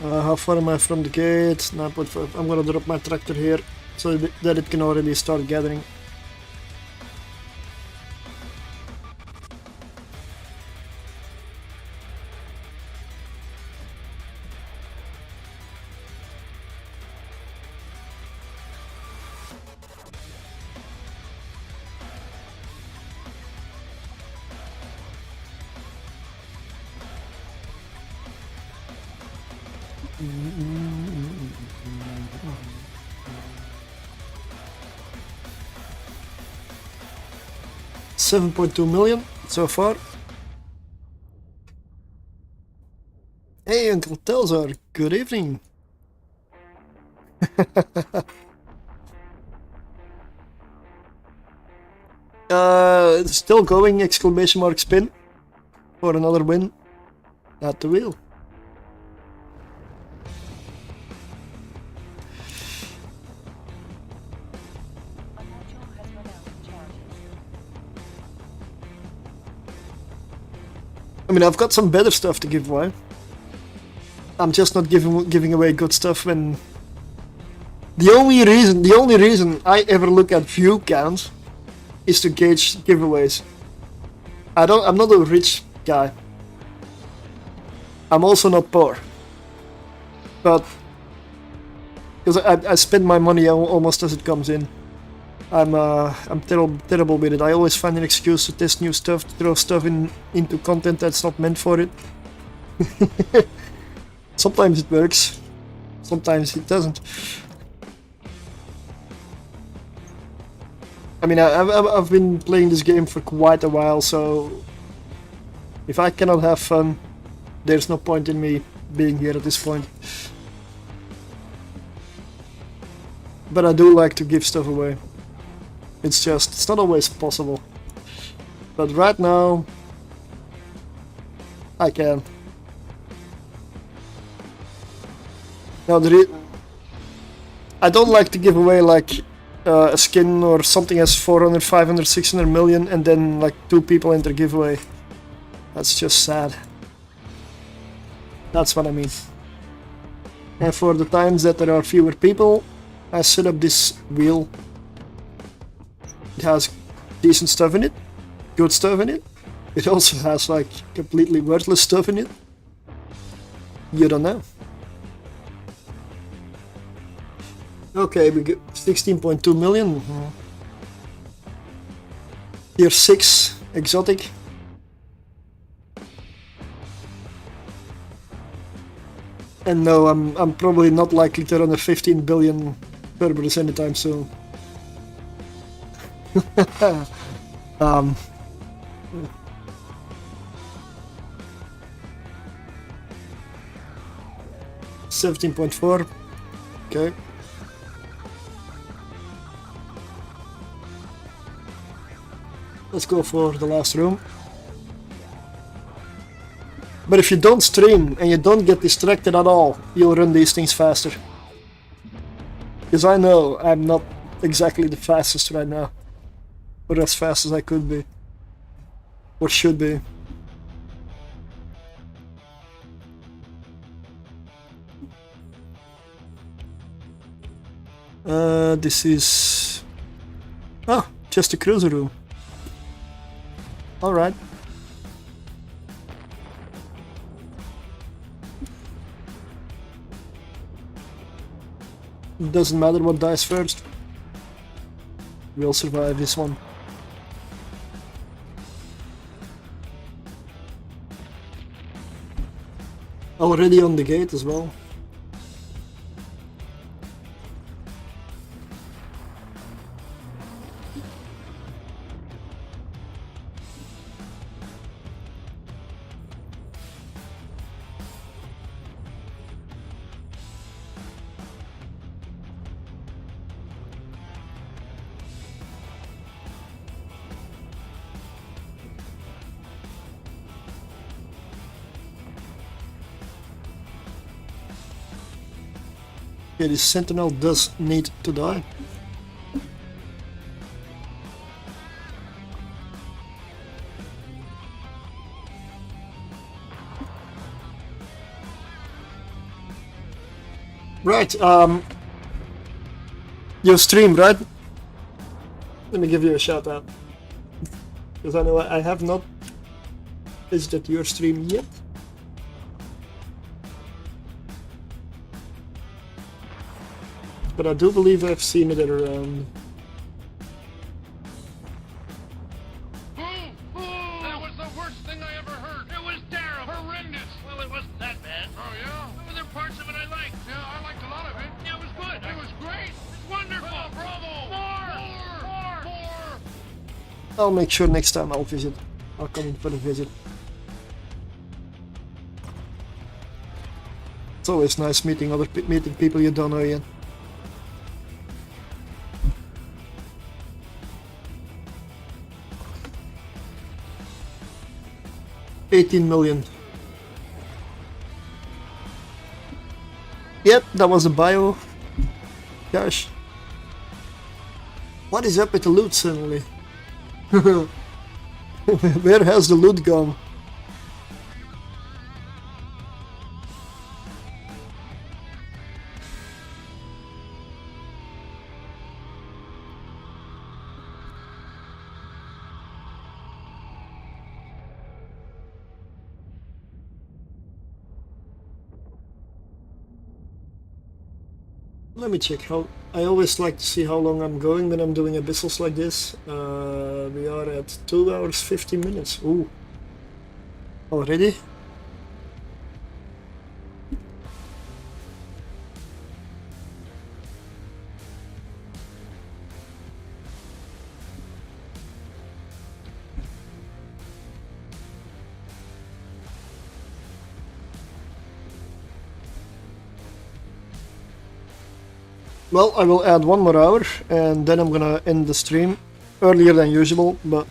How far am I from the gate? 9.5. I'm gonna drop my tractor here so that it can already start gathering. $7.2 million so far. Hey, Uncle Telzar, good evening. It's still going, exclamation mark spin for another win at the wheel. A module has run out of charges. I mean, I've got some better stuff to give away. I'm just not giving away good stuff when the only reason I ever look at view counts is to gauge giveaways. I'm not a rich guy. I'm also not poor. But because I spend my money almost as it comes in. I'm terrible with it. I always find an excuse to test new stuff, to throw stuff into content that's not meant for it. Sometimes it works, sometimes it doesn't. I mean, I've been playing this game for quite a while, so if I cannot have fun, there's no point in me being here at this point. But I do like to give stuff away. It's not always possible. But right now, I can. Now, I don't like to give away like a skin or something as 400, 500, 600 million and then like 2 people enter giveaway. That's just sad. That's what I mean. And for the times that there are fewer people, I set up this wheel. It has decent stuff in it, good stuff in it. It also has like completely worthless stuff in it. You don't know. Okay, we get 16.2 million. Tier 6 Exotic. And no, I'm probably not likely to run a 15 billion Cerberus anytime soon. um, 17.4. Okay. Let's go for the last room. But if you don't stream and you don't get distracted at all, you'll run these things faster. Because I know I'm not exactly the fastest right now. Or as fast as I could be. Or should be. This is... Oh, just a cruiser room. Alright. Doesn't matter what dies first. We'll survive this one. Already on the gate as well. Okay, this sentinel does need to die. Right, you stream, right? Let me give you a shout out. Because I know I have not visited your stream yet. But I do believe I've seen it around. That was the worst thing I ever heard. It was terrible, horrendous. Well, it wasn't that bad. Oh, yeah? Well, there were parts of it I liked. Yeah, I liked a lot of it. Yeah, it was good. It was great. It's wonderful. Oh, bravo. More. I'll make sure next time I'll visit. I'll come in for the visit. It's always nice meeting meeting people you don't know yet. $18 million. Yep, that was a bio. Gosh. What is up with the loot suddenly? Where has the loot gone? Let me check how. I always like to see how long I'm going when I'm doing abyssals like this. We are at 2 hours 50 minutes. Ooh. Already? Well, I will add 1 more hour and then I'm gonna end the stream earlier than usual, but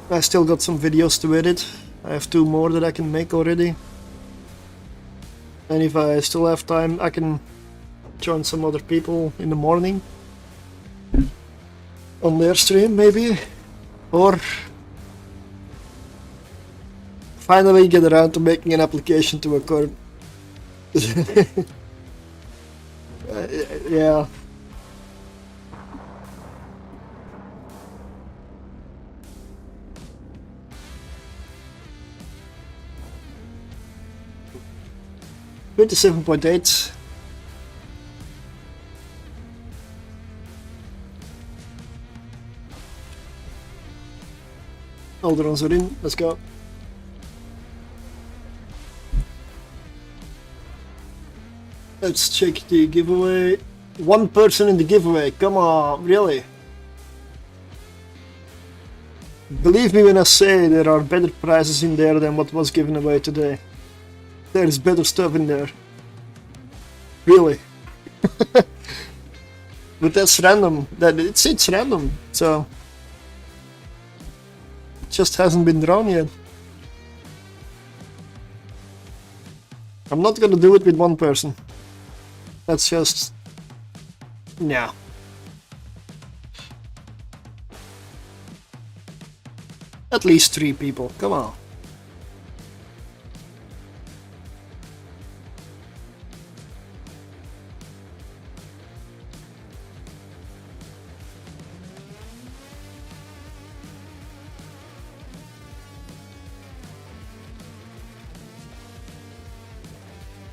I still got some videos to edit. I have 2 more that I can make already. And if I still have time, I can join some other people in the morning on their stream maybe, or finally get around to making an application to Accord. Yeah. $27.8. All the runs are in. Let's go. Let's check the giveaway. 1 person in the giveaway. Come on, really? Believe me when I say there are better prizes in there than what was given away today. There's better stuff in there. Really. But that's random. It's random. So it just hasn't been drawn yet. I'm not gonna do it with 1 person. That's just... no. At least 3 people, come on.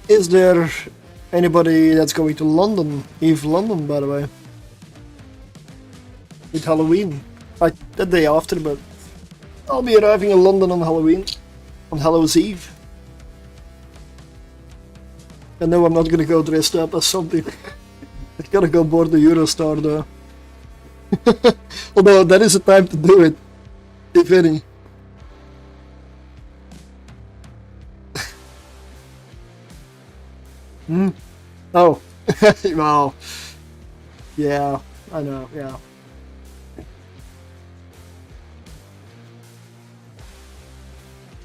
Is there anybody that's going to London? Eve London, by the way. With Halloween. Like the day after, but I'll be arriving in London on Halloween. On Hallows Eve. I know I'm not gonna go dressed up as something. I gotta go board the Eurostar though. Although that is the time to do it. If any. Hmm. Oh. Wow. Yeah, I know, yeah.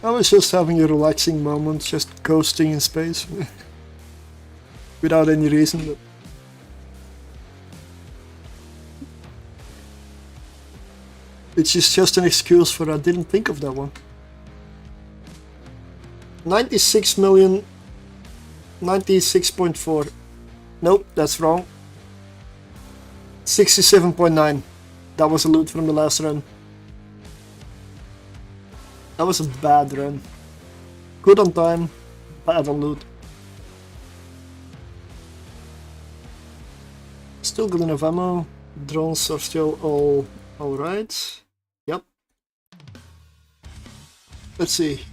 I was just having a relaxing moment, just coasting in space. Without any reason. But it's just an excuse for I didn't think of that one. 96 million. 96.4. Nope, that's wrong. 67.9. That was a loot from the last run. That was a bad run. Good on time, bad on loot. Still good enough ammo. Drones are still all alright. Yep. Let's see.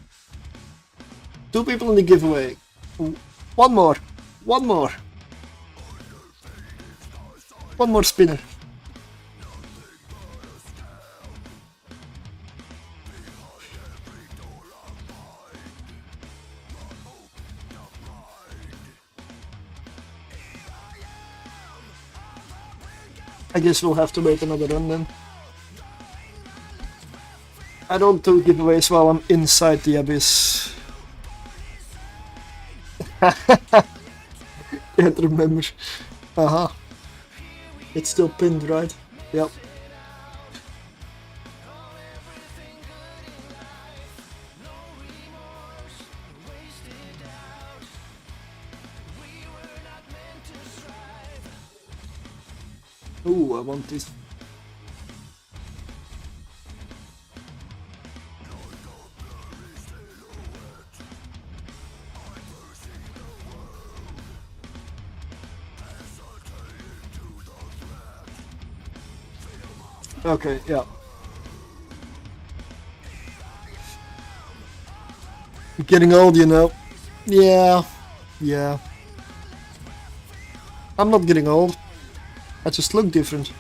2 people in the giveaway. 1 more. 1 more. 1 more spinner. I guess we'll have to wait another run then. I don't do giveaways while I'm inside the abyss. Can't remember. Aha. It's still pinned, right? Yep. Ooh, I want this. Okay, yeah. Getting old, you know. Yeah, yeah. I'm not getting old. I just look different.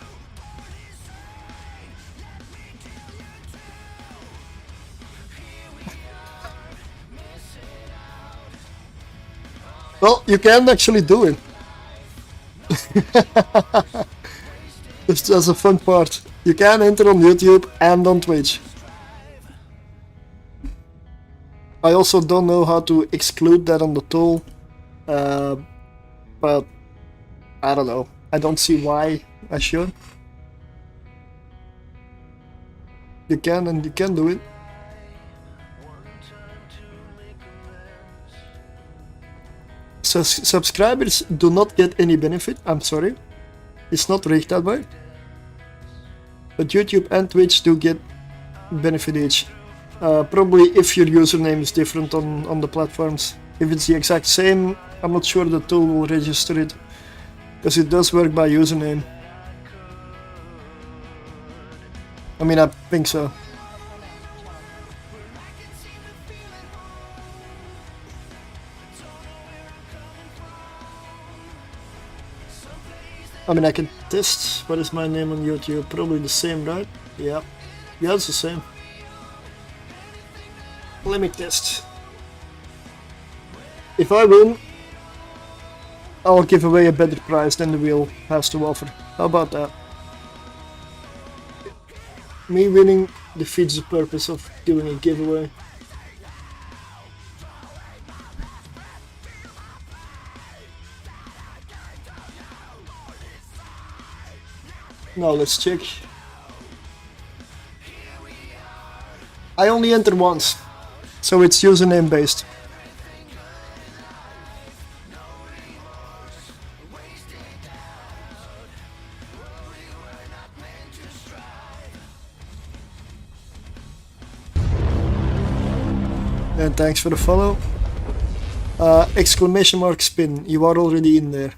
Well, you can actually do it. That's a fun part. You can enter on YouTube and on Twitch. I also don't know how to exclude that on the tool, but I don't know. I don't see why I should. You can, and you can do it. So subscribers do not get any benefit. I'm sorry. It's not rigged that way. But YouTube and Twitch do get benefit each. Probably if your username is different on the platforms. If it's the exact same, I'm not sure the tool will register it. Because it does work by username. I mean, I think so. I mean, I can test what is my name on YouTube. Probably the same, right? Yeah. Yeah, it's the same. Let me test. If I win, I'll give away a better prize than the wheel has to offer. How about that? Me winning defeats the purpose of doing a giveaway. Now let's check. I only enter once, so it's username based. And thanks for the follow. Exclamation mark spin, you are already in there.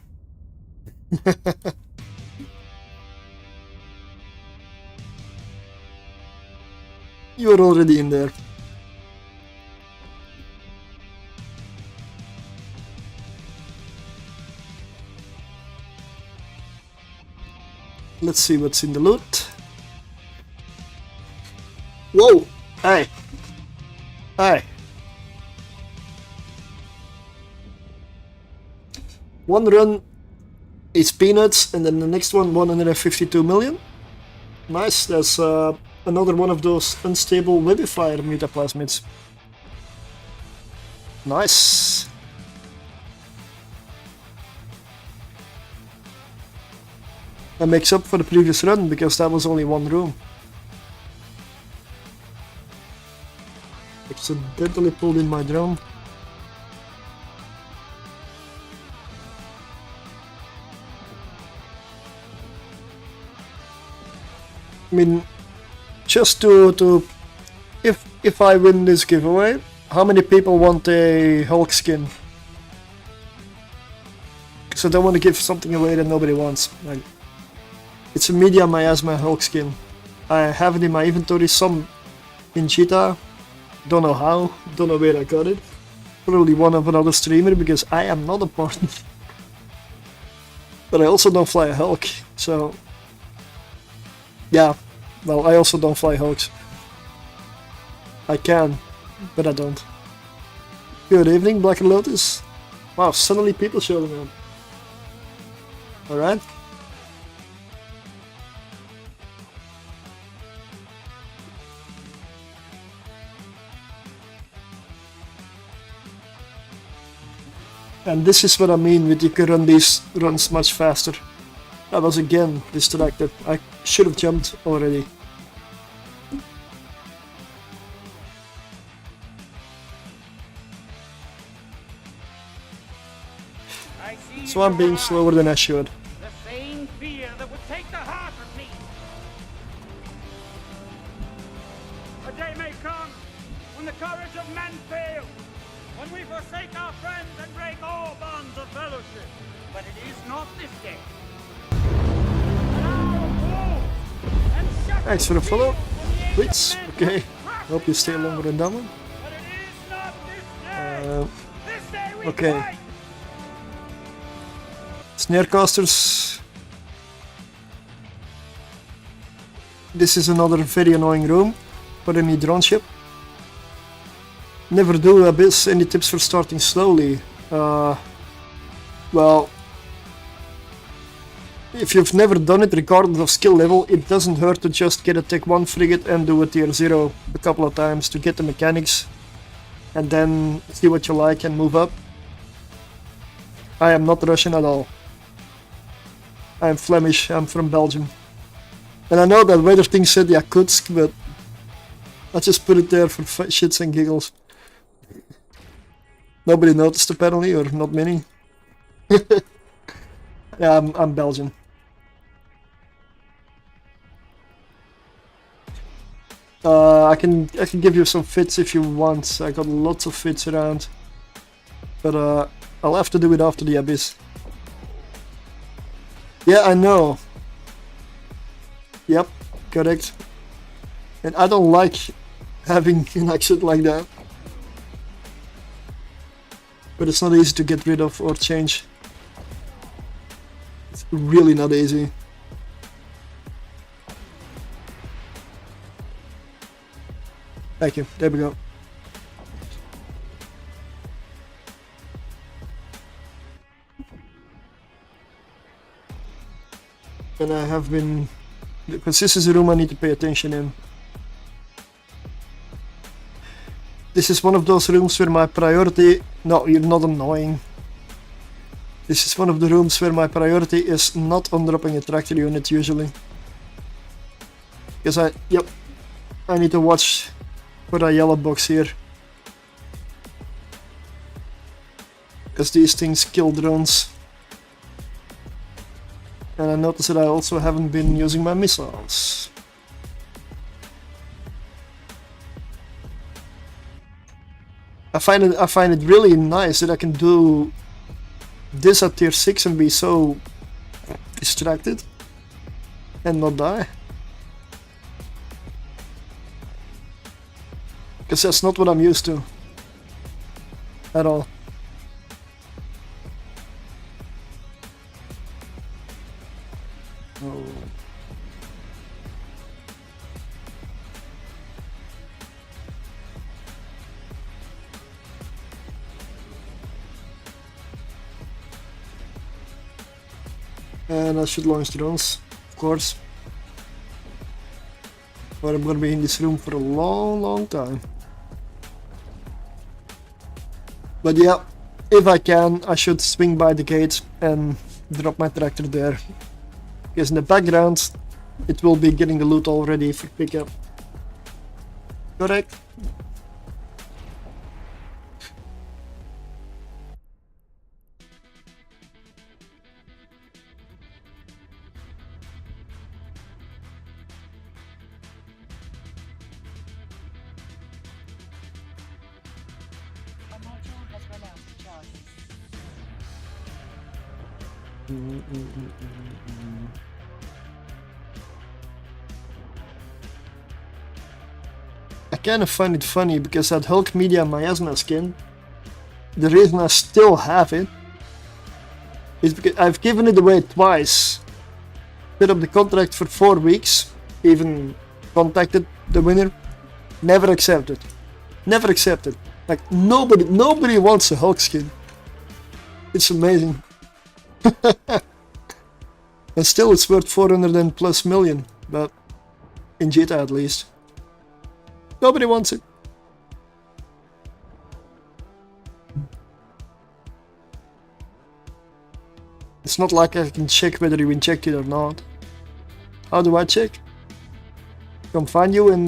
You're already in there. Let's see what's in the loot. Whoa! Hey! Hey! One run is peanuts, and then the next one 152 million. Nice, that's another one of those unstable webifier metaplasmids. Nice. That makes up for the previous run because that was only one room. Accidentally pulled in my drone. I mean, just to if I win this giveaway, how many people want a Hulk skin? Because I don't want to give something away that nobody wants. Like, it's a media miasma Hulk skin. I have it in my inventory, some in Cheetah. Don't know how, don't know where I got it. Probably one of another streamer because I am not important. But I also don't fly a Hulk, so yeah. Well, I also don't fly Hulks. I can, but I don't. Good evening, Black and Lotus. Wow, suddenly people showing up. Alright. And this is what I mean with you can run these runs much faster. I was again distracted. I should have jumped already. So I'm being slower than I should. The same fear that would take the heart of me. A day may come when the courage of men fails, when we forsake our friends and break all bonds of fellowship. But it is not this day. An hour of war and Thanks for the follow. Please. Okay. Hope you stay longer than that one. But it is not this day. This day we okay. fight. Snarecasters. This is another very annoying room for any drone ship. Never do Abyss. Any tips for starting slowly? Well, if you've never done it, regardless of skill level, it doesn't hurt to just get a Tech 1 frigate and do a tier 0 a couple of times to get the mechanics and then see what you like and move up. I am not Russian at all. I am Flemish, I'm from Belgium. And I know that Weather Thing said Yakutsk, but I just put it there for shits and giggles. Nobody noticed apparently, or not many. Yeah, I'm Belgian. I can give you some fits if you want. I got lots of fits around, but I'll have to do it after the Abyss. Yeah, I know. Yep, correct. And I don't like having an accent like that. But it's not easy to get rid of or change. It's really not easy. Thank you. There we go. And I have been, because this is a room I need to pay attention in. This is one of those rooms where my priority, no, you're not annoying. This is one of the rooms where my priority is not undropping a tractor unit usually. Because I need to watch for a yellow box here. Because these things kill drones. And I noticed that I also haven't been using my missiles. I find it really nice that I can do this at tier 6 and be so distracted and not die. Because that's not what I'm used to at all. Oh. And I should launch drones, of course. But I'm gonna be in this room for a long time. But yeah, if I can, I should swing by the gate and drop my tractor there. Because in the background, it will be getting the loot already for pickup. Correct? A module has run out of charges. I kind of find it funny because that Hulk Media Miasma skin, the reason I still have it is because I've given it away twice. Put up the contract for 4 weeks, even contacted the winner, never accepted. Never accepted. Like nobody wants a Hulk skin. It's amazing. And still it's worth 400 and plus million, but in Jita at least. Nobody wants it. It's not like I can check whether you injected or not. How do I check? Come find you in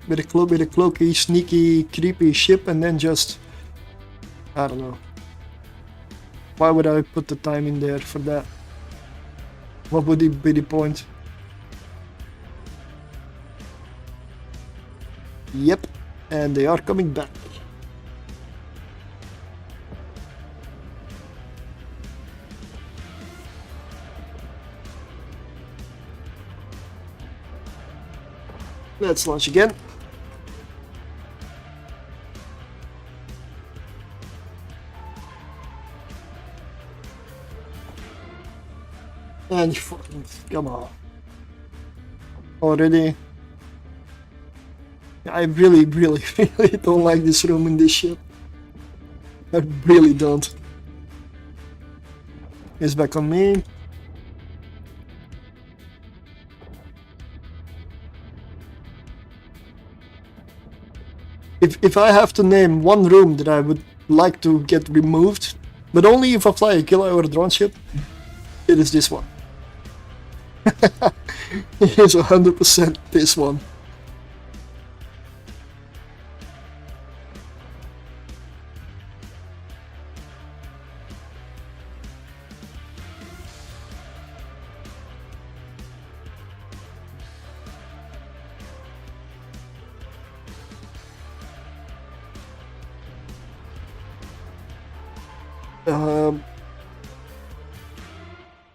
with a cloaky, sneaky, creepy ship and then just, I don't know. Why would I put the time in there for that? What would be the point? Yep, and they are coming back. Let's launch again. And you fucking come on. Already. I really, really, really don't like this room in this ship. I really don't. He's back on me. If I have to name one room that I would like to get removed, but only if I fly a Gila or a drone ship, it is this one. It is 100% this one.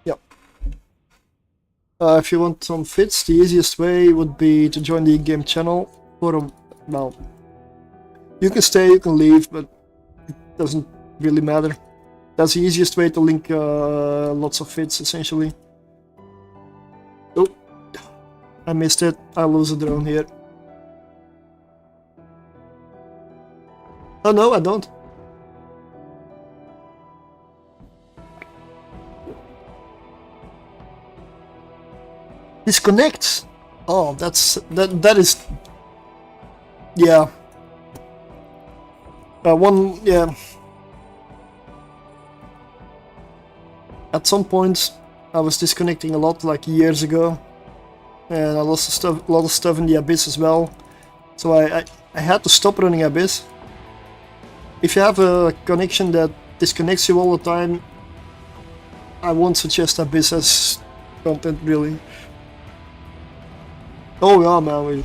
Yep. If you want some fits, the easiest way would be to join the in-game channel for a, well, you can stay, you can leave, but it doesn't really matter. That's the easiest way to link lots of fits, essentially. Oh, I missed it. I lose a drone here. Oh no, I don't. Disconnects. Oh, that is, yeah. Yeah. At some point, I was disconnecting a lot, like years ago, and I lost a lot of stuff in the Abyss as well. So I had to stop running Abyss. If you have a connection that disconnects you all the time, I won't suggest Abyss as content, really. Oh yeah, man,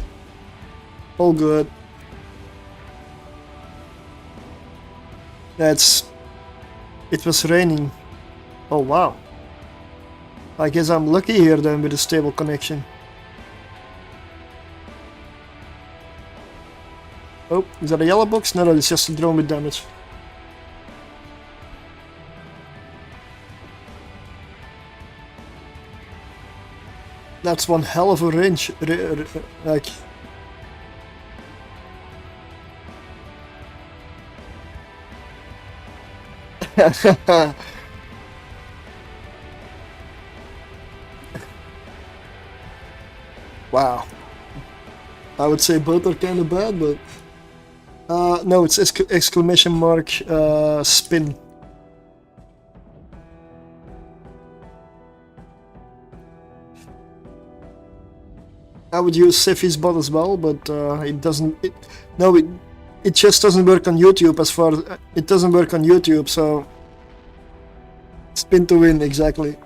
all good. It was raining. Oh wow. I guess I'm lucky here then with a stable connection. Oh, is that a yellow box? No, it's just a drone with damage. That's one hell of a range, like. Wow. I would say both are kind of bad, but no, it's exclamation mark spin. I would use Seffi's bot as well, but it doesn't. It just doesn't work on YouTube. As far as it doesn't work on YouTube, so spin to win exactly.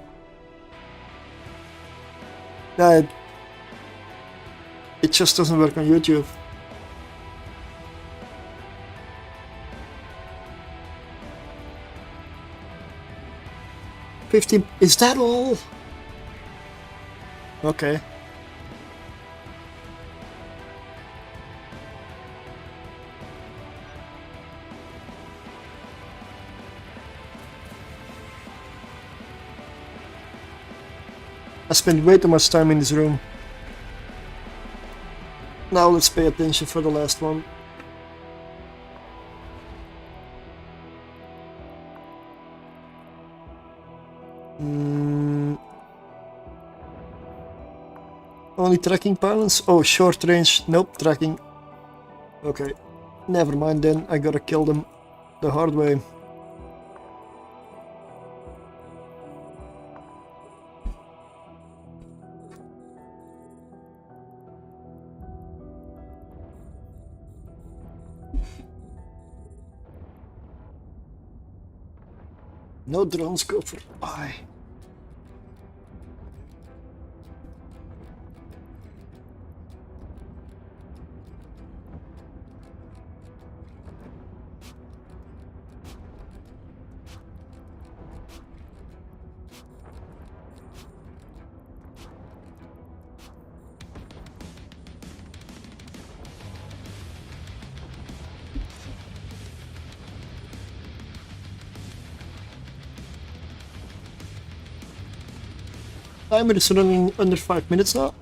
Yeah, it just doesn't work on YouTube. $50. Is that all? Okay. I spent way too much time in this room. Now let's pay attention for the last one. Only tracking pilots? Oh, short range. Nope, tracking. Okay, never mind then. I gotta kill them the hard way. No drones go for I. Timer is running under 5 minutes now.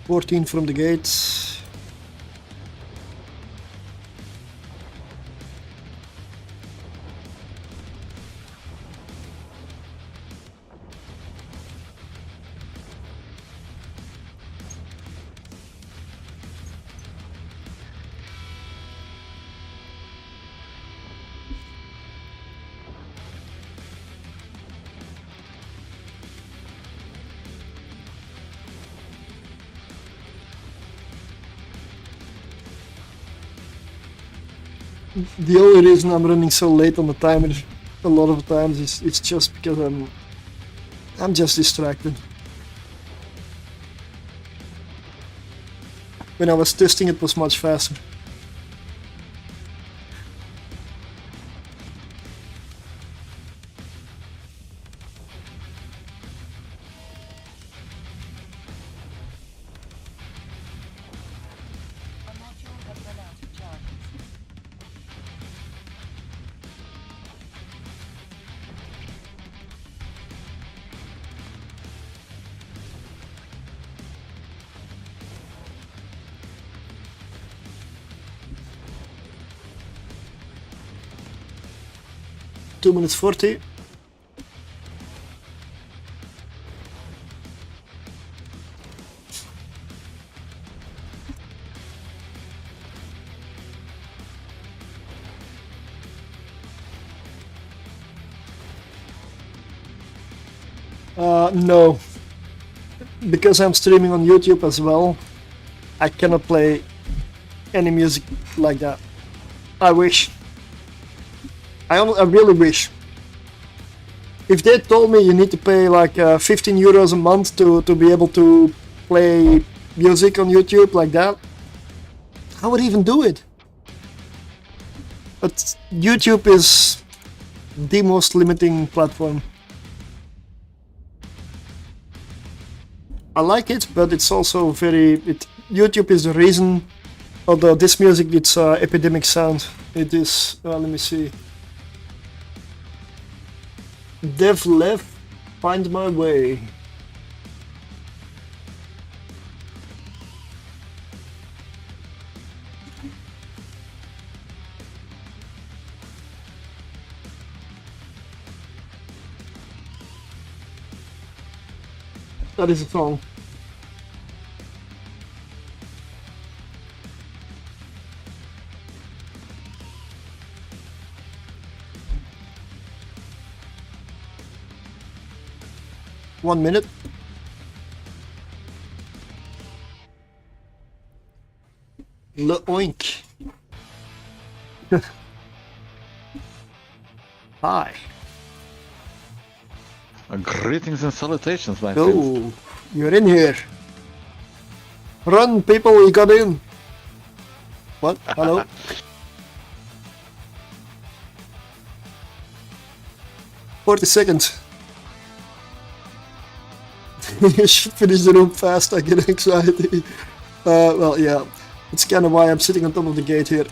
$14 from the gates. The only reason I'm running so late on the timer a lot of times is it's just because I'm just distracted. When I was testing it was much faster. A module has run out of charges. Two minutes 40. No, because I'm streaming on YouTube as well, I cannot play any music like that. I wish. I really wish. If they told me you need to pay like 15 euros a month to be able to play music on YouTube like that, I would even do it. But YouTube is the most limiting platform. I like it, but it's also YouTube is the reason, although this music, it's epidemic sound. It is, let me see. Dev left, find my way. That is a song. One minute. Le oink. Hi. Greetings and salutations, my Oh, friends. you're in here. Run, people, we got in. What? Hello? $40. You should finish the room fast, I get anxiety. Well, yeah, it's kind of why I'm sitting on top of the gate here.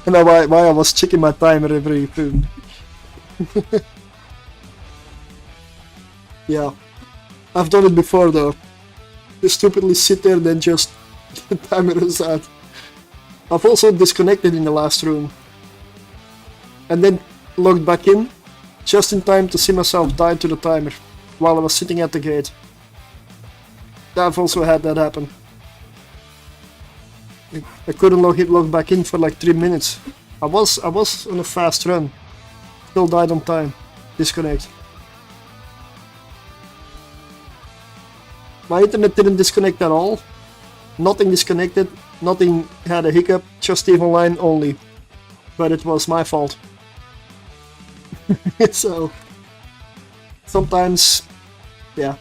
And why I was checking my timer every film. Yeah, I've done it before though. You stupidly sit there and then just the timer is out. I've also disconnected in the last room. And then logged back in, just in time to see myself die to the timer while I was sitting at the gate. I've also had that happen. I couldn't log back in for like 3 minutes. I was on a fast run. Still died on time. Disconnect. My internet didn't disconnect at all. Nothing disconnected. Nothing had a hiccup. Just Steve Online only. But it was my fault. So sometimes, yeah.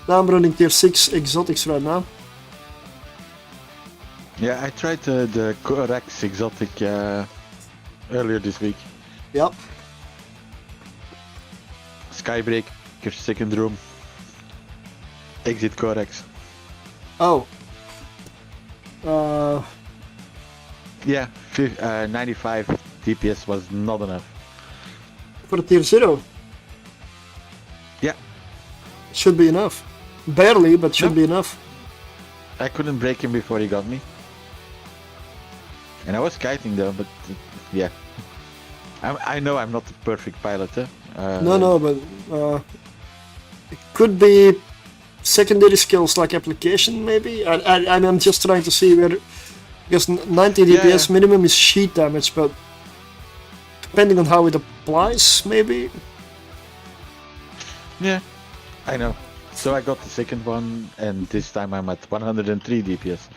Now I'm running tier 6 exotics right now. Yeah, I tried the Corex Exotic earlier this week. Yep. Skybreaker, second room. Exit Corex. Oh. Yeah, 95 DPS was not enough. For the tier 0. Yeah, Should be enough. Barely, but should be enough. I couldn't break him before he got me. And I was kiting though, but yeah. I know I'm not the perfect pilot. No, but it could be secondary skills like application, maybe. I'm just trying to see where, because 90 DPS minimum is sheet damage, but depending on how it applies, maybe. Yeah, I know. So I got the second one, and this time I'm at 103 DPS.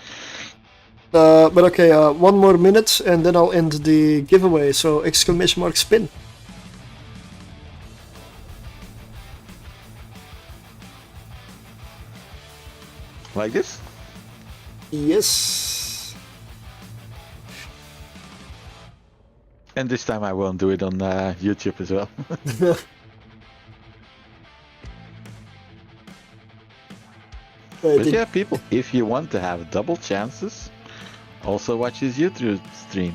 But okay, 1 more minute and then I'll end the giveaway, so exclamation mark spin. Like this? Yes. And this time I won't do it on YouTube as well. But yeah, people, if you want to have double chances, also watch his YouTube stream.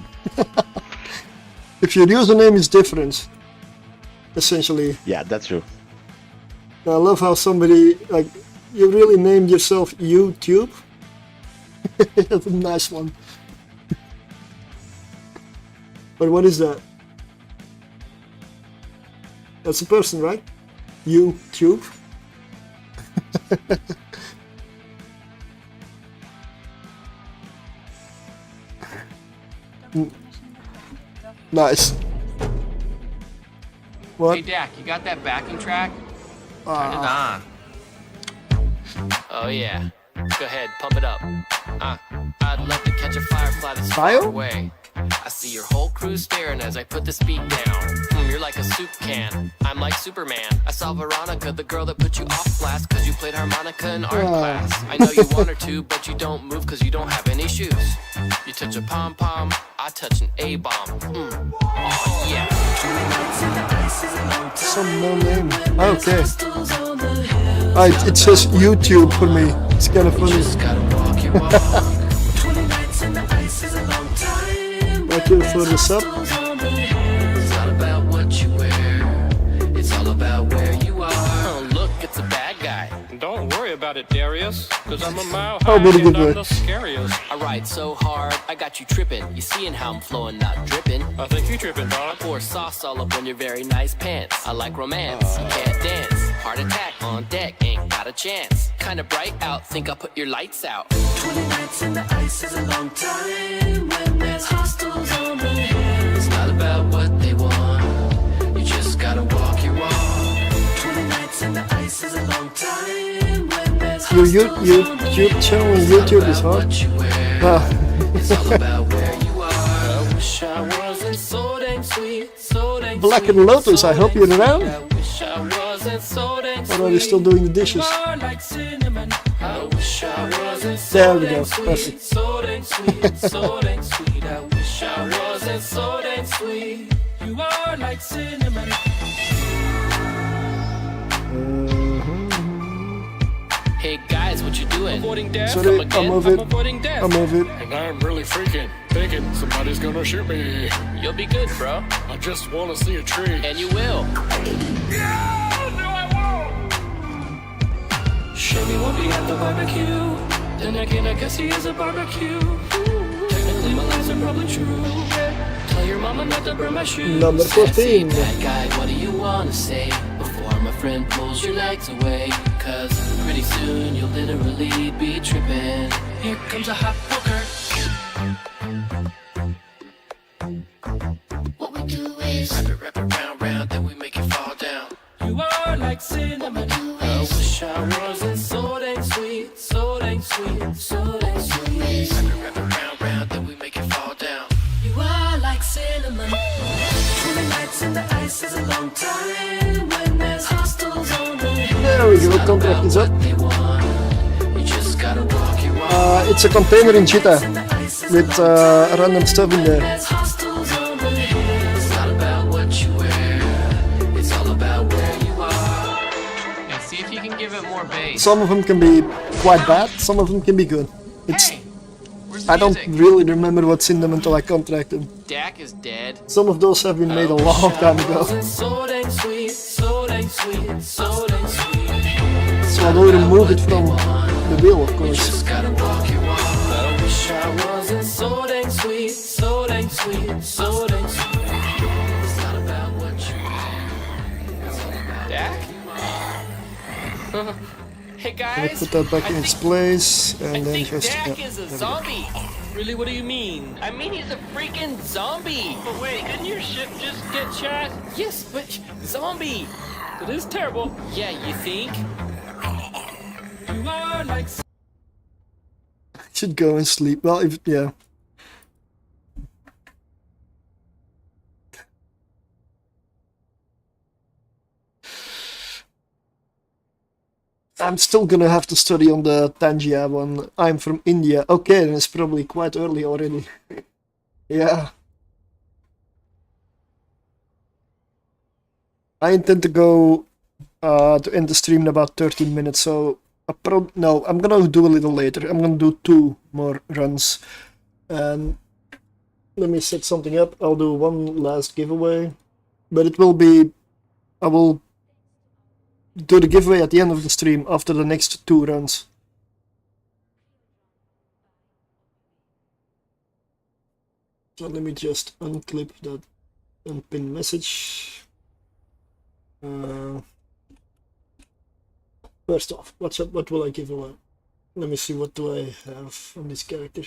If your username is different, essentially. Yeah, that's true. I love how somebody, like, you really named yourself YouTube. That's a nice one. But what is that? That's a person, right? YouTube. Nice. What? Hey Dak, you got that backing track? Turn it on. Oh yeah. Go ahead, pump it up. I'd love to catch a firefly that's far Fire? away. I see your whole crew staring as I put this beat down. You're like a soup can. I'm like Superman. I saw Veronica, the girl that put you off blast cause you played harmonica in art class. I know you want her to, but you don't move cause you don't have any shoes. You touch a pom-pom, I touch an A-bomb. Oh yeah. Some no name. Okay. It says YouTube for me. It's kind of funny. Just gotta walk your walk. Thank you for the sub. It's not about what you wear. It's all about where you are. Oh, look, it's a bad guy. Don't worry about it, Darius, cause I'm a mile Oh, high very and good I'm word. the scariest. I ride so hard, I got you tripping. You seeing how I'm flowing, not dripping. I think you tripping, dog. Pour sauce all up on your very nice pants. I like romance, you can't dance. Heart attack on deck, ain't got a chance. Kinda bright out, think I'll put your lights out. 20 nights in the ice is a long time when there's hostiles on the hill. It's not about what they want, you just gotta walk your walk. 20 nights in the ice is a long time when there's Your hostiles on the YouTube channel on YouTube is hard. What you wear, Ah, it's all about where you are. I wish I wasn't so dang sweet, so dang Black sweet, and Lotus, so I hope dang you're around. sweet. I wish I wasn't so dang or are you still doing the dishes? are like cinnamon. I wish I wasn't so There we go, dang sweet, perfect. so dang sweet, so dang sweet. I wish I wasn't so dang sweet. You are like cinnamon. Hey guys, what you doing? Avoiding death. Sorry, Come again? I'm over it. Avoiding death. I'm over it. And I'm really freaking thinking somebody's gonna shoot me. You'll be good, bro. I just wanna see a tree. And you will. Shady won't be at the barbecue. Then again, I guess he is a barbecue. Technically, my lies are probably true. Tell your mama not to burn my shoes. Number 14. Bad guy, what do you wanna say? Before my friend pulls your legs away. Cause pretty soon you'll literally be tripping. Here comes a hot poker. What we do is wrap it round, round, then we make it fall down. You are like cinnamon. I wish I wasn't so dang sweet, so dang sweet, so dang sweet. Wrap it round, round, then we make it fall down. You are like cinnamon. 20 nights in the ice is a long time when there's hostiles on the hill. There we go, contract is up. They want, you just gotta walk your walk. It's a container in Cheetah with random stuff in there. There's hostiles on the hill. It's not about what you wear, it's all about where you are. And see if you can give it more bass. Some of them can be quite bad, some of them can be good. It's Hey, where's the I don't music? really remember what's in them until I contract them. Dak is dead. Some of those have been made a long time ago. So dang sweet, so dang sweet, so dang sweet. So I will remove it from the wheel, of course. Just gotta walk your walk. I wish I wasn't so dang sweet, so dang sweet, so dang sweet. It's not about what you Dak? Hey I guys. put that back I in its think- place I and then think just Dak yeah, is a there we go. zombie. Really, what do you mean? I mean, he's a freaking zombie. But wait, didn't your ship just get shot? Yes, but zombie. That is terrible. Yeah, you think? You are like I should go and sleep. Well, if yeah. I'm still gonna have to study on the Tangia one. I'm from India. Okay, then it's probably quite early already. Yeah. I intend to go to end the stream in about 13 minutes, so no, I'm gonna do a little later. I'm gonna do 2 more runs. And let me set something up. I'll do one last giveaway, but it will be, I will do the giveaway at the end of the stream after the next 2 runs. So let me just unclip that unpinned message. First off, what will I give away? Let me see, what do I have on this character?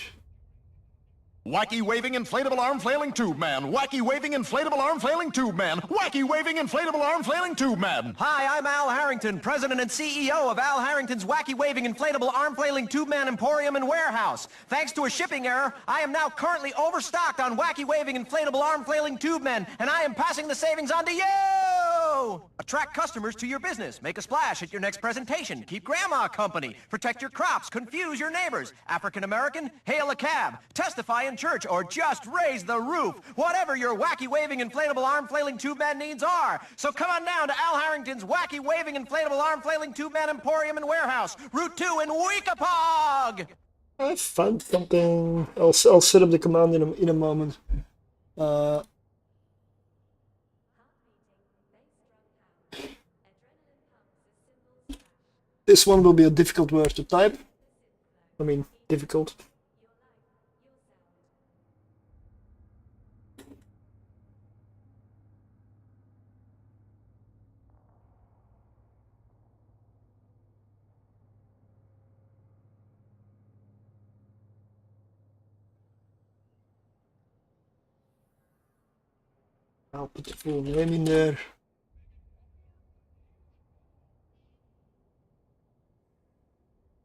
Wacky waving inflatable arm flailing tube man. Wacky waving inflatable arm flailing tube man. Wacky waving inflatable arm flailing tube man. Hi, I'm Al Harrington, President and CEO of Al Harrington's Wacky Waving Inflatable Arm Flailing Tube Man Emporium and Warehouse. Thanks to a shipping error, I am now currently overstocked on Wacky Waving Inflatable Arm Flailing Tube Men, and I am passing the savings on to you! Attract customers to your business. Make a splash at your next presentation. Keep grandma company. Protect your crops. Confuse your neighbors. African American, hail a cab. Testify in church, or just raise the roof. Whatever your wacky waving inflatable arm flailing tube man needs are. So come on down to Al Harrington's Wacky Waving Inflatable Arm Flailing Tube Man Emporium and Warehouse, Route 2 in Weekapaug! I found something. I'll set up the command in a moment. This one will be a difficult word to type. I mean, difficult. I'll put the full name in there.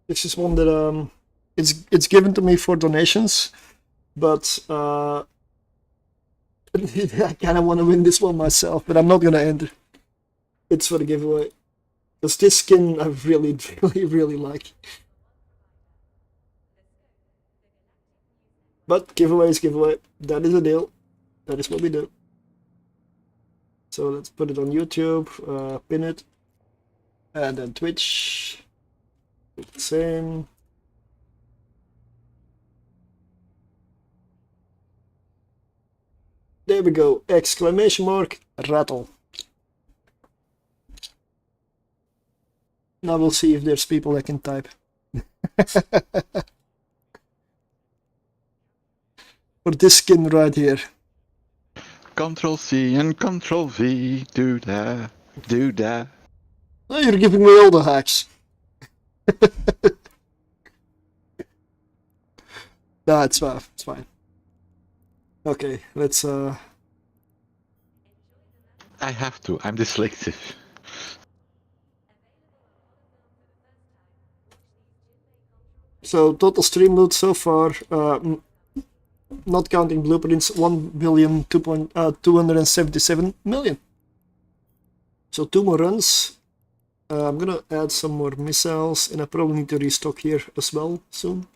This is one that it's given to me for donations, but I kind of want to win this one myself, but I'm not gonna enter. It's for the giveaway, because this skin I really, really like. But giveaway is giveaway. That is a deal. That is what we do. So let's put it on YouTube, pin it, and then Twitch. Same. There we go. Exclamation mark rattle. Now we'll see if there's people that can type. For this skin right here. Control C and Control V. Do that. Do that. Oh, you're giving me all the hacks. No, it's fine. It's fine. Okay, let's I have to. I'm dyslexic. So total stream loot so far, not counting blueprints, 1,277 million. So 2 more runs. I'm gonna add some more missiles, and I probably need to restock here as well soon.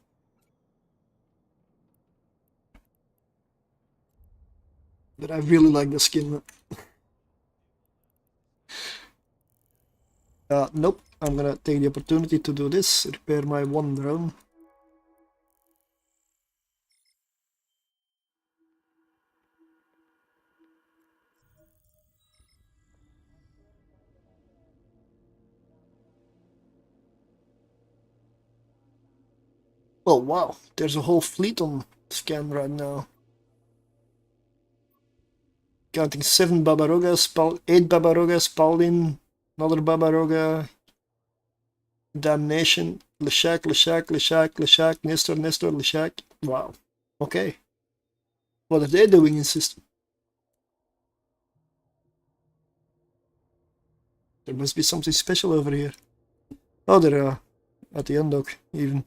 But I really like the skin. Nope, I'm gonna take the opportunity to do this, repair my one drone. Oh wow, there's a whole fleet on scan right now. Counting 7 Babarogas, 8 Babarogas, Paladin, another Babaroga, Damnation, Leshak, Nestor, Leshak. Wow. Okay. What are they doing in system? There must be something special over here. Oh, they're at the undock, even.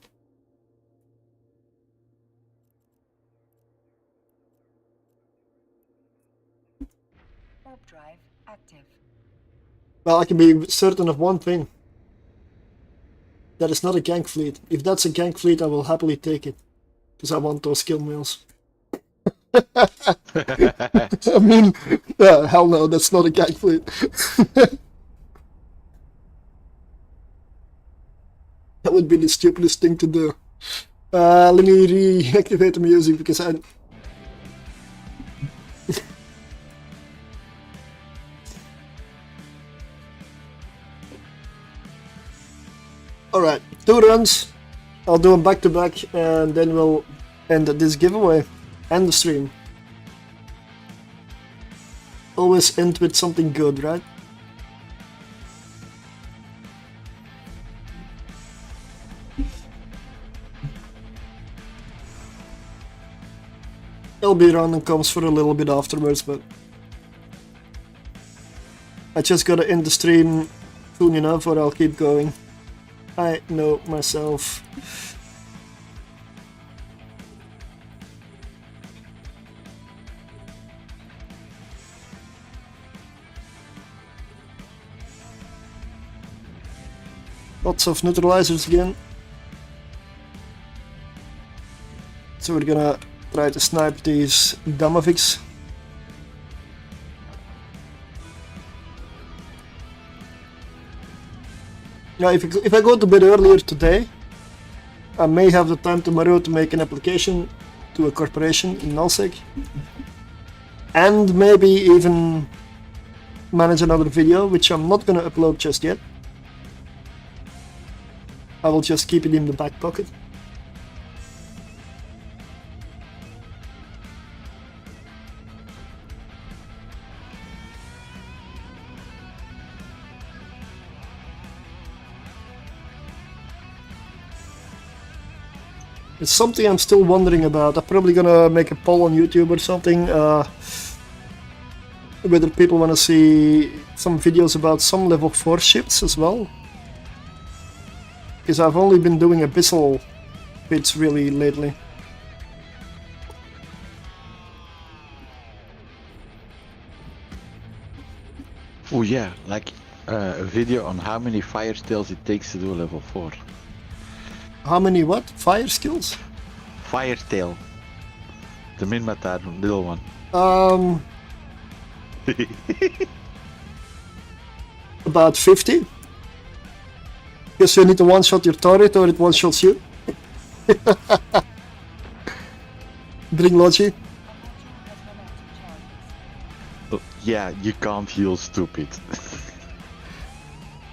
Warp drive active. Well, I can be certain of one thing. That is not a gank fleet. If that's a gank fleet, I will happily take it. Because I want those skill mails. I mean, hell no, that's not a gank fleet. That would be the stupidest thing to do. Let me reactivate the music because I... Alright, 2 runs. I'll do them back to back and then we'll end this giveaway and the stream. Always end with something good, right? LB random comes for a little bit afterwards, but I just gotta end the stream soon enough or I'll keep going. I know myself. Lots of neutralizers again. So we're gonna try to snipe these Damaviks. Now, if I go to bed earlier today, I may have the time tomorrow to make an application to a corporation in Nullsec, and maybe even manage another video, which I'm not gonna upload just yet. I will just keep it in the back pocket. It's something I'm still wondering about. I'm probably gonna make a poll on YouTube or something, whether people want to see some videos about some level 4 ships as well. Because I've only been doing Abyssal bits really lately. Oh yeah, like a video on how many fire tails it takes to do level 4. How many what? Fire skills? Fire tail. The Minmatar little one. About 50. Because you need to one-shot your turret or it one-shots you. Bring Logi. Oh, yeah, you can't heal stupid.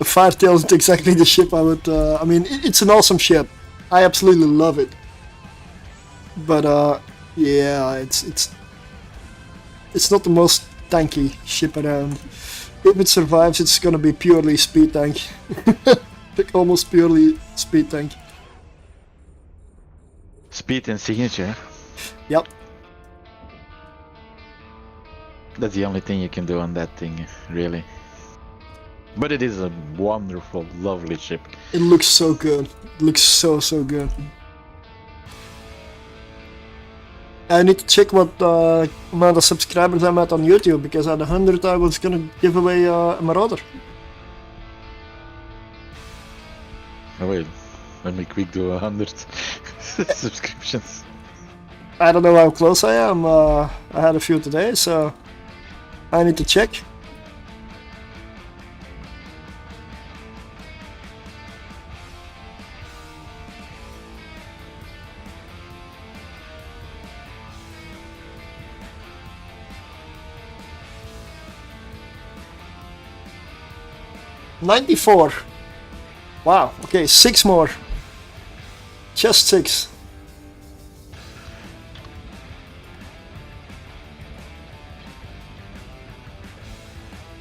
Firetail isn't exactly the ship I would... I mean, it's an awesome ship. I absolutely love it. But, yeah, it's not the most tanky ship around. If it survives, it's gonna be purely speed tank. Like almost purely speed tank. Speed and signature. Yep. That's the only thing you can do on that thing, really. But it is a wonderful, lovely ship. It looks so good. It looks so good. I need to check what amount of subscribers I'm at on YouTube, because at 100 I was gonna give away a Marauder. Oh wait, let me quick do 100 subscriptions. I don't know how close I am. I had a few today, so I need to check. 94. Wow, okay, 6 more. Just 6.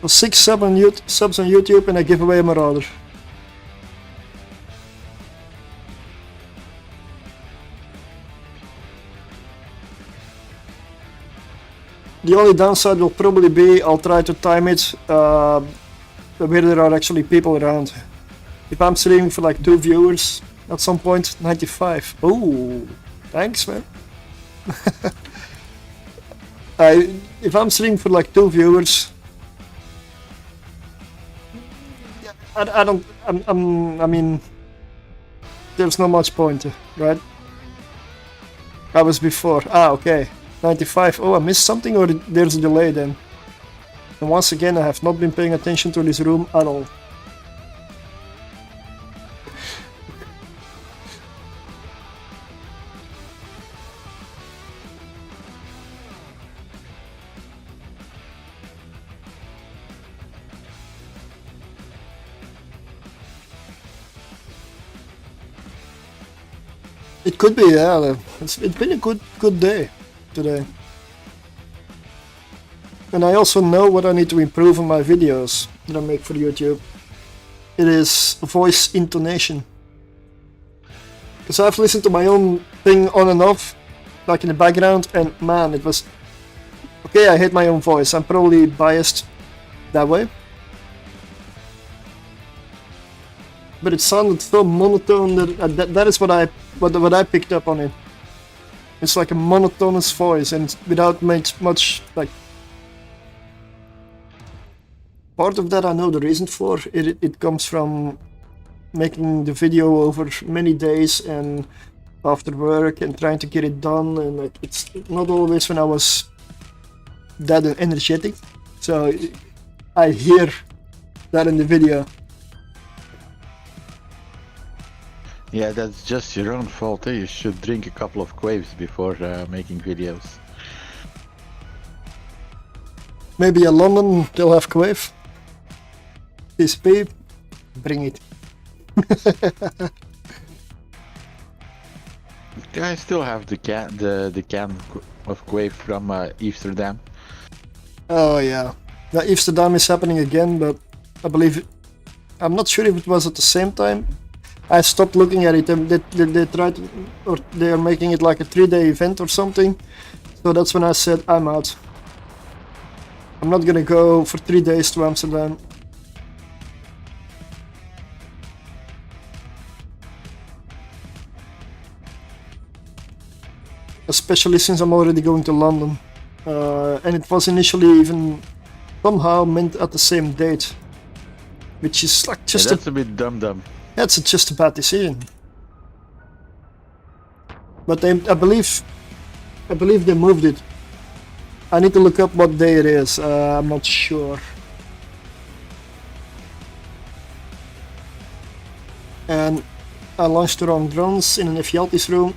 So 6 subs on YouTube and I give away a Marauder. The only downside will probably be I'll try to time it where there are actually people around. If I'm streaming for like 2 viewers at some point, 95. Oh, thanks, man. If I'm streaming for like 2 viewers, I mean, there's not much point, right? I was before. Ah, okay. 95. Oh, I missed something, or there's a delay then. And once again, I have not been paying attention to this room at all. It could be, yeah. It's been a good day today. And I also know what I need to improve on my videos that I make for YouTube. It is voice intonation. Because I've listened to my own thing on and off, like in the background, and man, it was... Okay, I hate my own voice. I'm probably biased that way. But it sounded so monotone that is what I picked up on it. It's like a monotonous voice and without much like. Part of that I know the reason for it. It comes from making the video over many days and after work and trying to get it done, and like, it's not always when I was that energetic. So I hear that in the video. Yeah, that's just your own fault. You should drink a couple of quaves before making videos. Maybe in London they'll have quave. PCP, bring it. I still have the can of quave from Amsterdam. Oh yeah, now Amsterdam is happening again, but I believe I'm not sure if it was at the same time. I stopped looking at it, and they tried, or they are making it like a 3-day event or something. So that's when I said I'm out. I'm not gonna go for 3 days to Amsterdam. Especially since I'm already going to London. And it was initially even somehow meant at the same date. Which is like just that's a bit dumb. That's just a bad decision. But I believe they moved it. I need to look up what day it is. I'm not sure. And I launched the wrong drones in an Ephialtes room.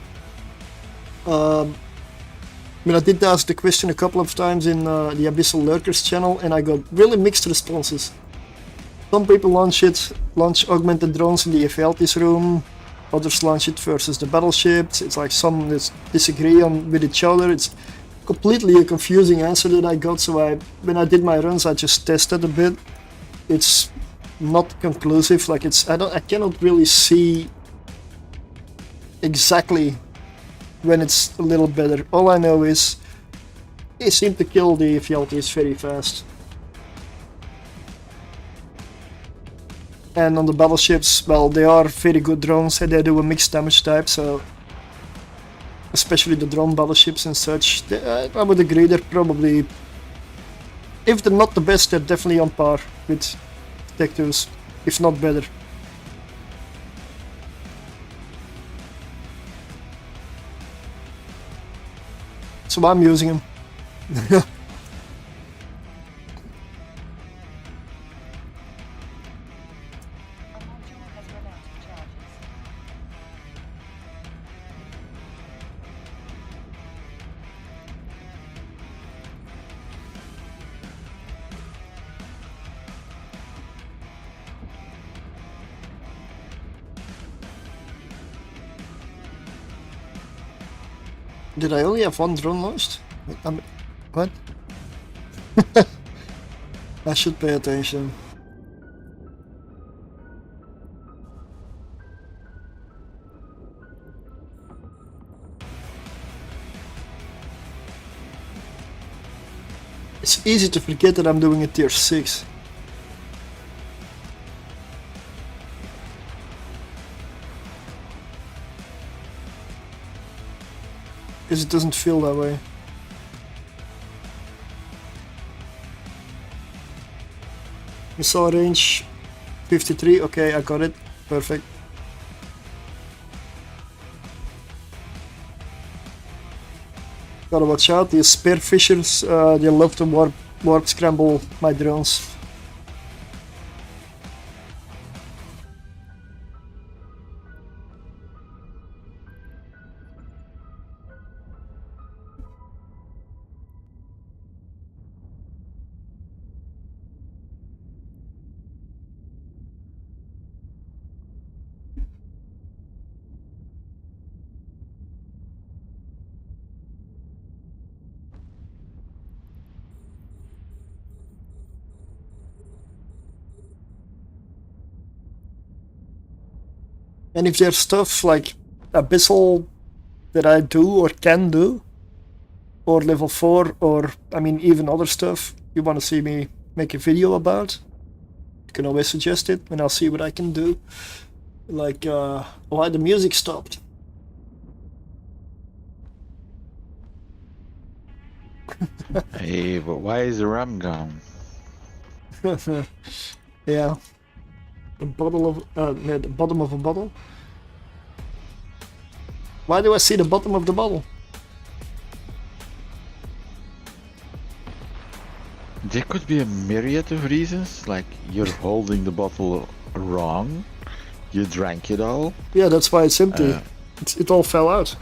But I did ask the question a couple of times in the Abyssal Lurkers channel, and I got really mixed responses. Some people launch augmented drones in the Ephialtes room, others launch it versus the battleships. It's like some disagree with each other. It's completely a confusing answer that I got, so when I did my runs I just tested a bit. It's not conclusive, like I cannot really see exactly when it's a little better. All I know is they seem to kill the Ephialtes very fast. And on the battleships, well, they are very good drones and they do a mixed damage type, so especially the drone battleships and such, I would agree they're probably, if they're not the best, they're definitely on par with Tech 2s, if not better. So I'm using them. Did I only have one drone launched? What? I should pay attention. It's easy to forget that I'm doing a tier 6. Because it doesn't feel that way. Missile range 53, okay, I got it. Perfect. Gotta watch out, these spear fishers, they love to warp scramble my drones. And if there's stuff like Abyssal that I do or can do, or level 4, or I mean even other stuff you want to see me make a video about, you can always suggest it and I'll see what I can do. Like why the music stopped. Hey, but why is the rum gone? Yeah. The bottle of no, the bottom of a bottle. Why do I see the bottom of the bottle? There could be a myriad of reasons, like you're holding the bottle wrong, you drank it all. Yeah, that's why it's empty. It all fell out.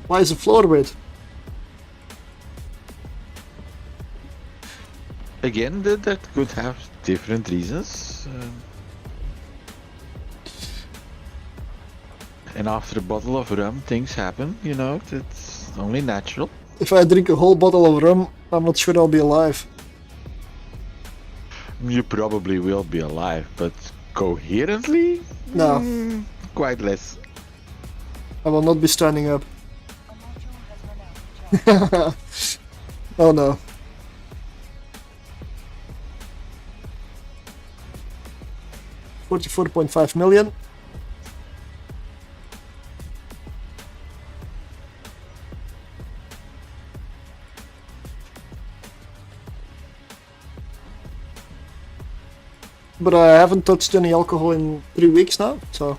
Why is the floor wet? Again, that could have different reasons. And after a bottle of rum, things happen, you know, it's only natural. If I drink a whole bottle of rum, I'm not sure I'll be alive. You probably will be alive, but coherently? No. Quite less. I will not be standing up. A module has run out of charges. Oh no. $44.5 million. But I haven't touched any alcohol in 3 weeks now, so.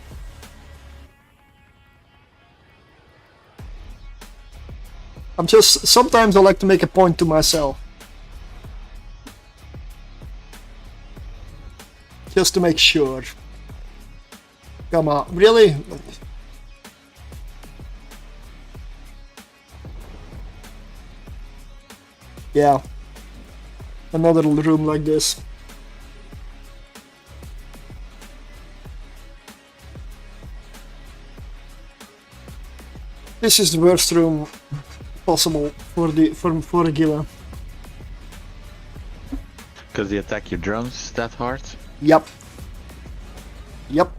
Sometimes I like to make a point to myself. Just to make sure. Come on, really? Yeah. Another room like this. This is the worst room possible for a Gila. Because they attack your drones that hard? Yep. Yep.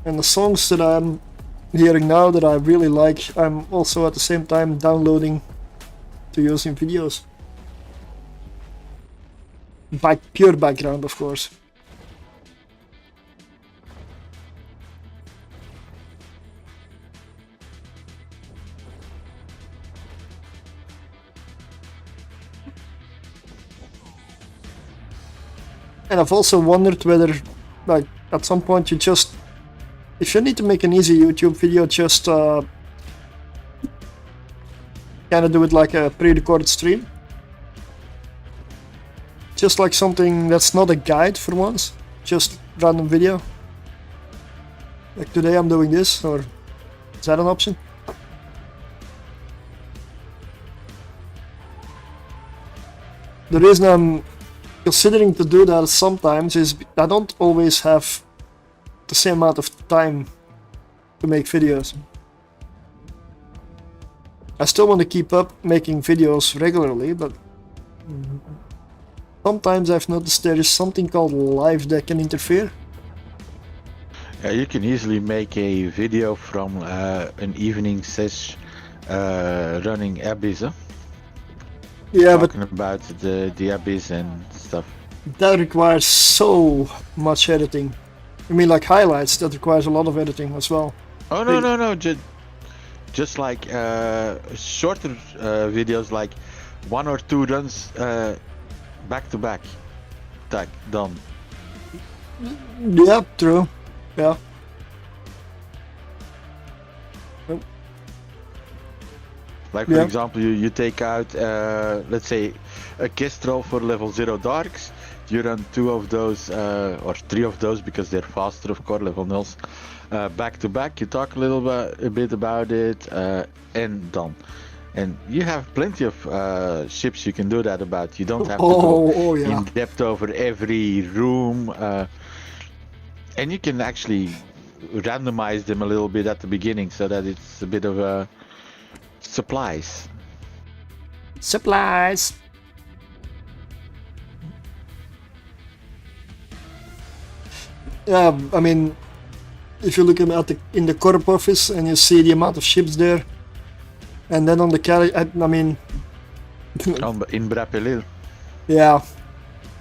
And the songs that I'm hearing now that I really like, I'm also at the same time downloading to use in videos. By pure background, of course. And I've also wondered whether, like, at some point you just, if you need to make an easy YouTube video, just kind of do it like a pre-recorded stream. Just like something that's not a guide for once, just random video. Like today I'm doing this, or is that an option? the reason I'm considering to do that sometimes is I don't always have the same amount of time to make videos. I still want to keep up making videos regularly, but sometimes I've noticed there is something called live that can interfere. Yeah, you can easily make a video from an evening sesh running Abyssal. Yeah, but Talking about the Abyss and stuff. that requires so much editing. I mean, like highlights, that requires a lot of editing as well. Oh no, just like shorter videos, like 1 or 2 runs back to back. Tag done. Yeah, true. Yeah. Like for example, you take out, let's say, a Kestrel for level 0 darks. You run 2 of those, or 3 of those, because they're faster, of course, level 0s. Back to back, you talk a bit about it, and done. And you have plenty of ships you can do that about. You don't have to go in depth over every room. And you can actually randomize them a little bit at the beginning, so that it's a bit of a supplies. Yeah, I mean, if you look at in the corp office and you see the amount of ships there, and then on the carry, I mean, in Brapelil. Yeah,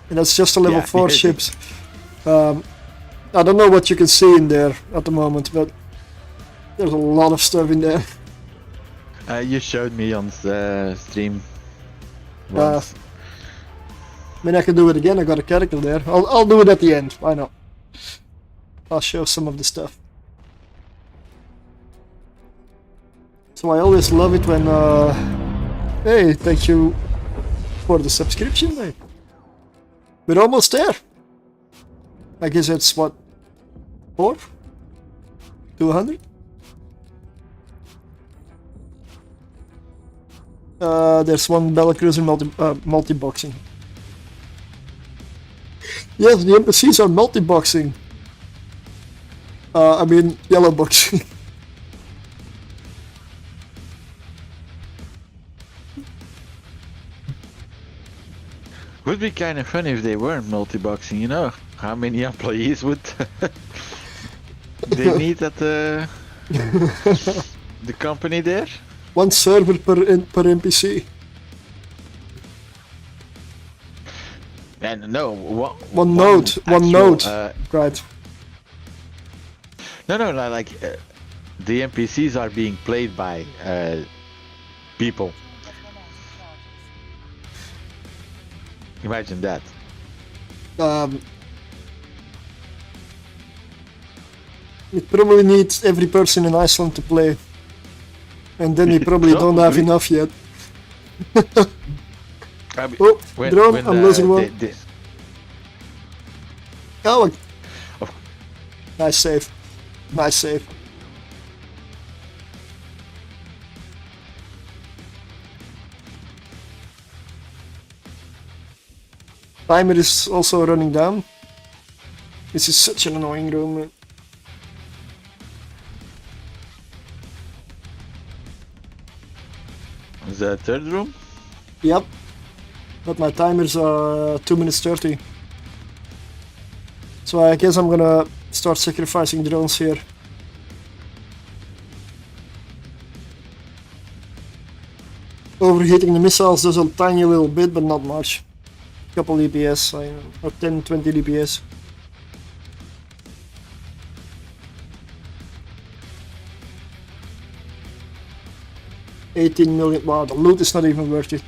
and that's just a level 4 ships. I don't know what you can see in there at the moment, but there's a lot of stuff in there. You showed me on the stream I once. mean, I can do it again. I got a character there. I'll do it at the end. Why not? I'll show some of the stuff. So I always love it when. Hey, thank you for the subscription, mate. We're almost there. I guess it's what, 4? 200? There's one Battlecruiser multi-boxing. Yes, the NPCs are multi-boxing. I mean, yellow boxing. Would be kind of fun if they weren't multi-boxing, you know? How many employees would they need at the company there? 1 server per NPC. And no, one node, right? No, like the NPCs are being played by people. Imagine that. It probably needs every person in Iceland to play, and then we probably don't have enough yet. Oh, drone, I'm losing one. Oh, nice save. Nice save. Timer is also running down. This is such an annoying room, man. Is that third room? Yep. But my timer's 2 minutes 30. So I guess I'm gonna start sacrificing drones here. Overheating the missiles does a tiny little bit, but not much. Couple DPS, or 10-20 DPS. $18 million. Wow, the loot is not even worth it.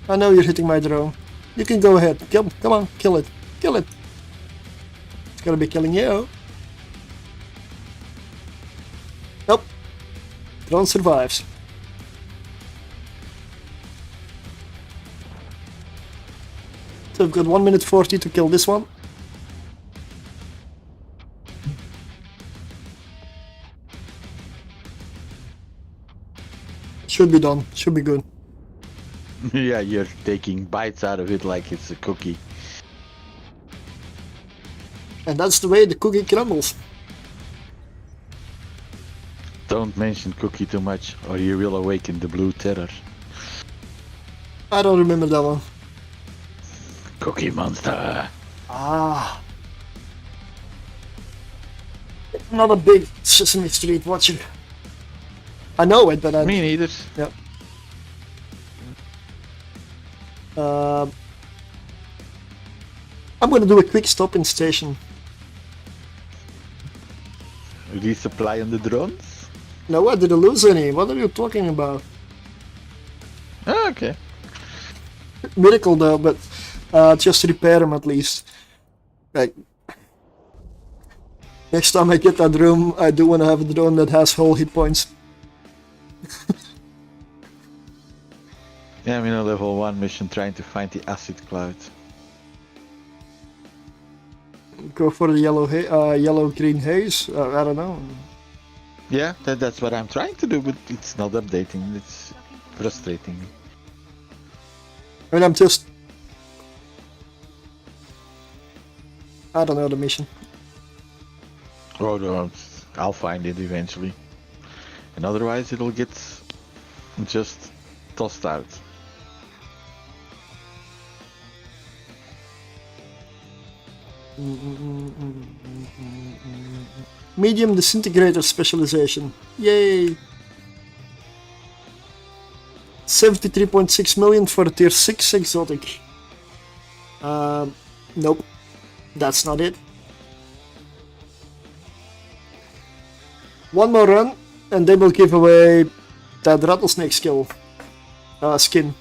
I know you're hitting my drone. You can go ahead. Come on, kill it. Kill it. It's gonna be killing you. Nope. Drone survives. So I've got 1 minute 40 to kill this one. Should be done. Should be good. Yeah, you're taking bites out of it like it's a cookie. And that's the way the cookie crumbles. Don't mention cookie too much, or you will awaken the blue terror. I don't remember that one. Cookie monster. Ah. Not a big Sesame Street watcher. I know it, but I... Me neither. Yep. I'm gonna do a quick stop in station. Resupply on the drones? No, I didn't lose any. What are you talking about? Ah, okay. Miracle though, but just repair them at least. Like, next time I get that drone, I do want to have a drone that has whole hit points. Yeah, I'm in a level 1 mission trying to find the acid cloud. Go for the yellow-green haze. I don't know. Yeah, that's what I'm trying to do, but it's not updating. It's frustrating me. I mean, I'm just... I don't know the mission. Oh no, I'll find it eventually. And otherwise it'll get just tossed out. Medium disintegrator specialization. Yay! 73.6 million for tier 6 exotic. Nope. That's not it. One more run and they will give away that rattlesnake skin.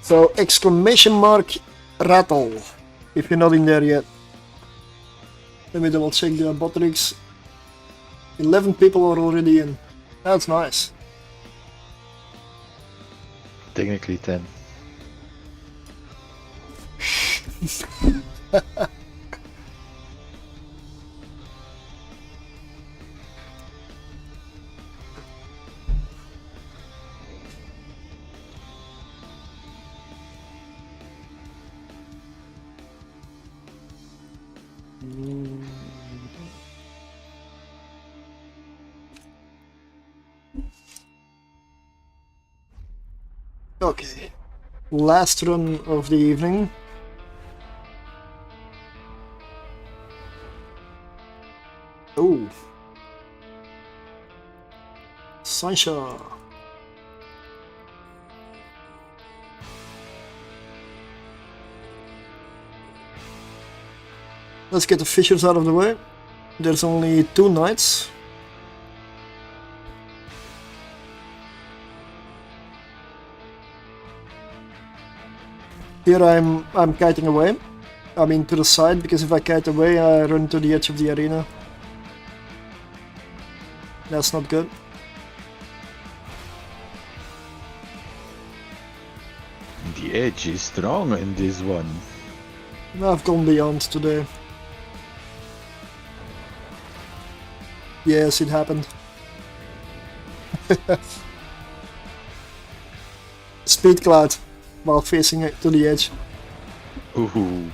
So exclamation mark rattle, if you're not in there yet. Let me double check the botrix. 11 people are already in. That's nice. Technically 10. Okay, last run of the evening. Oh, sunshine. Let's get the fishers out of the way. There's only 2 nights. Here I'm kiting away. I mean to the side, because if I kite away I run to the edge of the arena. That's not good. The edge is strong in this one. I've gone beyond today. Yes, it happened. Speed cloud while facing it to the edge. Ooh.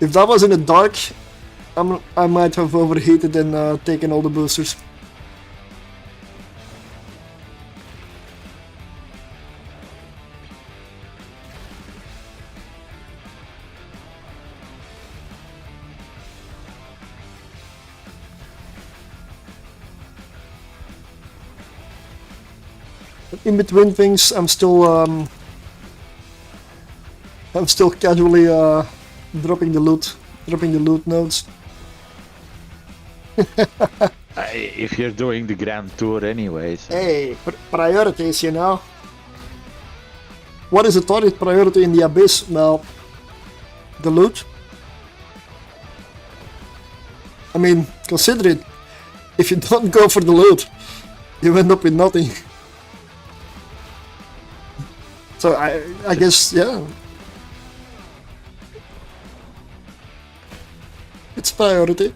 If that was in the dark, I might have overheated and taken all the boosters. In between things, I'm still casually dropping the loot nodes. If you're doing the grand tour anyways. Hey, priorities, you know. What is the target priority in the Abyss? Well, the loot. I mean, consider it. If you don't go for the loot, you end up with nothing. So I guess, yeah. It's priority.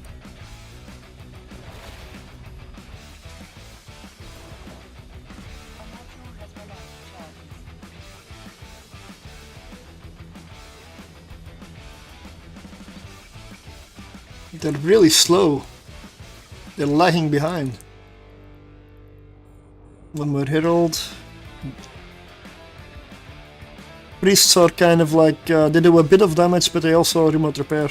They're really slow. They're lagging behind. One more herald. Priests are kind of like, they do a bit of damage, but they also remote repair.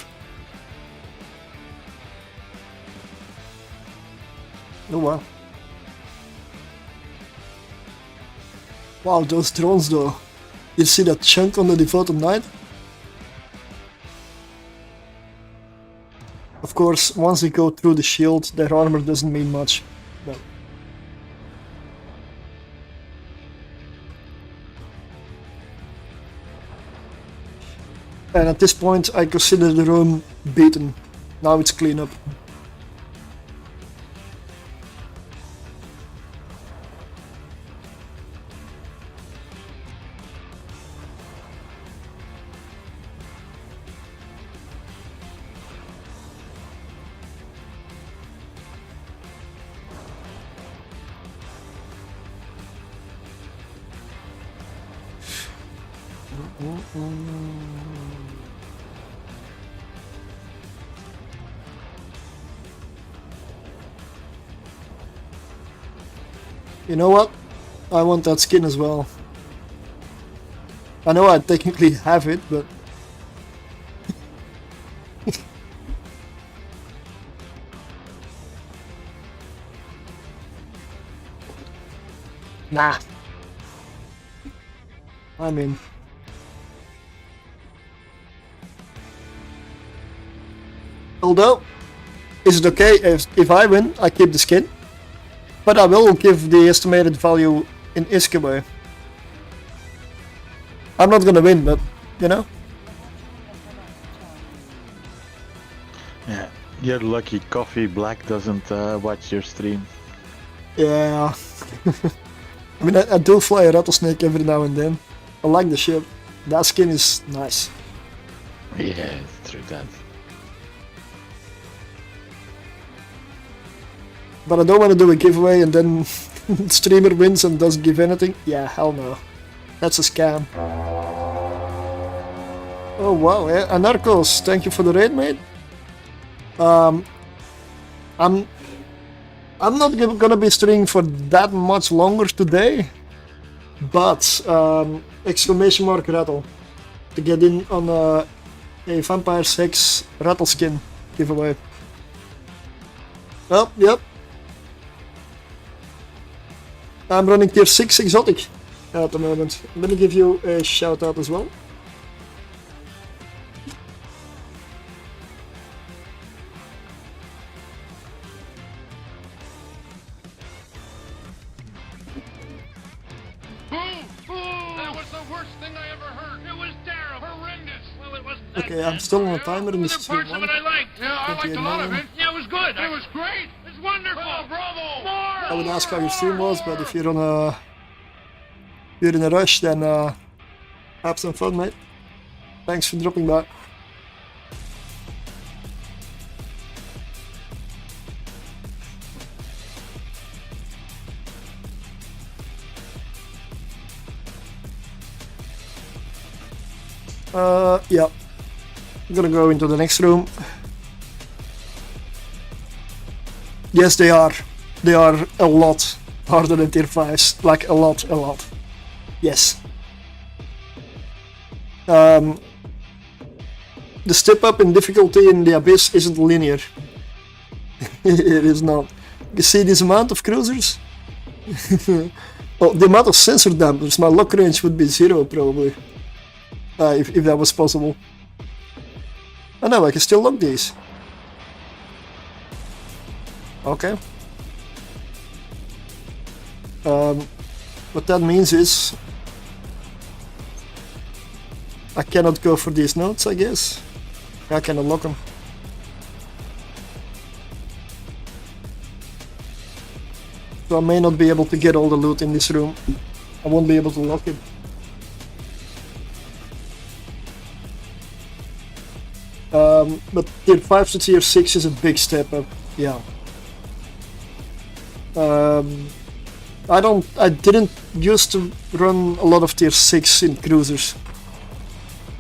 Oh wow. Wow, those drones though. You see that chunk on the devoted knight? Of course, once they go through the shield, their armor doesn't mean much. But and at this point, I consider the room beaten. Now it's clean up. You know what? I want that skin as well. I know I technically have it, but nah. I'm in. Although, is it okay if I win, I keep the skin? But I will give the estimated value in Iskaway. I'm not gonna win, but, you know? Yeah, you're lucky Coffee Black doesn't watch your stream. Yeah. I mean, I do fly a rattlesnake every now and then. I like the ship. That skin is nice. Yeah, it's true that. But I don't want to do a giveaway and then streamer wins and doesn't give anything. Yeah, hell no. That's a scam. Oh wow, yeah. Anarchos, thank you for the raid, mate. I'm not gonna be streaming for that much longer today, but exclamation mark rattle to get in on a Vampire 6 rattle skin giveaway. Well, yep. I'm running tier 6 exotic at the moment. I'm gonna give you a shout out as well. That was the worst thing I ever heard. It was terrible, horrendous. Well, it wasn't that Okay, I'm still on a timer and this is parts of it I liked. Yeah, I liked a lot of it. Yeah, it was good. It was great. It's wonderful. Oh, bravo. More. I would ask how your stream was, but if you're in a rush, then have some fun, mate. Thanks for dropping by. Yeah. I'm gonna go into the next room. Yes, they are. They are a lot harder than tier 5s. Like a lot. Yes. The step up in difficulty in the Abyss isn't linear. It is not. You see this amount of cruisers? Well, the amount of sensor dampers, my lock range would be 0 probably. If that was possible. Oh no, I can still lock these. Okay. What that means is I cannot go for these nodes, I guess. I cannot lock them. So I may not be able to get all the loot in this room. I won't be able to lock it. But tier 5 to tier 6 is a big step up, yeah. I didn't used to run a lot of tier 6 in cruisers.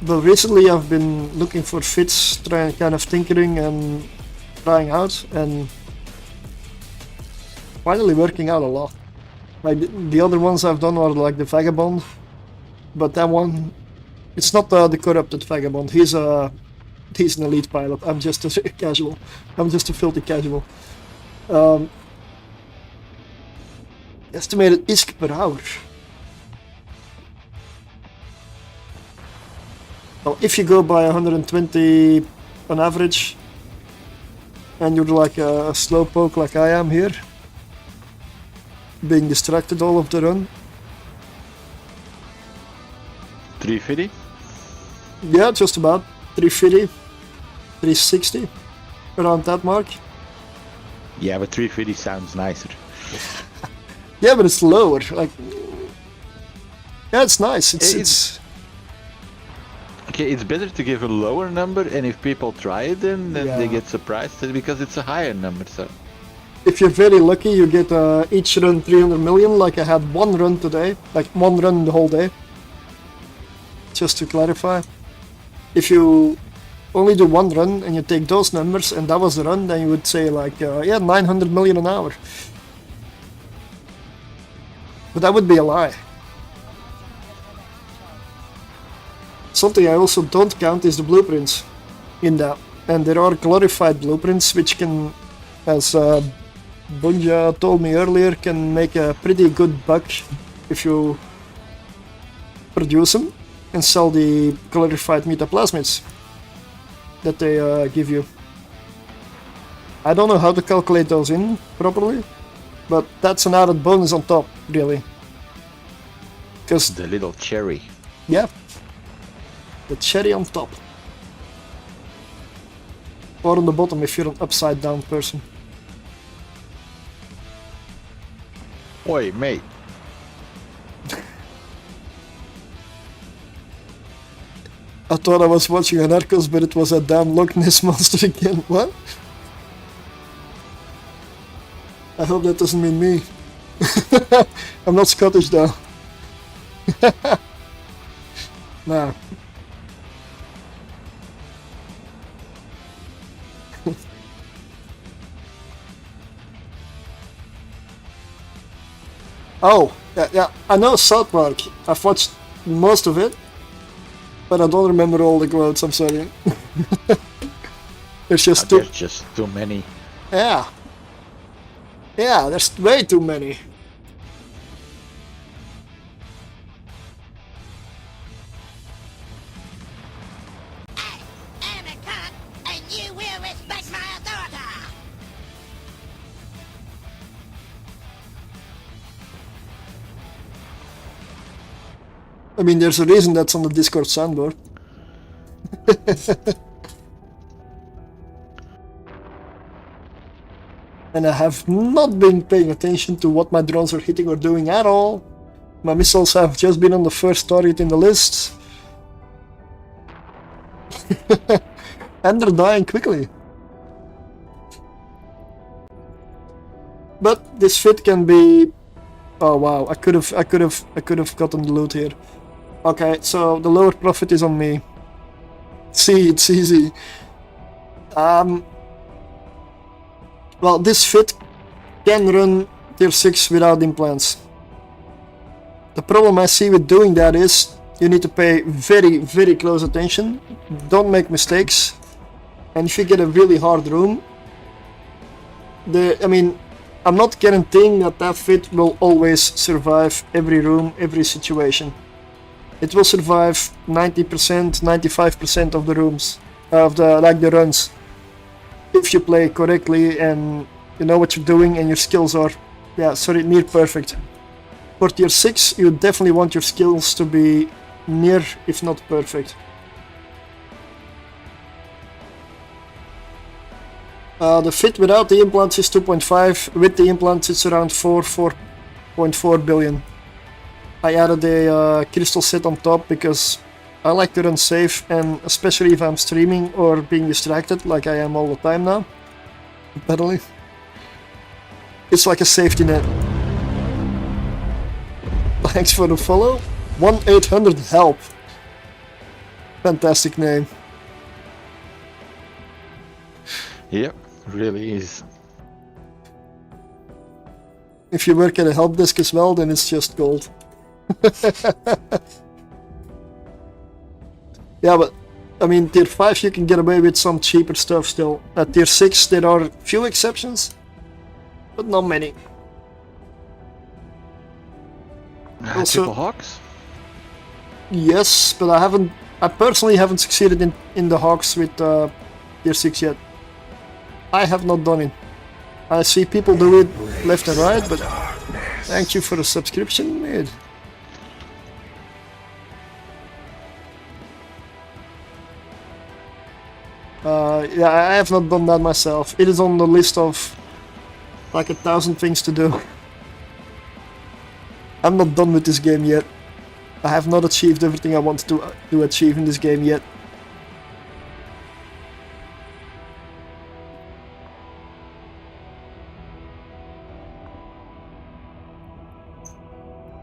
But recently I've been looking for fits, trying kind of tinkering and trying out, and finally working out a lot. Like the other ones I've done are like the Vagabond, but that one, it's not the corrupted Vagabond. He's an elite pilot. I'm just a casual. I'm just a filthy casual. Estimated ISK per hour. Well, if you go by 120 on average, and you're like a slowpoke like I am here, being distracted all of the run. 350? Yeah, just about 350, 360, around that mark. Yeah, but 350 sounds nicer. Yeah, but it's lower. Like, yeah, it's nice. It's okay. It's better to give a lower number, and if people try it, then Yeah. they get surprised because it's a higher number. So if you're very lucky, you get each run 300 million. Like I had one run today, like one run the whole day. Just to clarify, if you only do one run and you take those numbers and that was the run, then you would say like, yeah, 900 million an hour. But that would be a lie. Something I also don't count is the blueprints in that. And there are glorified blueprints which can, as Bunja told me earlier, can make a pretty good buck if you produce them and sell the glorified metaplasmids that they give you. I don't know how to calculate those in properly, but that's an added bonus on top, really. Because the little cherry. Yeah, the cherry on top. Or on the bottom if you're an upside down person. Oi, mate. I thought I was watching an Narcos, but it was a damn Loch Ness monster again. What? I hope that doesn't mean me. I'm not Scottish though. Nah. Oh, yeah, I know South Park. I've watched most of it, but I don't remember all the quotes, I'm sorry. There's just There's just too many. Yeah. Yeah, there's way too many. I'm a cop, and you will respect my authority. I mean, there's a reason that's on the Discord soundboard. And I have not been paying attention to what my drones are hitting or doing at all. My missiles have just been on the first target in the list. And they're dying quickly. But this fit can be... Oh wow, I could have gotten the loot here. Okay, so the lower profit is on me. See, it's easy. Well, this fit can run tier 6 without implants. The problem I see with doing that is you need to pay very, very close attention. Don't make mistakes. And if you get a really hard room, I'm not guaranteeing that fit will always survive every room, every situation. It will survive 90%, 95% of the rooms, of the runs. If you play correctly and you know what you're doing and your skills are, near perfect. For tier 6, you definitely want your skills to be near, if not perfect. The fit without the implants is 2.5, with the implants it's around 4.4 billion. I added a crystal set on top because I like to run safe, and especially if I'm streaming or being distracted like I am all the time now, apparently. It's like a safety net. Thanks for the follow. 1-800-HELP. Fantastic name. Yep, really is. If you work at a help desk as well, then it's just gold. Yeah, but I mean, tier 5 you can get away with some cheaper stuff still. At tier 6 there are few exceptions, but not many. Also, Triple Hawks? Yes, but I personally haven't succeeded in the Hawks with tier 6 yet. I have not done it. I see people do it left and right, but thank you for the subscription, mate. Yeah, I have not done that myself. It is on the list of like 1,000 things to do. I'm not done with this game yet. I have not achieved everything I want to achieve in this game yet.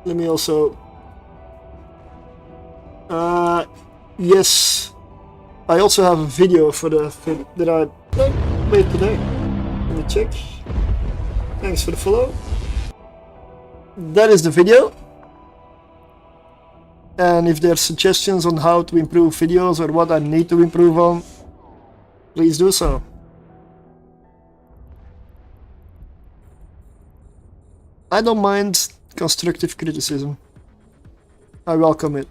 Let me also... yes. I also have a video for that I made today. Let me check. Thanks for the follow. That is the video. And if there are suggestions on how to improve videos or what I need to improve on, please do so. I don't mind constructive criticism. I welcome it.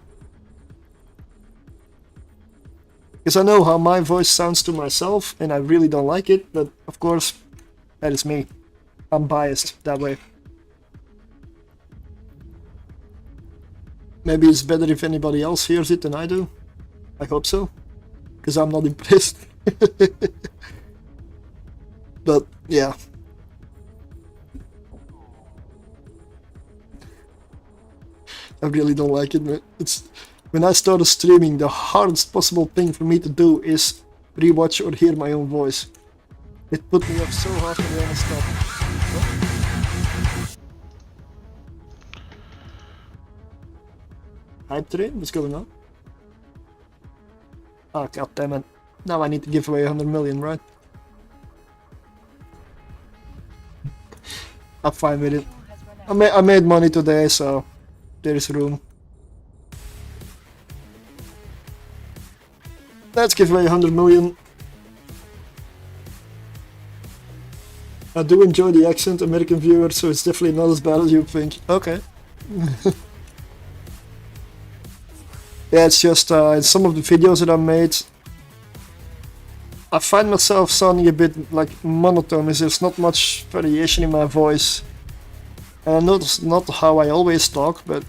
Because I know how my voice sounds to myself and I really don't like it, but of course, that is me. I'm biased that way. Maybe it's better if anybody else hears it than I do. I hope so. Because I'm not impressed. But yeah. I really don't like it, man. When I started streaming, the hardest possible thing for me to do is rewatch or hear my own voice. It put me off so hard to be honest. Hype train? What's going on? Oh, god damn it. Now I need to give away 100 million, right? I'm fine with it. I made money today, so there is room. Let's give away 100 million. I do enjoy the accent, American viewer, so it's definitely not as bad as you think. Okay. Yeah, it's just in some of the videos that I made, I find myself sounding a bit like monotone. There's not much variation in my voice. And I know it's not how I always talk, but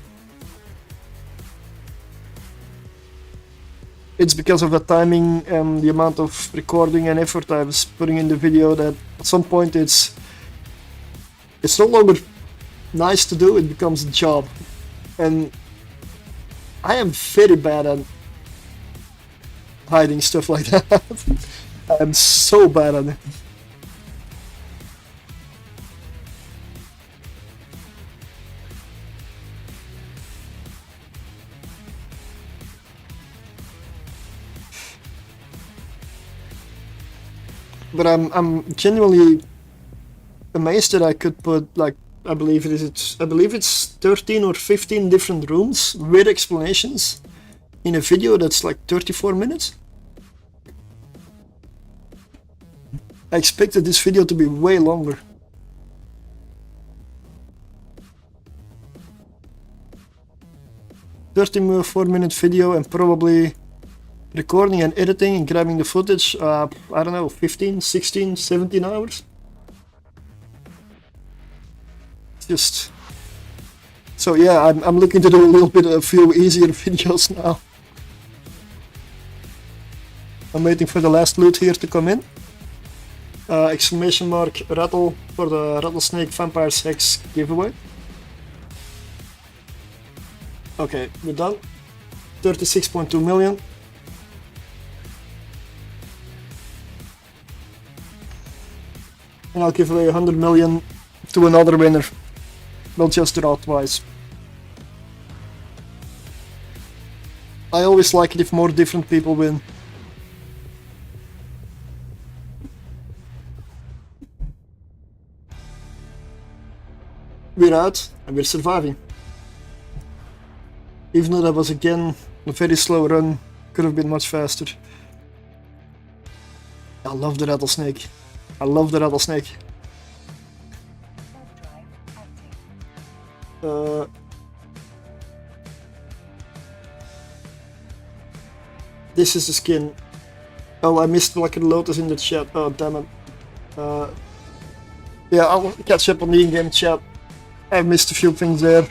it's because of the timing and the amount of recording and effort I was putting in the video that at some point it's no longer nice to do, it becomes a job. And I am very bad at hiding stuff like that. I am so bad at it. But I'm genuinely amazed that I could put, like, I believe it's 13 or 15 different rooms with explanations in a video that's like 34 minutes. I expected this video to be way longer. $34-minute video and probably recording and editing and grabbing the footage, I don't know, 15, 16, 17 hours? Just... So yeah, I'm looking to do a few easier videos now. I'm waiting for the last loot here to come in. Exclamation mark rattle for the Rattlesnake Vampires Hex giveaway. Okay, we're done. 36.2 million. And I'll give away 100 million to another winner. Not just draw twice. I always like it if more different people win. We're out and we're surviving. Even though that was again a very slow run, could have been much faster. I love the rattlesnake. I love the rattlesnake. This is the skin. Oh, I missed Black Lotus in the chat. Oh, damn it. Yeah, I'll catch up on the in-game chat. I missed a few things there.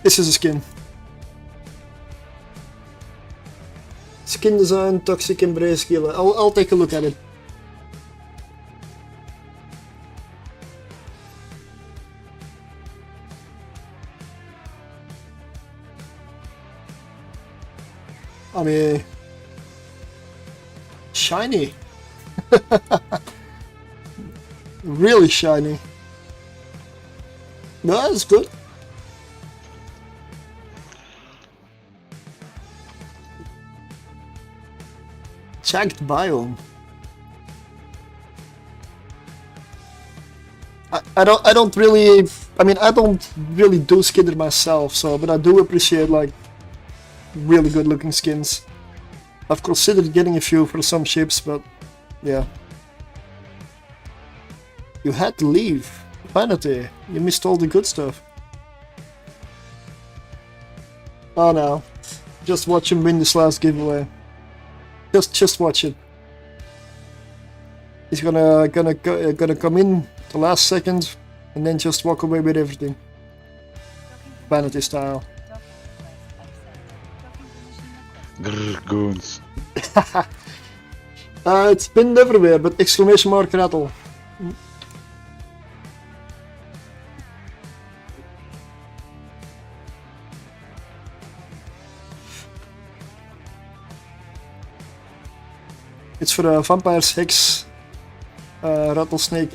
This is a skin. Skin design, toxic embrace, Gila. I'll take a look at it. I mean, shiny. Really shiny. No, that's good. Checked biome. I don't really, I mean, I don't really do skinner myself, so, but I do appreciate like really good looking skins. I've considered getting a few for some ships, but yeah. You had to leave. Vanity, you missed all the good stuff. Oh no. Just watch him win this last giveaway. Just watch it. He's gonna come in the last second and then just walk away with everything. Vanity style. Grrr, goons. It's pinned everywhere, but exclamation mark rattle. It's for a Vampire's Hex rattlesnake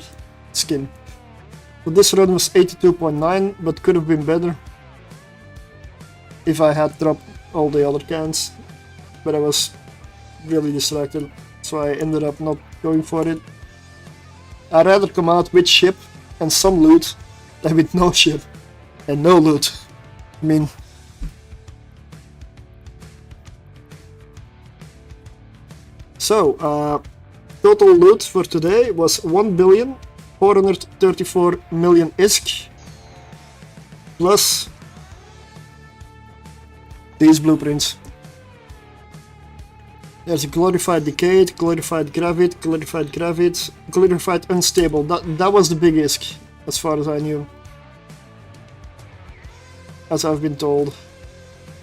skin. So this run was 82.9, but could have been better if I had dropped all the other cans. But I was really distracted, so I ended up not going for it. I'd rather come out with ship and some loot than with no ship and no loot. I mean, so, total loot for today was 1,434,000,000 ISK, plus these blueprints. There's a glorified decayed, glorified gravid, glorified unstable. That was the big ISK, as far as I knew, as I've been told.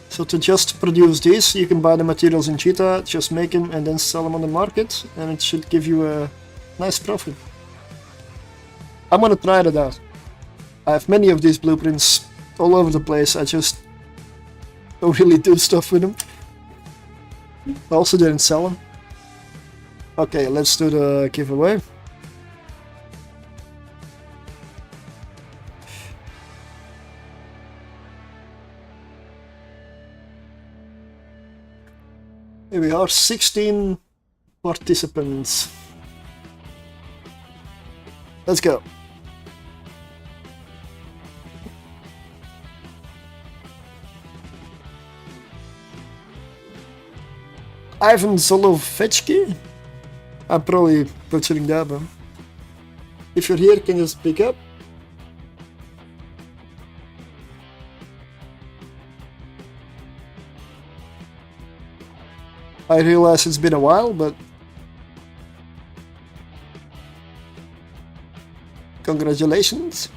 So to just produce these, you can buy the materials in Cheetah, just make them and then sell them on the market, and it should give you a nice profit. I'm gonna try that out. I have many of these blueprints all over the place, I just don't really do stuff with them. I also didn't sell them. Okay, let's do the giveaway. Here we are, 16 participants. Let's go. Ivan Zolovetsky? I'm probably butchering that, but if you're here, can you speak up? I realize it's been a while, but congratulations.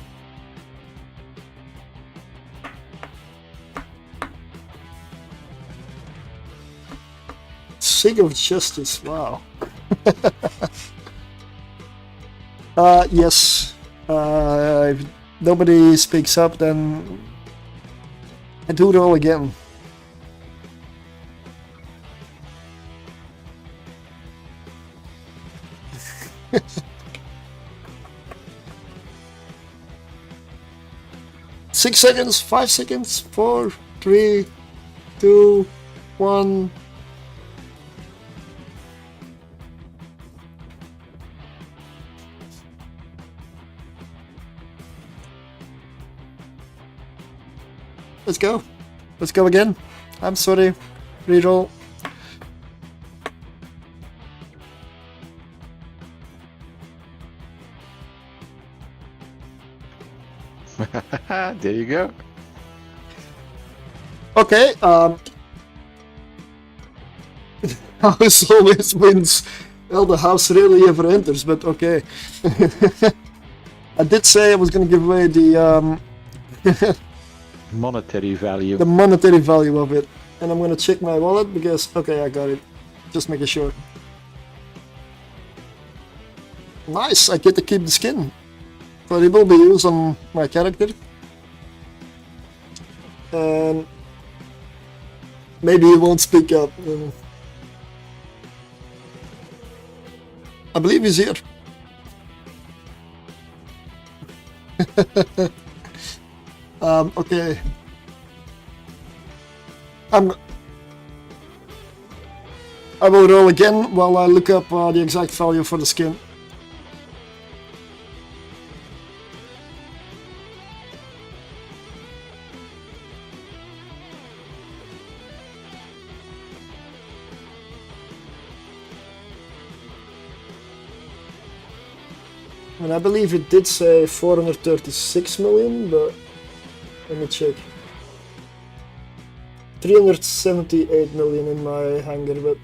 Sig of Justice, wow. Yes, nobody speaks up, then I do roll again. Six seconds, 5 seconds, 4, 3, 2, 1. Let's go. Let's go again. I'm sorry. Reroll. There you go. Okay, house always wins. Well, the house rarely ever enters, but okay. I did say I was gonna give away the Monetary value. the monetary value of it, and I'm gonna check my wallet because okay, I got it. Just making sure. Nice, I get to keep the skin, but it will be used on my character, and maybe he won't speak up. I believe he's here. Okay. I will roll again while I look up the exact value for the skin. And I believe it did say 436 million, but let me check. 378 million in my hangar, but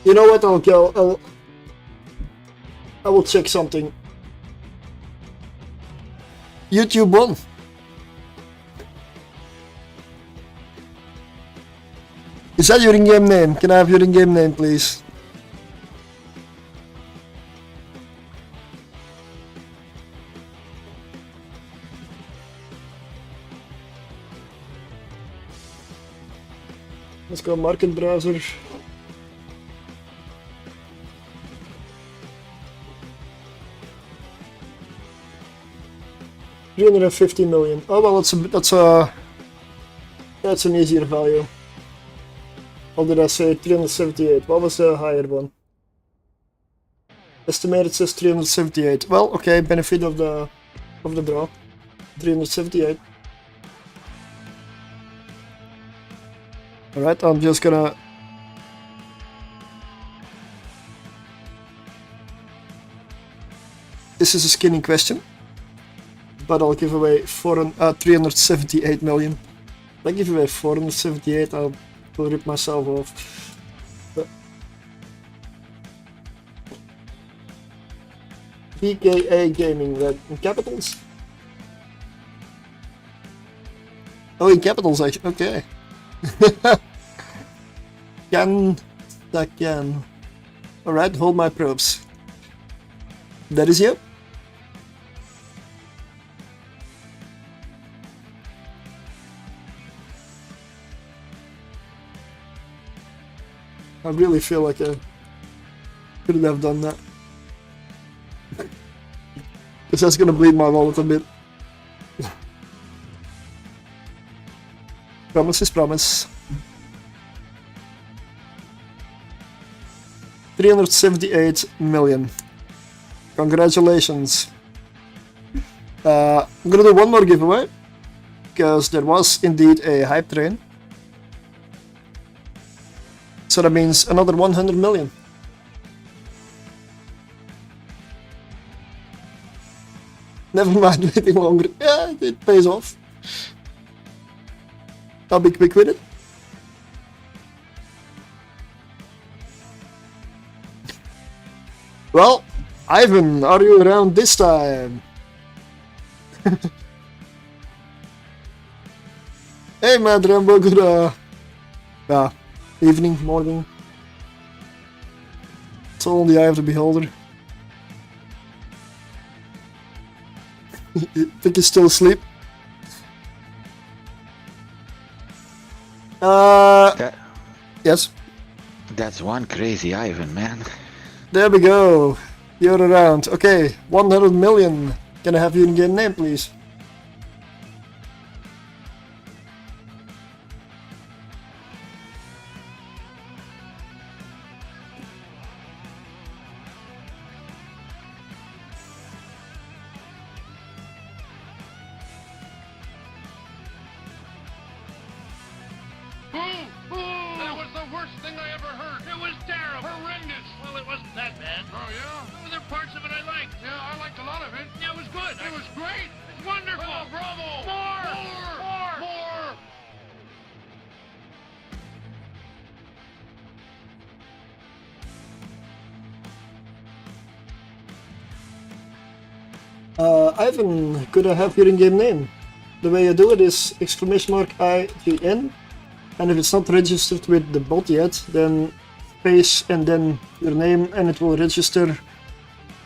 you know what? I will check something. YouTube won. Is that your in-game name? Can I have your in-game name, please? Let's go market browser. $350 million. Oh well, that's an easier value. Or did I say 378? What was the higher one? Estimated says 378. Well, okay, benefit of the draw. 378. Alright, I'm just gonna... This is a skinning question, but I'll give away 378 million. If I give away 478, I'll rip myself off. But BKA Gaming, that in capitals? Oh, in capitals actually, okay. Can. Alright, hold my probes. That is you. I really feel like I couldn't have done that. Because that's gonna bleed my wallet a bit. Promise is promise. 378 million. Congratulations. I'm gonna do one more giveaway, because there was indeed a hype train. So that means another 100 million. Never mind waiting longer. Yeah, it pays off. I'll be quick with it. Well, Ivan, are you around this time? Hey, Mad Rambo, good evening, morning. It's all in the eye of the beholder. I think he's still asleep. Yes. That's one crazy Ivan, man. There we go. You're around. Okay, 100 million. Can I have your in-game name, please? That was the worst thing I ever heard. It was terrible. Horrendous. Well, it wasn't that bad. Oh, yeah? Well, there are parts of it I liked. Yeah, I liked a lot of it. Yeah, it was good. It was great. It's wonderful. Oh, bravo. More. Ivan, could I have your in-game name? The way you do it is !IGN, and if it's not registered with the bot yet, then space and then your name, and it will register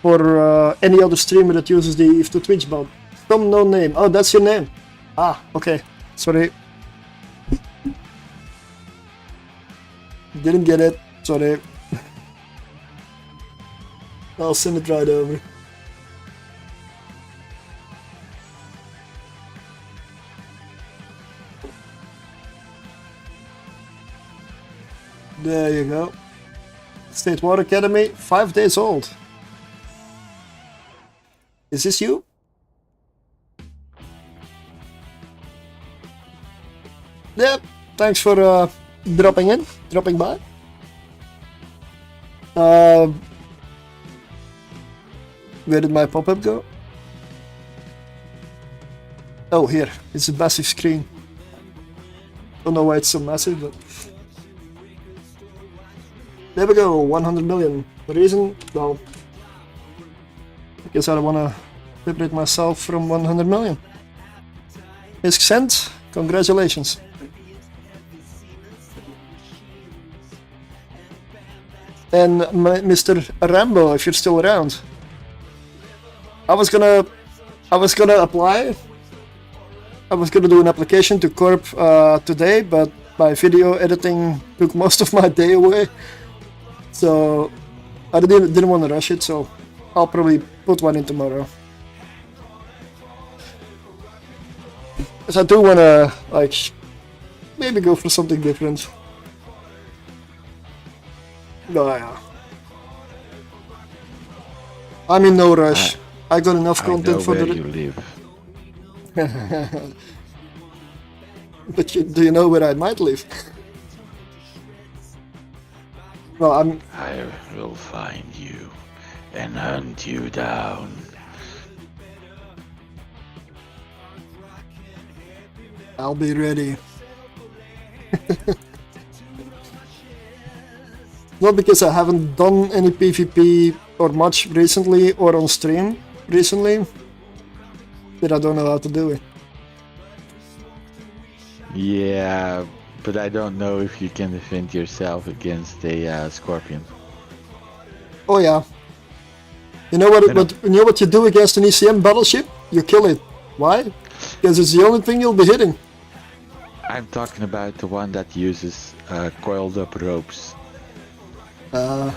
for any other streamer that uses the If to Twitch bot. Some no name. Oh, that's your name. Ah, okay. Sorry. Didn't get it. Sorry. I'll send it right over. There you go. State Water Academy, 5 days old. Is this you? Yep, thanks for dropping by. Where did my pop-up go? Oh, here. It's a massive screen. Don't know why it's so massive, but... There we go, 100 million. The reason? Well... because I don't want to separate myself from 100 million. Is sent. Congratulations. And Mr. Rambo, if you're still around. I was gonna apply. I was gonna do an application to Corp today, but my video editing took most of my day away. So I didn't want to rush it, so I'll probably put one in tomorrow. Because I do want to, like, maybe go for something different. No, yeah. I'm in no rush. I got enough content for the... you live. But do you know where I might live? Well, I will find you and hunt you down. I'll be ready. Not because I haven't done any PvP or much recently or on stream recently, but I don't know how to do it. Yeah, but I don't know if you can defend yourself against a scorpion. Oh yeah. You know what you do against an ECM battleship? You kill it. Why? Because it's the only thing you'll be hitting. I'm talking about the one that uses coiled up ropes. Because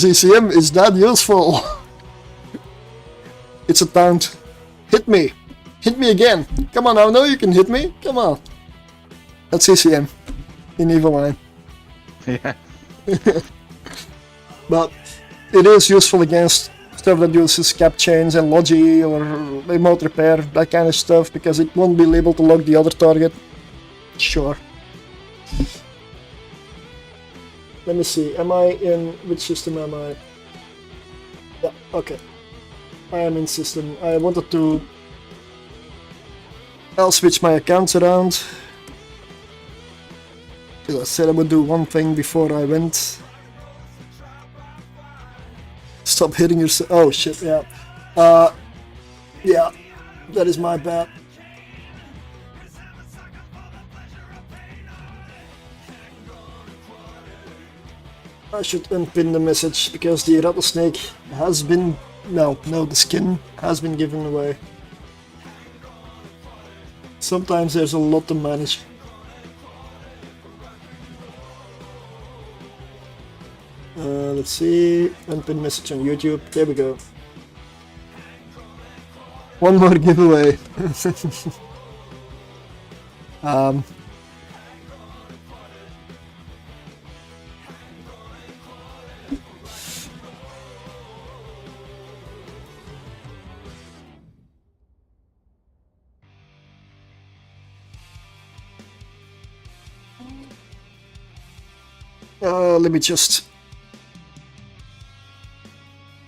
ECM is that useful. It's a taunt. Hit me. Hit me again. Come on, I know you can hit me. Come on. That's ECM in Evil Line. Yeah. But it is useful against stuff that uses cap chains and logi or remote repair, that kind of stuff, because it won't be able to lock the other target. Sure. Let me see, am I in, which system am I? Yeah, okay. I am in system. I wanted to... I'll switch my accounts around. I said I would do one thing before I went. Stop hitting yourself. Oh shit, yeah. Yeah, that is my bad. I should unpin the message because the rattlesnake has been No, the skin has been given away. Sometimes there's a lot to manage. Let's see, unpinned message on YouTube, there we go. One more giveaway. Let me just...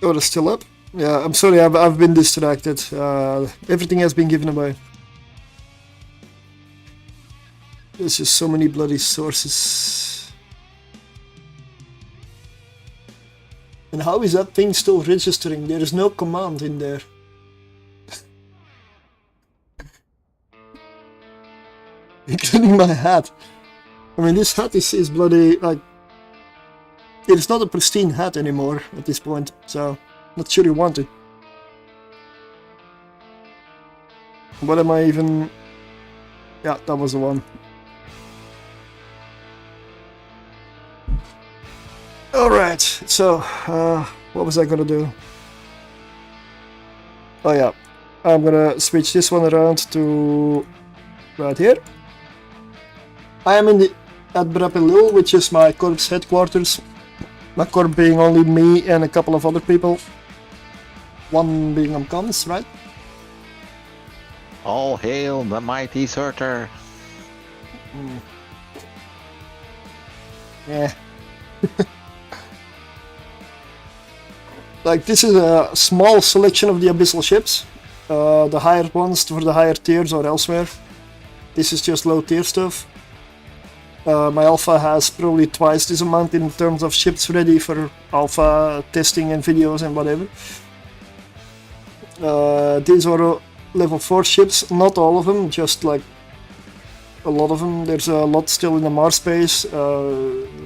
Oh, it's still up? Yeah, I'm sorry, I've been distracted. Everything has been given away. There's just so many bloody sources. And how is that thing still registering? There is no command in there. Including my hat. I mean, this hat is bloody, like... It's not a pristine hat anymore at this point, so... Not sure you want it. What am I even... Yeah, that was the one. Alright, so... what was I gonna do? Oh yeah. I'm gonna switch this one around to... right here. I am at Brapelil, which is my corps headquarters. My corps being only me and a couple of other people. One being unconscious, right? All hail the mighty Surtr. Yeah. Like, this is a small selection of the Abyssal ships. The higher ones for the higher tiers or elsewhere. This is just low tier stuff. My alpha has probably twice this amount in terms of ships ready for alpha testing and videos and whatever. These are level 4 ships, not all of them, just like a lot of them. There's a lot still in the Mars space, in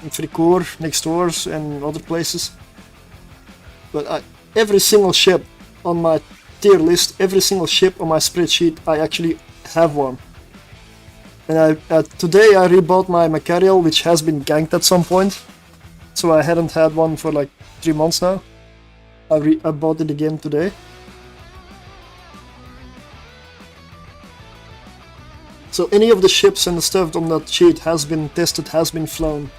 Fricourt, next doors and other places. But every single ship on my tier list, every single ship on my spreadsheet, I actually have one. And today I rebought my Macarial, which has been ganked at some point. So I hadn't had one for like 3 months now. I bought it again today. So any of the ships and the stuff on that sheet has been tested, has been flown.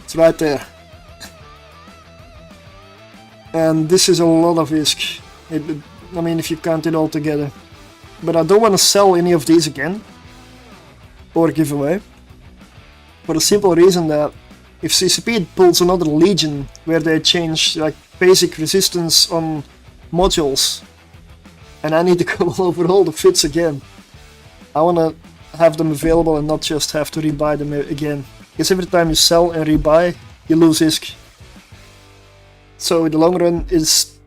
It's right there. And this is a lot of ISK. I mean, if you count it all together. But I don't want to sell any of these again. Or give away. For the simple reason that if CCP pulls another Legion where they change like basic resistance on modules and I need to go over all the fits again, I want to have them available and not just have to rebuy them again. Because every time you sell and rebuy, you lose ISK. So in the long run, it's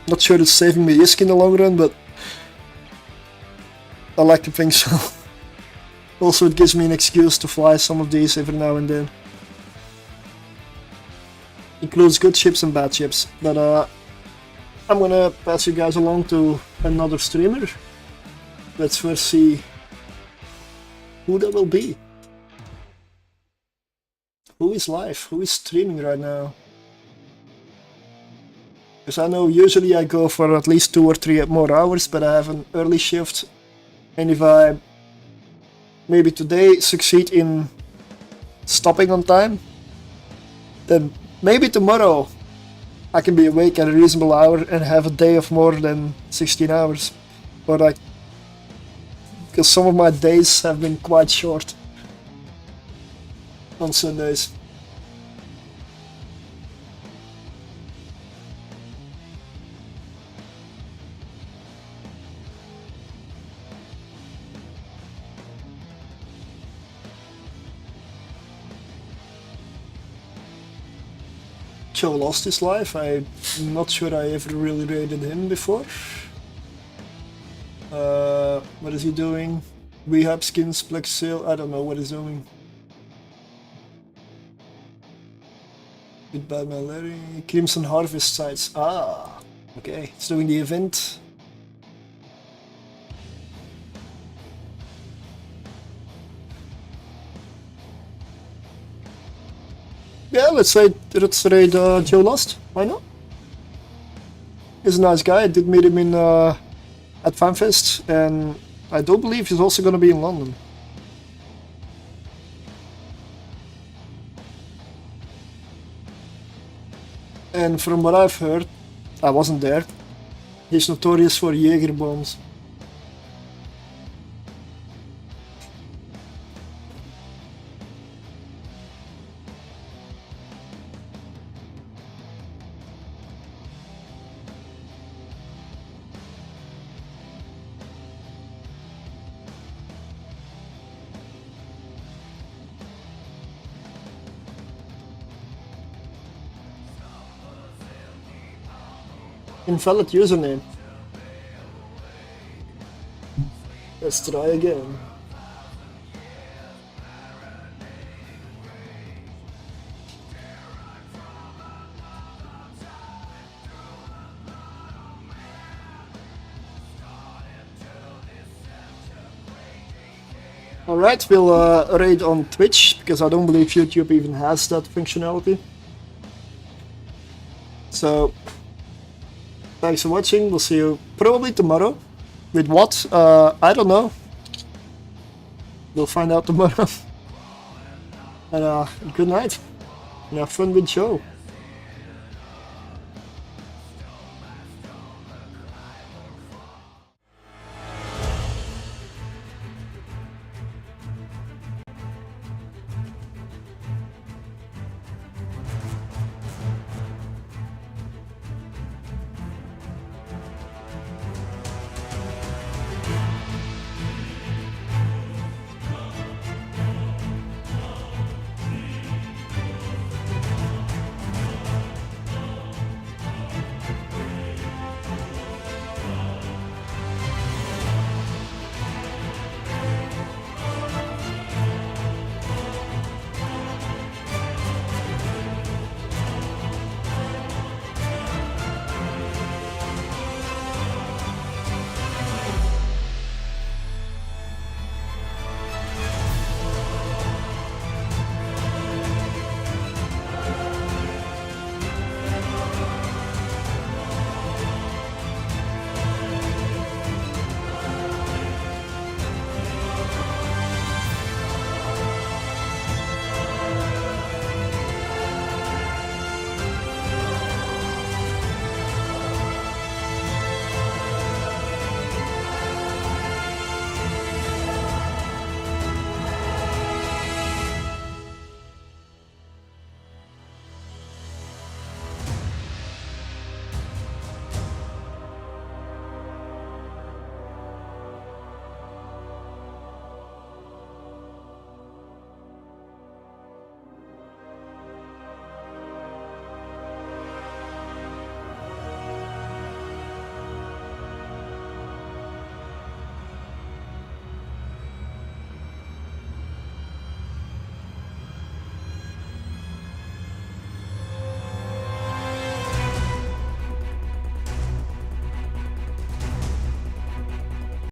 not sure it's saving me ISK in the long run, but I like to think so. Also, it gives me an excuse to fly some of these every now and then. Includes good ships and bad ships. But I'm gonna pass you guys along to another streamer. Let's first see who that will be. Who is live? Who is streaming right now? Because I know usually I go for at least 2 or 3 more hours, but I have an early shift. And if I maybe today succeed in stopping on time, then maybe tomorrow I can be awake at a reasonable hour and have a day of more than 16 hours. Or like, because some of my days have been quite short on Sundays. Joe lost his life. I'm not sure I ever really raided him before. What is he doing? Rehab skins, Plex sale, I don't know what he's doing. Goodbye, my Larry. Crimson Harvest sites. Ah, okay. It's doing the event. Yeah, let's raid Joe Lost. Why not? He's a nice guy. I did meet him in at FanFest, and I don't believe he's also gonna be in London. And from what I've heard, I wasn't there, he's notorious for Jaeger bombs. Invalid username. Let's try again. Alright, we'll raid on Twitch, because I don't believe YouTube even has that functionality. So, thanks for watching, we'll see you probably tomorrow. With what? I don't know. We'll find out tomorrow. And good night. And have fun with Joe.